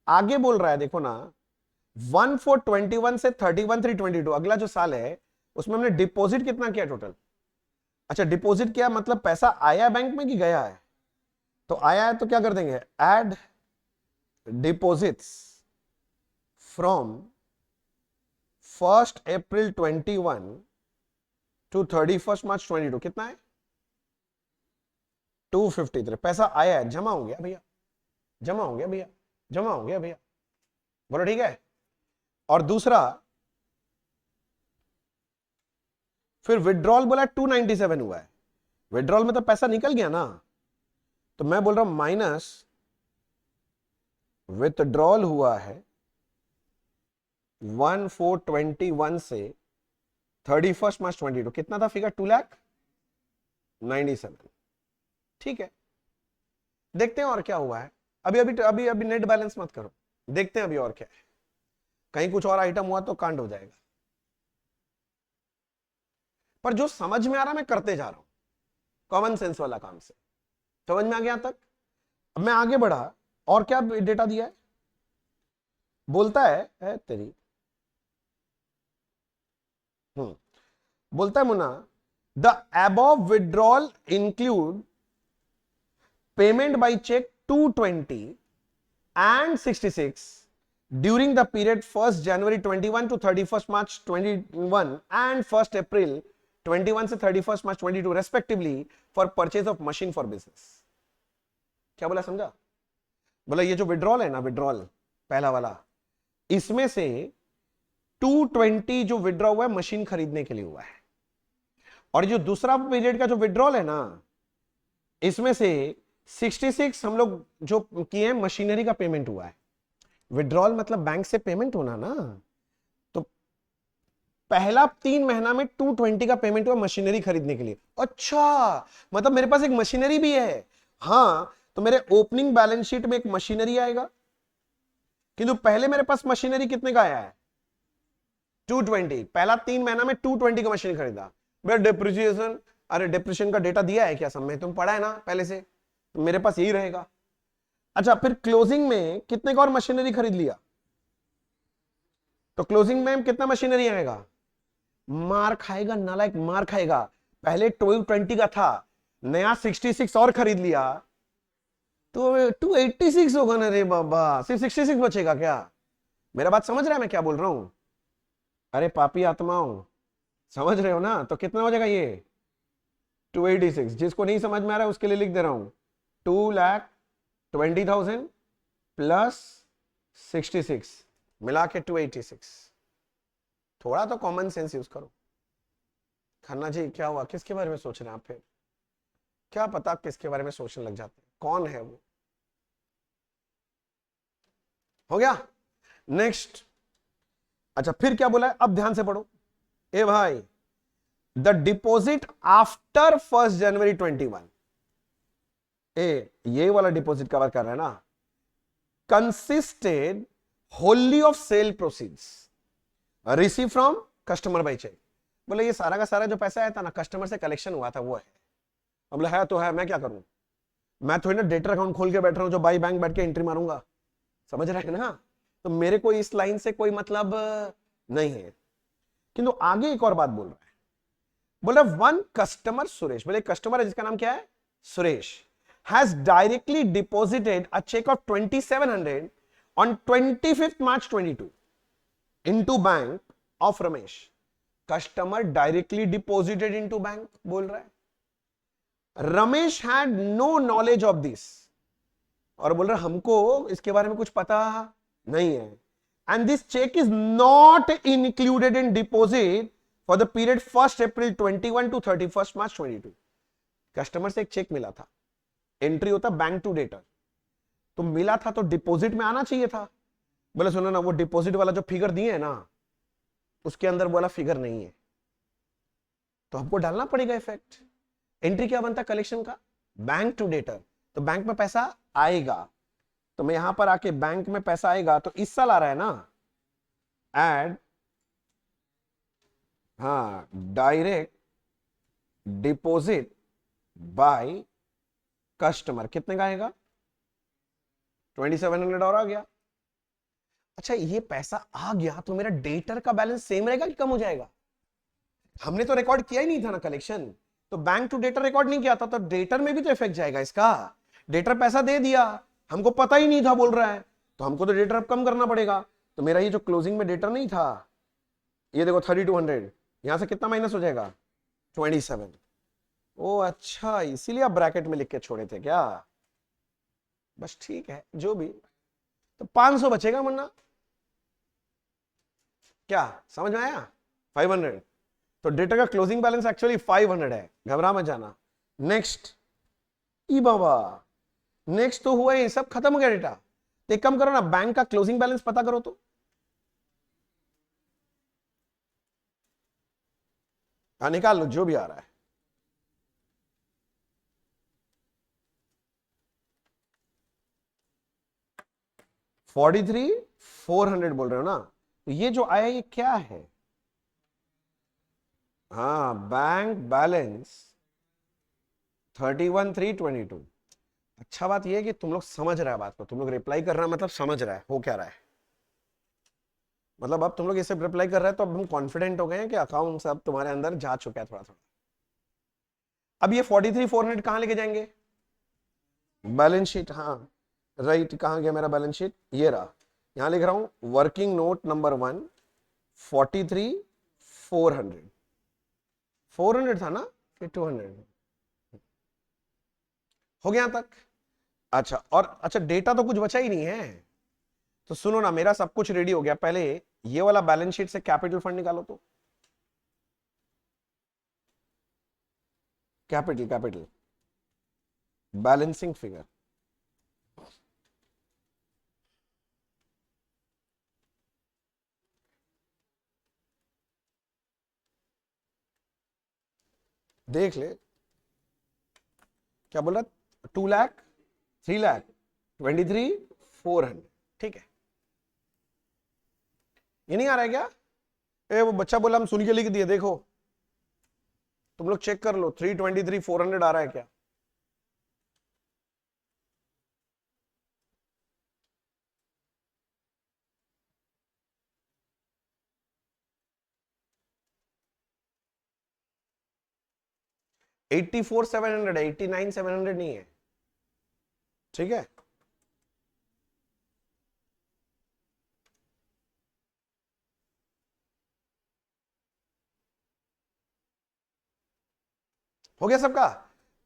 आगे बोल रहा है देखो ना, 1/4/21 से 31/3/22 अगला जो साल है, उसमें हमने डिपॉजिट कितना किया टोटल। अच्छा डिपॉजिट किया मतलब पैसा आया बैंक में कि गया है, तो आया है तो क्या कर देंगे, add deposits from 1 April 21 to 31 March 22 कितना है, 253। पैसा आया है, जमा हो गया भैया, जमा हो गया भैया, जमा हो गया भैया, बोलो ठीक है। और दूसरा फिर विड्रॉल बोला 297 हुआ है, विड्रॉल में तो पैसा निकल गया ना, तो मैं बोल रहा हूं माइनस विथड्रॉल हुआ है 1/4/21 से 31 मार्च 22, कितना था फिगर, 2,97,000। ठीक है, देखते हैं और क्या हुआ है। अभी अभी अभी अभी नेट बैलेंस मत करो, देखते हैं अभी और क्या है, कहीं कुछ और आइटम हुआ तो कांड हो जाएगा। पर जो समझ में आ रहा मैं करते जा रहा हूं, कॉमन सेंस वाला काम से समझ में आ गया तक। अब मैं आगे बढ़ा, और क्या डेटा दिया है, बोलता है तेरी, बोलता है Munna, the above withdrawal include payment by cheque 220 and 66 during the period 1st January 21 to 31st March 21 and 1st April 21 से 31st March 22 respectively for purchase of machine for business। क्या बोला समझा, बोला ये जो विड्रॉल है ना, विड्रॉल पहला वाला, इसमें से 220 जो विड्रॉ हुआ है मशीन खरीदने के लिए हुआ है, और जो दूसरा पीरियड का जो विड्रॉल है ना, इसमें से 66 हम लोग जो किए हैं मशीनरी का पेमेंट हुआ है। विड्रॉल मतलब बैंक से पेमेंट होना ना, तो पहला 3 महीना में 220 का पेमेंट हुआ मशीनरी खरीदने के लिए। अच्छा मतलब मेरे पास एक मशीनरी भी है, हाँ, तो मेरे ओपनिंग बैलेंस शीट में एक मशीनरी आएगा, किंतु पहले मेरे पास मशीनरी कितने का आया है, 220। पहला 3 महीना में 220 का मशीन खरीदा। मेरा डिप्रिसिएशन, अरे डिप्रिसिएशन का डेटा दिया है क्या सब में, तुम पढ़ा है ना पहले से, तो मेरे पास यही रहेगा। अच्छा फिर क्लोजिंग में कितने का और मशीनरी खरीद लिया, तो क्लोजिंग में कितना मशीनरी आएगा, मार खाएगा नालायक, मार खाएगा। पहले 220 का था, नया 66 और खरीद लिया, तो 286 होगा ना रे बाबा, सिर्फ 66 बचेगा क्या। मेरा बात समझ रहा है मैं क्या बोल रहा हूं, अरे पापी आत्माओं समझ रहे हो ना, तो कितना हो जाएगा ये 286। जिसको नहीं समझ में आ रहा है उसके लिए लिख दे रहा हूं, 2,20,000 प्लस 66 मिला के 286। थोड़ा तो कॉमन सेंस यूज करो। खन्ना जी क्या हुआ, किसके बारे में सोच रहे हैं आप, फिर क्या पता किसके बारे में सोचने लग जाते हैं, कौन है वो। हो गया नेक्स्ट। अच्छा फिर क्या बोला है, अब ध्यान से पढ़ो। ए भाई, द डिपॉजिट आफ्टर 1 जनवरी 21, ये वाला डिपॉजिट कवर कर रहा है ना, consisted wholly of sale proceeds receive from customer by cheque. बोले ये सारा का सारा जो पैसा आया था ना, कस्टमर से कलेक्शन हुआ था, वो है। अब बोले है तो है, मैं क्या करूं, मैं थोड़ी ना डेटर अकाउंट खोल के बैठ रहा हूं जो बाई बैंक बैठ के एंट्री मारूंगा, समझ रहे हैं ना। तो मेरे को इस लाइन से कोई मतलब नहीं है। किंतु आगे एक और बात बोल रहा है, बोल रहा वन कस्टमर सुरेश, बोले कस्टमर है जिसका नाम क्या है, Suresh, has directly deposited a cheque of 2700 on 25th March 22 into bank of Ramesh. Customer directly deposited into bank बोल रहा है, Ramesh had no knowledge of this, और बोल रहा हमको इसके बारे में कुछ पता नहीं है। And this cheque is not included in deposit for the period 1 April 21 to 31 March 22। Customer से एक चेक मिला था, एंट्री होता बैंक टू डेटर, तो मिला था तो डिपॉजिट में आना चाहिए था। बोले सुनो ना, वो डिपॉजिट वाला जो फिगर दिए है ना, उसके अंदर वाला फिगर नहीं है, तो हमको डालना पड़ेगा इफेक्ट। एंट्री क्या बनता कलेक्शन का, बैंक टू डेटर, तो बैंक में पैसा आएगा, तो मैं यहां पर आके बैंक में पैसा आएगा, तो इस साल आ रहा है ना एड, हाँ, डायरेक्ट डिपॉजिट बाय कस्टमर, कितने का आएगा 2700 और आ गया। अच्छा ये पैसा आ गया तो मेरा डेटर का बैलेंस सेम रहेगा कि कम हो जाएगा, हमने तो रिकॉर्ड किया ही नहीं था ना कलेक्शन, तो बैंक टू डेटर रिकॉर्ड नहीं किया था, तो डेटर में भी तो इफेक्ट जाएगा इसका। डेटर पैसा दे दिया, हमको पता ही नहीं था बोल रहा है, तो हमको तो डेटर अब कम करना पड़ेगा। तो मेरा ये जो क्लोजिंग में डेटर नहीं था, ये देखो 3200, यहां से कितना माइनस हो जाएगा 27। ओ अच्छा, इसीलिए आप ब्रैकेट में लिख के छोड़े थे क्या, बस ठीक है जो भी, तो 500 बचेगा, वरना क्या समझ में आया 500। तो डेटा का क्लोजिंग बैलेंस एक्चुअली 500 है, घबरा मत जाना। नेक्स्ट, ई बाबा, नेक्स्ट तो हुआ ये सब खत्म हो गया डेटा, तो एक काम करो ना, बैंक का क्लोजिंग बैलेंस पता करो तो, हाँ निकाल लो जो भी आ रहा है। $43,400 बोल रहे हो ना, तो ये जो आया ये क्या है, हाँ बैंक बैलेंस 31,322। अच्छा बात ये है कि तुम लोग समझ रहे हैं बात को, तुम लोग रिप्लाई कर रहा है मतलब समझ रहा है हो क्या रहा है, मतलब अब तुम लोग इसे रिप्लाई कर रहे हैं तो अब हम कॉन्फिडेंट हो गए हैं कि अकाउंट सब तुम्हारे अंदर जा चुका है थोड़ा थोड़ा। अब ये 43,400 कहां लेके जाएंगे, बैलेंस शीट, हाँ राइट, कहां गया मेरा बैलेंस शीट, ये रहा, यहां लिख रहा हूं वर्किंग नोट नंबर 1, 43,400, 400 था ना कि 200 हो गया तक। अच्छा, और अच्छा डेटा तो कुछ बचा ही नहीं है, तो सुनो ना, मेरा सब कुछ रेडी हो गया, पहले ये वाला बैलेंस शीट से कैपिटल फंड निकालो तो, कैपिटल कैपिटल बैलेंसिंग फिगर, देख ले क्या बोल रहा, 2 लाख, 3 लाख, 23,400, ठीक है। ये नहीं आ रहा है क्या, ए वो बच्चा बोला हम सुन के लिख दिए, देखो तुम लोग चेक कर लो 323,400 आ रहा है क्या, $84,700 है, 89,700 नहीं है, ठीक है। हो गया सबका।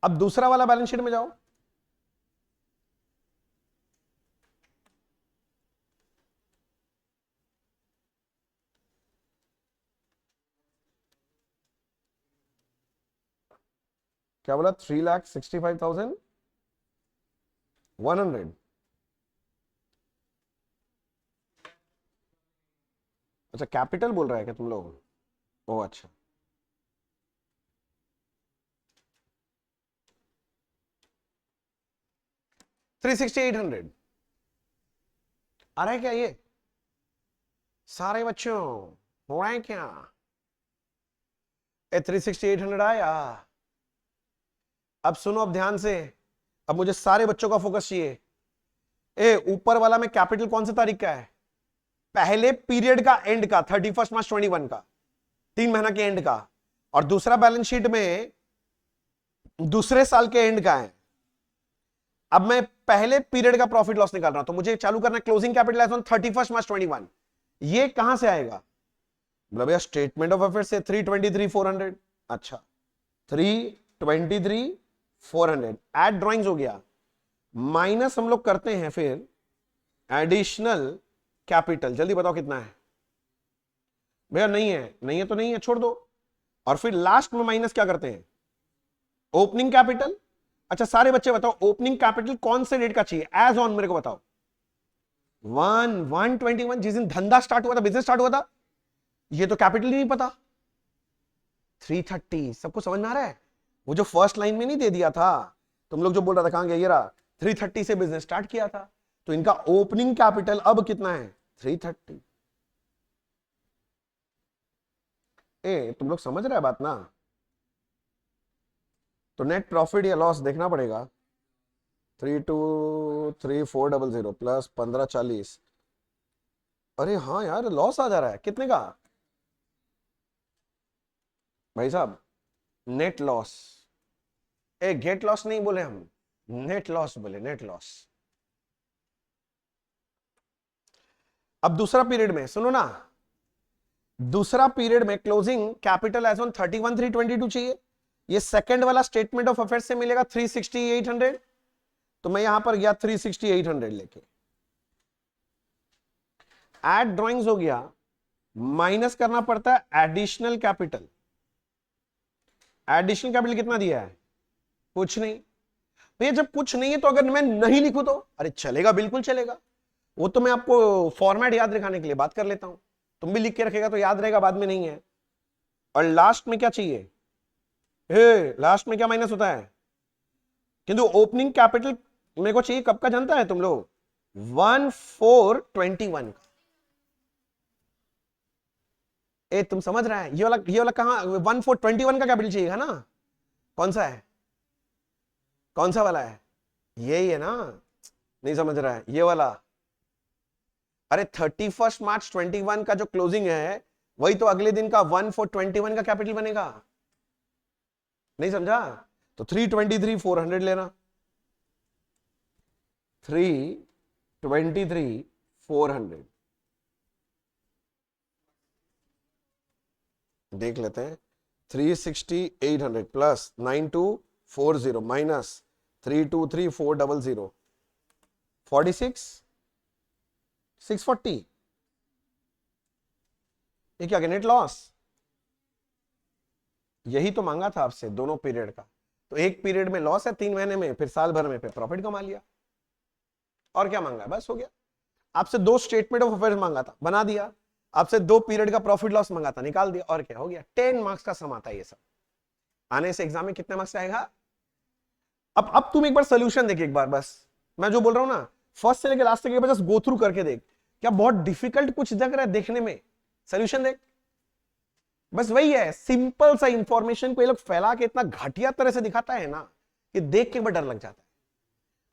अब दूसरा वाला बैलेंस शीट में जाओ, क्या बोला, 3,65,100, अच्छा कैपिटल बोल रहा है क्या तुम लोग, ओ अच्छा, 3,68,100, आ रहा है क्या ये सारे बच्चों? हो रहा है क्या? 360 800 आया। अब सुनो, अब ध्यान से, अब मुझे सारे बच्चों का फोकस चाहिए। ऊपर वाला में कैपिटल कौन सी तारीख का है? पहले पीरियड का एंड का, 31 मार्च 21 का, 3 महीना के एंड का। और दूसरा बैलेंस शीट में दूसरे साल के एंड का है। अब मैं पहले पीरियड का प्रॉफिट लॉस निकाल रहा हूं, तो मुझे चालू करना है क्लोजिंग कैपिटल एज ऑन 31 मार्च 21। ये कहां से आएगा? मतलब यार स्टेटमेंट ऑफ अफेयर्स से 323,400। अच्छा, 323,400 एड ड्रॉइंग्स हो गया। माइनस हम लोग करते हैं फिर एडिशनल कैपिटल। जल्दी बताओ कितना है भैया? नहीं है, नहीं है तो नहीं है, छोड़ दो। और फिर लास्ट में माइनस क्या करते हैं? Opening capital. अच्छा सारे बच्चे बताओ, ओपनिंग कैपिटल कौन से डेट का चाहिए? एज ऑन मेरे को बताओ। 1/1/21, जिस दिन धंधा स्टार्ट हुआ था, बिजनेस स्टार्ट हुआ था। ये तो कैपिटल ही नहीं पता। 330 सबको समझ में आ रहा है? वो जो फर्स्ट लाइन में नहीं दे दिया था, तुम लोग जो बोल रहा था कहां गया? ये रहा, 330 से बिजनेस स्टार्ट किया था, तो इनका ओपनिंग कैपिटल अब कितना है? 330। तुम लोग समझ रहे हैं बात ना? तो नेट प्रॉफिट या लॉस देखना पड़ेगा। 323400 प्लस 1540। अरे हाँ यार, लॉस आ जा रहा है। कितने का भाई साहब? Net loss. गेट लॉस नहीं बोले हम, नेट लॉस बोले, नेट लॉस। अब दूसरा पीरियड में सुनो ना, दूसरा पीरियड में क्लोजिंग कैपिटल एज ऑन 31/3/22 चाहिए। ये सेकंड वाला स्टेटमेंट ऑफ अफेयर्स से मिलेगा 360,800। तो मैं यहां पर गया 360,800 लेके, एड ड्रॉइंग्स हो गया। माइनस करना पड़ता है एडिशनल कैपिटल। एडिशनल कैपिटल कितना दिया है? कुछ नहीं भैया। जब कुछ नहीं है तो अगर मैं नहीं लिखूं तो? अरे चलेगा, बिल्कुल चलेगा। वो तो मैं आपको फॉर्मेट याद रखाने के लिए बात कर लेता हूं। तुम भी लिख के रखेगा तो याद रहेगा, बाद में नहीं है। और लास्ट में क्या चाहिए? लास्ट में क्या माइनस होता है? किंतु ओपनिंग कैपिटल मेरे को चाहिए कब का, जानता है तुम लोग? 1/4/21 का। तुम समझ रहे हैं? ये वाला कहां? 1/4/21 का कैपिटल चाहिए ना? कौन सा है? कौन सा वाला है? यही है ना? नहीं समझ रहा है ये वाला? अरे 31 मार्च 21 का जो क्लोजिंग है, वही तो अगले दिन का 1/4/21 का कैपिटल बनेगा। नहीं समझा? तो 323,400 लेना। 323,400 देख लेते हैं। 360,800 प्लस 9240 माइनस 323,400 46,640। ये क्या? Net loss. यही तो मांगा था आपसे दोनों पीरियड का। तो एक पीरियड में लॉस है 3 महीने में, फिर साल भर में फिर प्रॉफिट कमा लिया। और क्या मांगा? बस हो गया। आपसे 2 स्टेटमेंट ऑफ अफेयर्स मांगा था, बना दिया। आपसे 2 पीरियड का प्रॉफिट लॉस मांगा था, निकाल दिया। और क्या हो गया? 10 मार्क्स का सम आता है ये सब। आने से एग्जाम में कितने मार्क्स आएगा? अब तुम एक बार सोल्यूशन देख, एक बार बस मैं जो बोल रहा हूं ना, फर्स्ट से लेकर लास्ट तक बस गो थ्रू करके देख। क्या बहुत डिफिकल्ट कुछ लग रहा है देखने में? सोल्यूशन देख, बस वही है। सिंपल सा इंफॉर्मेशन को ये लोग फैला के इतना घटिया तरह से दिखाता है ना, कि देख के बड़ा डर लग जाता है।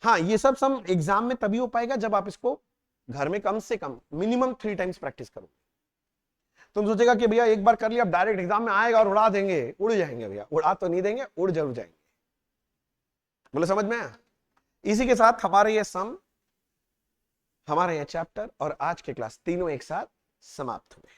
हाँ, ये सब सम एग्जाम में तभी हो पाएगा जब आप इसको घर में कम से कम मिनिमम 3 टाइम्स प्रैक्टिस करो। तुम सोचेगा कि भैया एक बार कर लिया, अब डायरेक्ट एग्जाम में आएगा और उड़ा देंगे, उड़ जाएंगे। भैया उड़ा तो नहीं देंगे, उड़ जरूर जाएंगे। बोले समझ में आया? इसी के साथ हमारे ये सम, हमारा यह चैप्टर और आज के क्लास तीनों एक साथ समाप्त हुए।